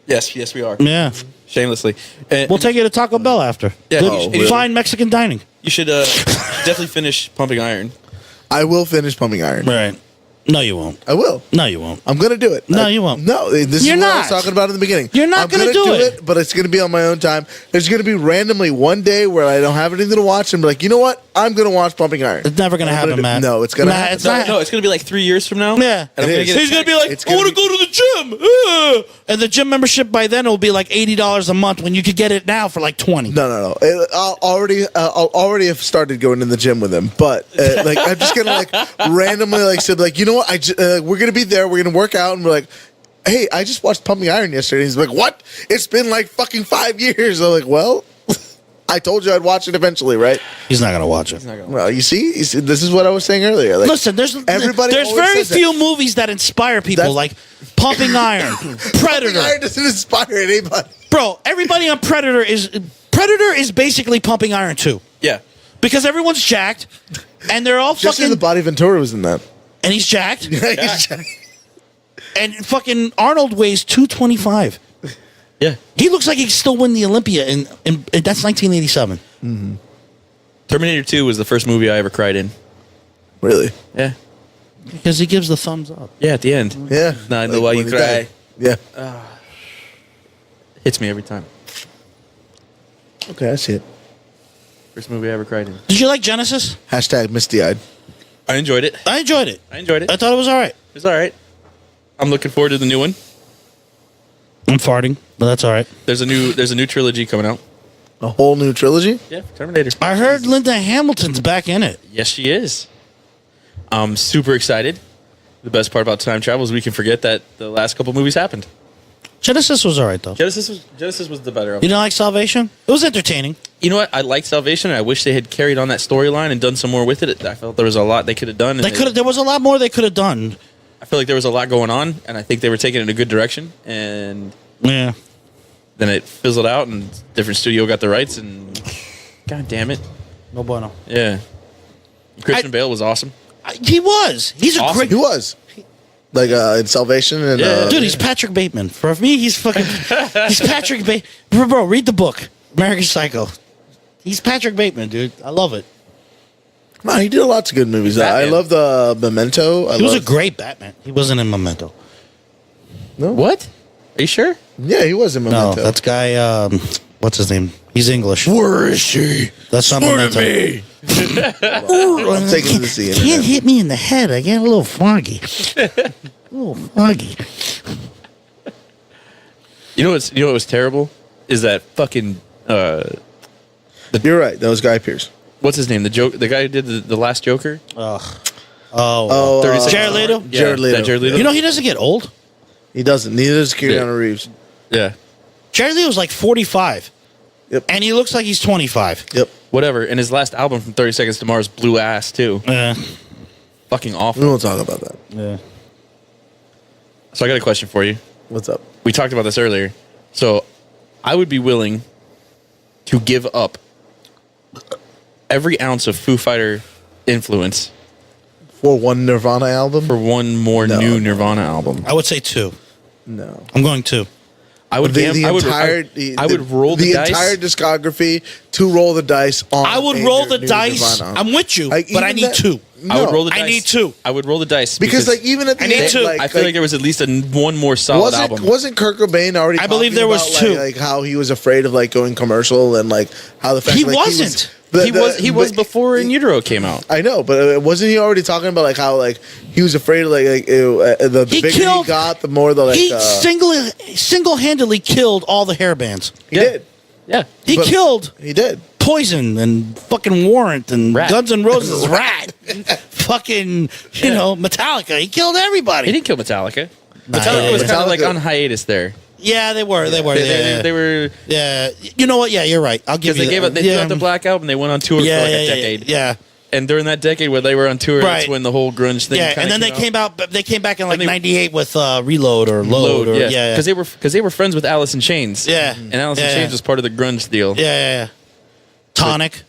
Yes, we are. Yeah. Shamelessly. And We'll take you to Taco Bell after. Yeah, Good, oh, really? fine Mexican dining. you should definitely finish Pumping Iron. I will finish Pumping Iron. Right. No, you won't. I will. No, you won't. I'm gonna do it. No, you won't. No, this You're is what I not. was talking about in the beginning. You're not I'm gonna do it. but it's gonna be on my own time. There's gonna be randomly one day where I don't have anything to watch and be like, you know what? I'm gonna watch Pumping Iron. It's never gonna happen, Matt. No, it's gonna Matt, happen. it's not. No, it's gonna be like 3 years from now. Yeah. And I'm It gonna is. get He's gonna be like, It's I gonna want to be- go to the gym. And the gym membership by then will be like $80 a month when you could get it now for like $20. No. I'll already have started going in the gym with him, but like I'm just gonna like randomly like said like, you know what? We're gonna be there. We're gonna work out, and we're like, hey, I just watched Pumping Iron yesterday. He's like, what? It's been like fucking 5 years. I'm like, well, I told you I'd watch it eventually, right? He's not gonna watch it. Well, you see, this is what I was saying earlier. Like, Listen, there's everybody there's always very says that. few movies that inspire people like Pumping Iron, Pumping Predator. Iron doesn't inspire anybody. Bro, everybody on Predator is basically Pumping Iron 2 Yeah. because everyone's jacked and they're all Just fucking the Body Ventura was in that. and he's jacked Yeah. and fucking Arnold weighs 225. Yeah. He looks like he could still win the Olympia and that's 1987. Terminator 2 was the first movie I ever cried in. Really? Yeah. Because he gives the thumbs up. Yeah, at the end. Yeah. Now I know why you when he cry. died. Yeah. Hits me every time. Okay, I see it. First movie I ever cried in. Did you like Genesis? Hashtag misty-eyed. I enjoyed it. I enjoyed it. I enjoyed it. I thought it was all right. It's all right. I'm looking forward to the new one. I'm farting, but that's all right. There's a new trilogy coming out. A whole new trilogy? Yeah, Terminator. I heard Linda Hamilton's back in it. Yes, she is. I'm super excited. The best part about time travel is we can forget that the last couple movies happened. Genesis was all right, though. Genesis was the better of You them. didn't like Salvation? It was entertaining. You know what? I liked Salvation, and I wish they had carried on that storyline and done some more with it. I felt there was a lot they could have done. And There was a lot more they could have done. I feel like there was a lot going on, and I think they were taking it in a good direction. And Yeah. then it fizzled out, and different studio got the rights, and god damn it, No bueno. yeah. Christian Bale was awesome. He was. He's a Awesome. great He was. Like in Salvation and Yeah. dude. He's Patrick Bateman. For me, he's fucking. He's Patrick Bateman. Bro, read the book, American Psycho. He's Patrick Bateman, dude. I love it. Man, he did lots of good movies. I Batman. love the Memento. He was a great Batman. He wasn't in Memento. No? What? Are you sure? Yeah, he was in No, Memento. that's guy. What's his name? He's English. Where is she? That's not Memento. I'm taking to the sea. Can't hit me in the head. I get a little foggy. A little foggy. You know what was terrible is that fucking You're right. That was Guy Pearce. what's his name? The guy who did the last Joker. Oh, 30 Seconds Jared to Leto? Mars? Jared Leto. That Jared Leto. You know he doesn't get old. he doesn't. Neither does Keanu Reeves. Yeah. Jared Leto's like 45, Yep. and he looks like he's 25. Yep. Whatever. And his last album from 30 Seconds to Mars blew ass too. Yeah. Fucking We awful. won't talk about that. Yeah. So I got a question for you. What's up? We talked about this earlier. So I would be willing to give up every ounce of Foo Fighter influence For one Nirvana album? for one more No. new Nirvana album. I would say 2. No. I'm going 2. I would I would roll the dice. entire discography to roll the dice on. I would a roll the new dice. Nirvana. I'm with you, Like, but I even need that- 2. I would roll the I dice. need 2. I would roll the dice because like even at the I need end, two. like, I feel like there was at least one more solid album. Wasn't Kurt Cobain already? I believe talking there was about, two. Like how he was afraid of like going commercial and like how the fact He like, wasn't. He was before In Utero came out. I know, but wasn't he already talking about like how like he was afraid of the bigger he got, the more the like he single-handedly killed all the hair bands. He did. Yeah, He killed He did. Poison and fucking Warrant and Rat. Guns N' Roses, Rat, fucking Metallica. He killed everybody. he didn't kill Metallica. Nah, Metallica was kind of like Metallica- on hiatus there. Yeah, they were. They They were Yeah, you know what? Yeah, you're right. I'll give because you. they threw out the Black Album. They went on tour for like a decade. Yeah. And during that decade where they were on tour, that's Right. when the whole grunge thing. Yeah, and then they came out. They came back in like '98 with Reload or Load. Or, yeah, because they were friends with Alice in Chains. Yeah. and Alice in Yeah. Chains was part of the grunge deal. yeah. Tonic.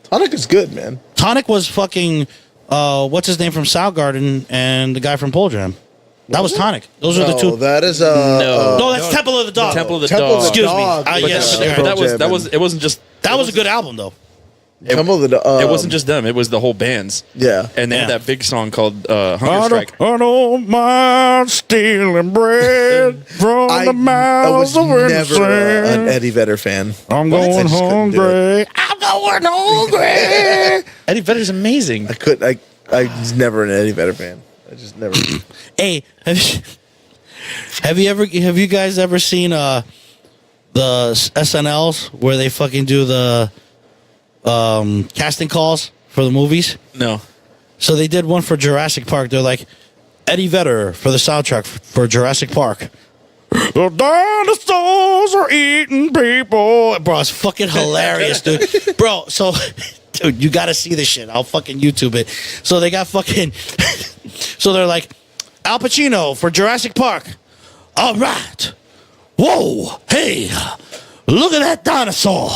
Tonic is good, man. Tonic was fucking. What's his name from Soundgarden and the guy from Pearl Jam. That was Tonic. Those are the two. That is No, that's Temple of the Dog. Temple of the Temple Dog. of the Excuse me. Dog. But Yes, that- But Pearl that Jam was it wasn't just That was a good album though. Temple of the Dog. it wasn't just them. It was the whole bands. Yeah. And they had Yeah. that big song called Hunger Strike. I don't mind stealing bread from I the mouths was of never innocent. an Eddie Vedder fan. I'm I going just couldn't do it. hungry. I'm going hungry. Eddie Vedder's amazing. I was never an Eddie Vedder fan. I just never. Hey, have you guys ever seen the SNLs where they fucking do the casting calls for the movies? No. So they did one for Jurassic Park. They're like, Eddie Vedder for the soundtrack for Jurassic Park. The dinosaurs are eating people. Bro, it's fucking hilarious, dude. Bro, so, dude, you got to see this shit. I'll fucking YouTube it. So they got fucking, so they're like, Al Pacino for Jurassic Park. All right. Whoa. Hey, look at that dinosaur.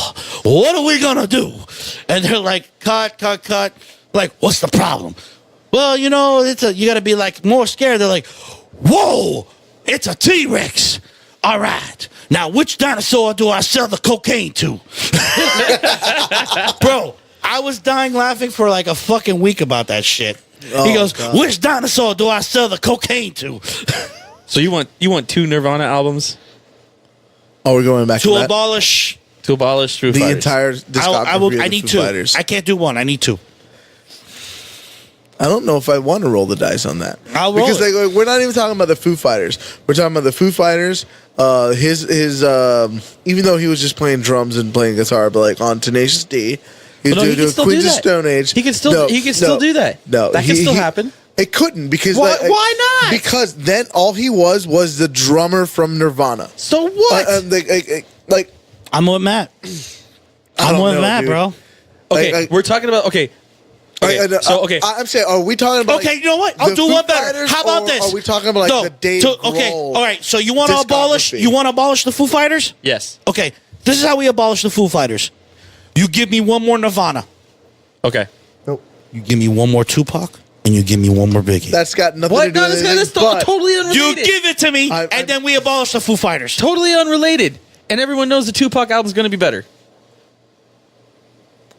What are we going to do? And they're like, cut. Like, what's the problem? Well, you know, you got to be like more scared. They're like, whoa, it's a T-Rex. All right. Now, which dinosaur do I sell the cocaine to? Bro, I was dying laughing for like a fucking week about that shit. He goes, God. which dinosaur do I sell the cocaine to? So you want 2 Nirvana albums Oh, we're going back to To that. abolish. to abolish Foo The Fighters? entire discography I will. of I the need Foo 2. Fighters. I can't do 1. I need 2. I don't know if I want to roll the dice on that. I'll roll because it. like, we're not even talking about the Foo Fighters. We're talking about the Foo Fighters. His even though he was just playing drums and playing guitar, but like on Tenacious D, he But no, he can was still Queens do of that. Stone Age. He can still do that. No, That can still happen. It couldn't because Why not? Because then all he was the drummer from Nirvana. So what? Like I'm with Matt. I I'm don't with know, Matt, dude. bro. okay, we're talking about okay. I'm saying, are we talking about? Okay, like, you know what? I'll the do Foo one better. Fighters, How about or this? Are we talking about like No, the Dave okay, Grohl all right. So you want to abolish? discography? You want to abolish the Foo Fighters? Yes. Okay, this is how we abolish the Foo Fighters. You give me one more Nirvana. Okay. Nope. You give me one more Tupac, and you give me one more Biggie. That's got nothing What? to do No, with that's anything. But totally you unrelated. give it to me, I- and then we abolish the Foo Fighters. Totally unrelated. And everyone knows the Tupac album's going to be better.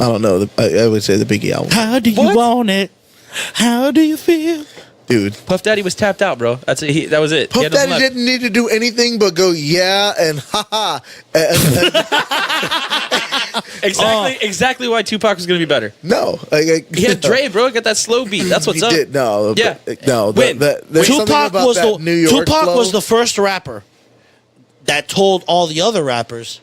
I don't know. I would say the Biggie album, How do you What? want it? How do you feel? dude. Puff Daddy was tapped out, bro. That was it. He Puff had nothing Daddy left. didn't need to do anything but go yeah and ha ha. Exactly why Tupac was going to be better. No, He had Dre, bro. Got that slow beat. That's what's he up. did no. Yeah. No. Win. There's something Tupac about was that New York Tupac flow. was the first rapper that told all the other rappers,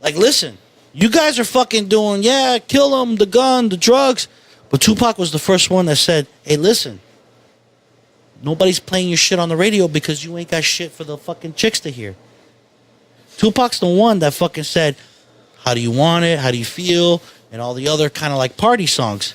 like, listen, you guys are fucking doing, kill them, the gun, the drugs. But Tupac was the first one that said, hey, listen, nobody's playing your shit on the radio because you ain't got shit for the fucking chicks to hear. Tupac's the one that fucking said, how do you want it? How do you feel? And all the other kind of like party songs.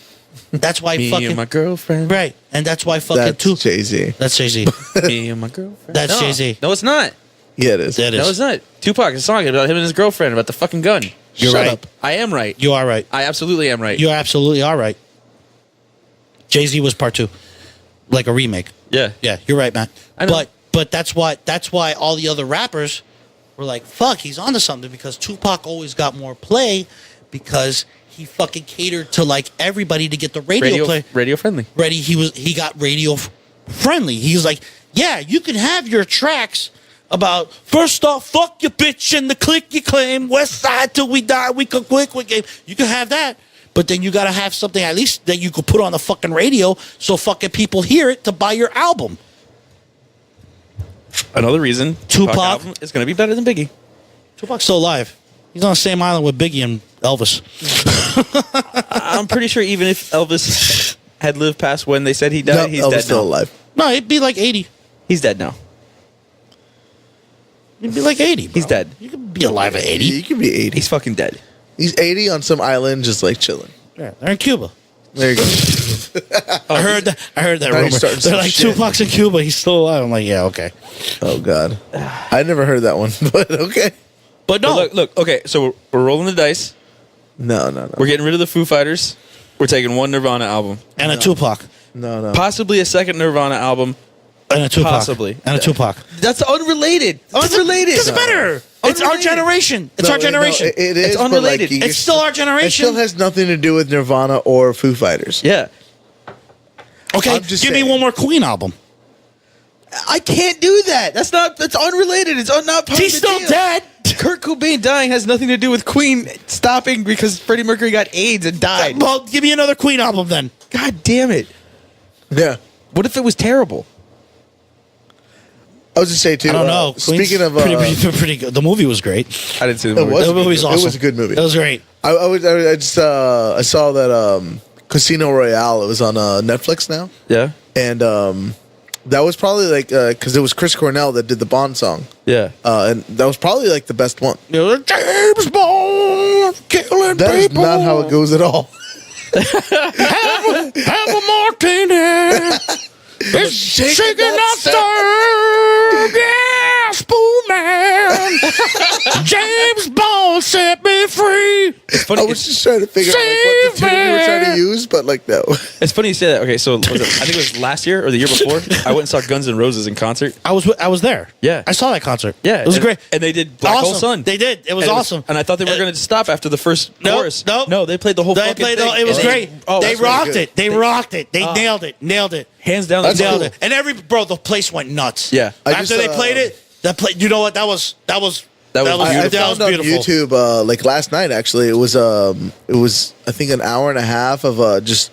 That's why Me fucking and my girlfriend. right. And that's why fucking That's Jay Z. That's Jay-Z. Me and my girlfriend. That's No. Jay-Z. No, it's not. Yeah, it is. That is. No, it's not. Tupac, a song about him and his girlfriend, about the fucking gun. You're Shut right. up. I am right. You are right. I absolutely am right. You absolutely are right. Jay-Z was part 2. Like a remake. Yeah. Yeah, you're right, man. I know. But that's why all the other rappers were like, fuck, he's onto something, because Tupac always got more play because he fucking catered to like everybody to get the radio play. Radio friendly. He got radio friendly. He was like, yeah, you can have your tracks about first off, fuck your bitch and the click you claim. West side till we die, we could quick game. You can have that, but then you got to have something at least that you could put on the fucking radio so fucking people hear it to buy your album. Another reason Tupac album is going to be better than Biggie. Tupac's still alive. He's on the same island with Biggie and Elvis. I'm pretty sure even if Elvis had lived past when they said he died, he's Elvis dead still now. alive. No, it'd be like 80. He's dead now. It'd be like 80. Bro. He's dead. You could be alive at 80. He could be 80. He's fucking dead. He's 80 on some island, just like chilling. Yeah, they're in Cuba. There you go. I heard that Now you're rumor. starting They're some like, shit. Tupac's in Cuba. He's still alive. I'm like, yeah, okay. Oh God, I never heard that one, but okay. But no, But look. Okay, so we're rolling the dice. No. We're getting rid of the Foo Fighters. We're taking one Nirvana album, and a Tupac. No. possibly a second Nirvana album. And a Tupac. Possibly. And a Tupac. That's unrelated. Unrelated. Doesn't matter. It's our Unrelated. generation. It's No, our generation. no, it is It's unrelated. But like, It's still our It generation. still has nothing to do with Nirvana or Foo Fighters. Yeah. Okay, I'm just give me saying. one more Queen album. I can't do that. That's unrelated. It's not part He's of the still deal. dead. Kurt Cobain dying has nothing to do with Queen stopping because Freddie Mercury got AIDS and died. Well, give me another Queen album then. God damn it. Yeah. What if it was terrible? I was just saying too. I don't know. Queen's Speaking of, pretty good. The movie was great. I didn't see the It movie. was. The movie's It awesome. was a good movie. It was great. I saw that Casino Royale. It was on Netflix now, Yeah. and that was probably like because it was Chris Cornell that did the Bond song, Yeah. and that was probably like the best one. You know, James Bond killing That is people. not how it goes at all. Have a martini. It's shaking that not stir. Yeah, spoon man. James Bond set me free. It's funny. I was just trying to figure out like, what the Save tune you were trying to me. use, but like no. It's funny you say that. Okay, so was it, I think it was last year or the year before. I went and saw Guns N' Roses in concert. I was there. Yeah. I saw that concert. Yeah, It was and, great. And they did Black Hole Awesome. Sun. They did. It was And awesome. And I thought they were going to stop after the first Nope, chorus. nope. No, they played the whole They fucking played. thing. It was And great. Oh, They that's really rocked good. it. They rocked it. They nailed it. Nailed it. Hands down. That's nailed cool. it. And the place went nuts. Yeah. I After just, they played it, you know what? That was That was I beautiful. found on YouTube like last night. Actually, it was I think an hour and a half of just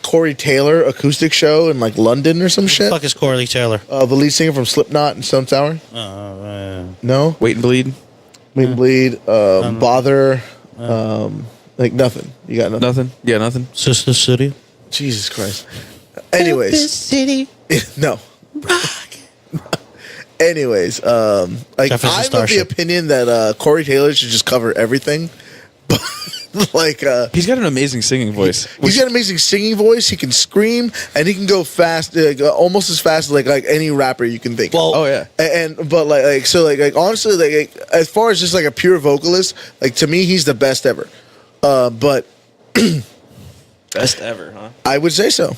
Corey Taylor acoustic show in like London or some shit. Fuck is Corey Taylor? The lead singer from Slipknot and Stone Sour. No, Wait and bleed. Bleed and Bleed. Bother. Like nothing. You got nothing. Nothing. Yeah, nothing. Sister City. Jesus Christ. Anyways, City. no. Anyways, like Jefferson I'm of the Starship. opinion that Corey Taylor should just cover everything, but like He's got an amazing singing voice. he's got an amazing singing voice. He can scream and he can go fast, almost as fast as like any rapper you can think. Well, Oh yeah. And but like so like honestly like as far as just like a pure vocalist, like to me he's the best ever. But Best ever, huh? I would say so.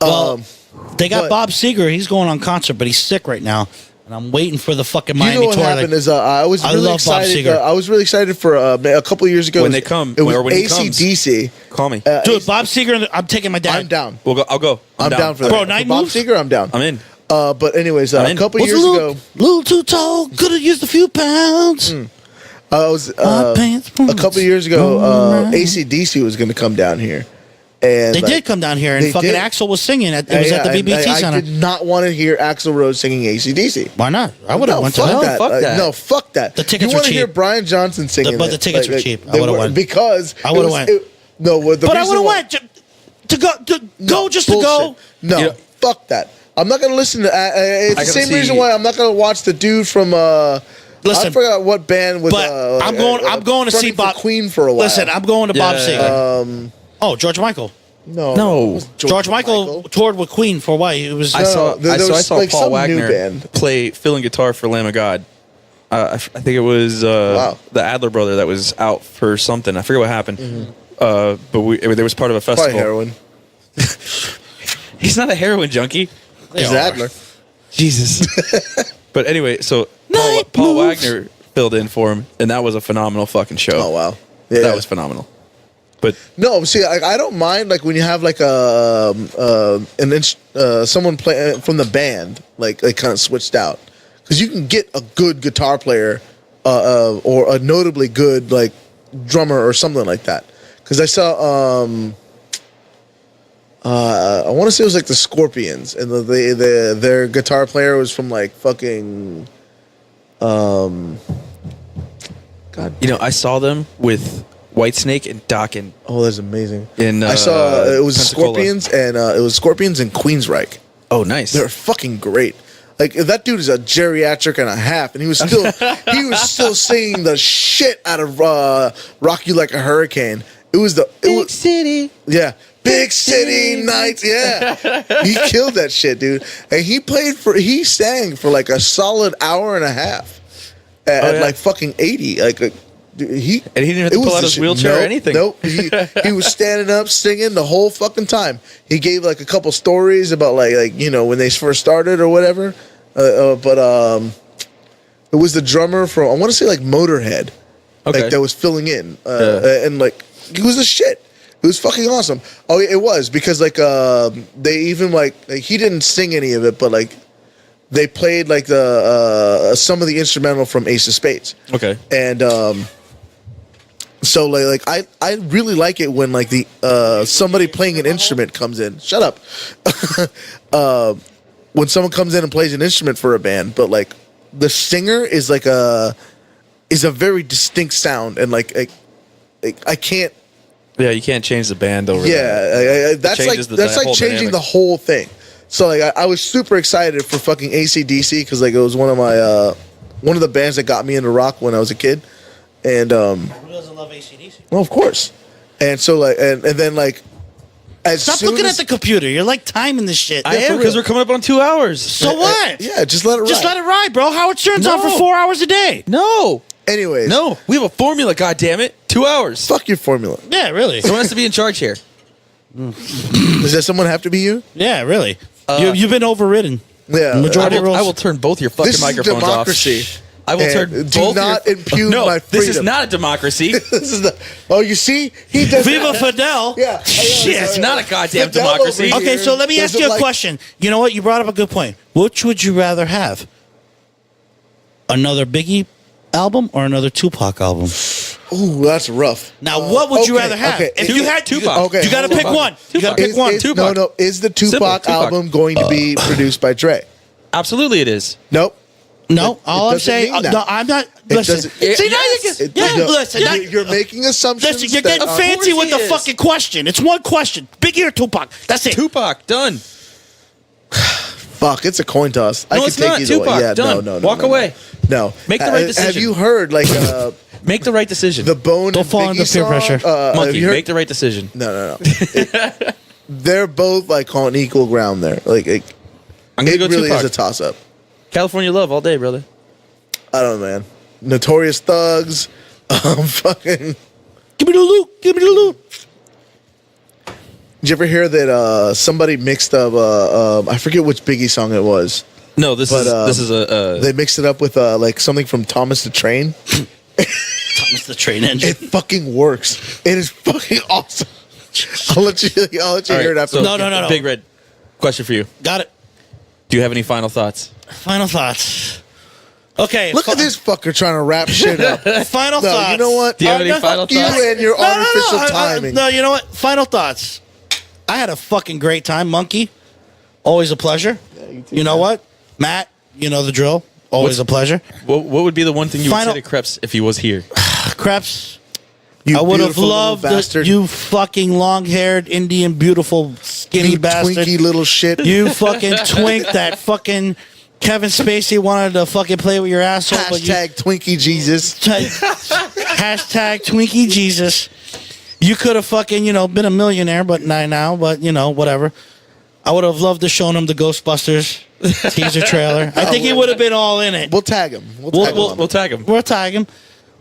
Well, they got but- Bob Seger. He's going on concert, but he's sick right now, and I'm waiting for the fucking You know Miami what tour. happened is I was I really love Bob excited. Seger. I was really excited for a couple of years ago. When It was- they come, it was or when he comes. AC/DC. Call me. Dude, Bob Seger. I'm taking my dad. I'm down. We'll go. I'll go. I'm down for that. Bro, Night For Bob Moves? Seger, I'm down. I'm in. But anyways, I'm a in. couple Was years a little, ago, little too tall. Could have used a few pounds. I was My pants a couple years ago. Alright. AC/DC was going to come down here, and They like, did come down here, and they fucking did. Axel was singing. It was at the and BBT I Center. did not want to hear Axl Rose singing AC/DC. Why not? I would have No, went to fuck that. that. Fuck that. No, fuck that. The tickets you were wanna hear cheap. Brian Johnson singing, But the it. tickets were cheap. I they would've were- went. because I it would've was- went. No, the But I reason would have why- went to go just to Bullshit. go. No, You know- fuck that. I'm not gonna listen to. It's the gotta same see- reason why I'm not gonna watch the dude from. Listen, I forgot what band was. But I'm going to see fronting for Bob Queen for a while. Listen, I'm going to Bob Yeah. Seger. Oh, George Michael. no, No. it was George Michael toured with Queen for a while. It was I saw. there I was, saw like, Paul some new Wagner band. play filling guitar for Lamb of God. I think it was Wow. the Adler brother that was out for something. I forget what happened. But there was part of a probably festival. heroin. He's not a heroin junkie. They He's are. Adler. Jesus. But anyway, so Night Paul moves. Wagner filled in for him, and that was a phenomenal fucking show. Oh wow, yeah, That was phenomenal. But No, see, I don't mind like when you have like someone play from the band like kind of switched out because you can get a good guitar player or a notably good like drummer or something like that. Because I saw, I want to say it was like the Scorpions, and their guitar player was from like fucking, God. I saw them with Whitesnake and Dokken. Oh, that's amazing. I saw it was Pensacola. Scorpions and Queensryche. Oh, nice. They're fucking great. Like that dude is a geriatric and a half, and he was still singing the shit out of "Rock You Like a Hurricane." It was Big City. Yeah, Big City Nights. Yeah, he killed that shit, dude. And he sang for like a solid hour and a half at like fucking 80. Like dude, and he didn't have to pull out his wheelchair or anything. Nope. He was standing up singing the whole fucking time. He gave like a couple stories about like when they first started or whatever. But it was the drummer from I want to say like Motorhead, like that was filling in, and like he was a shit. It was fucking awesome. Oh, it was because like they even like he didn't sing any of it, but like they played like the some of the instrumental from Ace of Spades. Okay, and so like I really like it when like the somebody playing an instrument comes in. Shut up. When someone comes in and plays an instrument for a band, but like the singer is like a very distinct sound, and like I can't. Yeah, you can't change the band over. Yeah, that's like whole changing dynamic. the whole thing. So like I was super excited for fucking AC/DC because like it was one of the bands that got me into rock when I was a kid, and Who doesn't love AC/DC? well, of course, and so like and then like. Stop looking at the computer. You're like timing this shit. I am because we're coming up on 2 hours. So what? Yeah, just let it ride. Just let it ride, bro. Howard Stern's on for 4 hours a day. No, Anyways, no, we have a formula. God damn it, 2 hours. fuck your formula. Yeah, really. Someone has to be in charge here. Does that someone have to be you? Yeah, really. You've been overridden. Yeah, Majority I rules. will turn both your fucking This is microphones democracy. off. I will turn And both. do not impugn no, my this is freedom. not a democracy. This is the. Oh, you see, he does. Viva Fidel. Yeah, Shit, it's not a goddamn Fidel democracy. over here Okay, so let me ask doesn't you a like- question. You know what? You brought up a good point. Which would you rather have? Another Biggie album or another Tupac album? Ooh, that's rough. Now, what would you okay, rather have? okay. If you had Tupac. Okay, you got to hold pick on. one. You got to pick one. Tupac. No. Is the Tupac Tupac. album going to be produced by Dre? Absolutely, it is. Nope. No, all I'm doesn't saying. mean that. No, I'm not. Listen. doesn't- See, now Yes. you It- get. Yeah, no, listen. now- You're making assumptions. Listen, you're that getting are- fancy course with the he is. fucking question. It's one question. Biggie or Tupac? That's it. Tupac, done. Fuck, it's a coin toss. I No, can it's take not. either Tupac, way. Yeah, done. no. Walk away. No. Make the right Have decision. you heard like Make the right decision. the Bone Don't and fall Biggie under peer song? pressure. Have Monkey, you heard- make the right decision. No. They're both like on equal ground there. Like I'm gonna it go really Tupac. is a toss up. California love all day, brother. I don't know, man. Notorious Thugs. Fucking. Give me the loot. Give me the loot. Did you ever hear that somebody mixed up? I forget which Biggie song it was. No, this But, is a They mixed it up with like something from Thomas the Train. Thomas the Train Engine. It fucking works. It is fucking awesome. I'll let you all hear it right, after. so No. Big Red. Question for you. Got it. Do you have any final thoughts? Final thoughts. Okay. Look at this fucker trying to wrap shit up. Final No, thoughts. you know what? Do you have any no, final You thoughts? and your artificial timing. No, you know what? Final thoughts. I had a fucking great time, Monkey. Always a pleasure. you too, You know man. what? Matt, you know the drill. Always a pleasure. What would be the one thing you Final- would say to Krebs if he was here? Krebs, You I would have beautiful little loved bastard. you fucking long-haired Indian, beautiful, skinny You bastard. twinky little shit. You fucking twink that fucking Kevin Spacey wanted to fucking play with your asshole. But you, Hashtag Twinkie Jesus. hashtag Twinkie Jesus. You could have fucking, been a millionaire, but not now, but, whatever. I would have loved to shown him the Ghostbusters teaser trailer. I think he would have been all in it. We'll tag him. We'll tag him. We'll tag him. We'll tag him.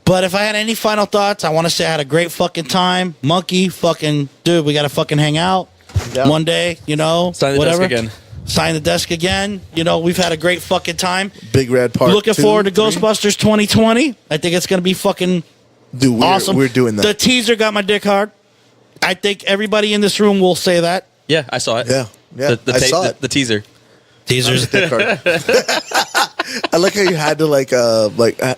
But if I had any final thoughts, I want to say I had a great fucking time. Monkey, fucking, dude, we got to fucking hang out one day, Sign the whatever. desk again. Sign the desk again. We've had a great fucking time. Big Red Part. Looking 2, forward to 3. Ghostbusters 2020. I think it's going to be fucking Dude, awesome. We're doing that. The teaser got my dick hard. I think everybody in this room will say that. Yeah, I saw it. Yeah. The I saw it. The teaser. Teasers. Dick Hard. I like how you had to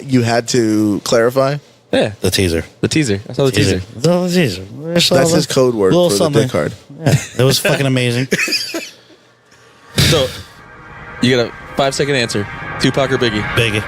you had to clarify. Yeah, The teaser. the teaser. I saw the teaser. The teaser. That's his code word for the dick hard. Yeah, it was fucking amazing. So, you got a 5-second answer. Tupac or Biggie? Biggie.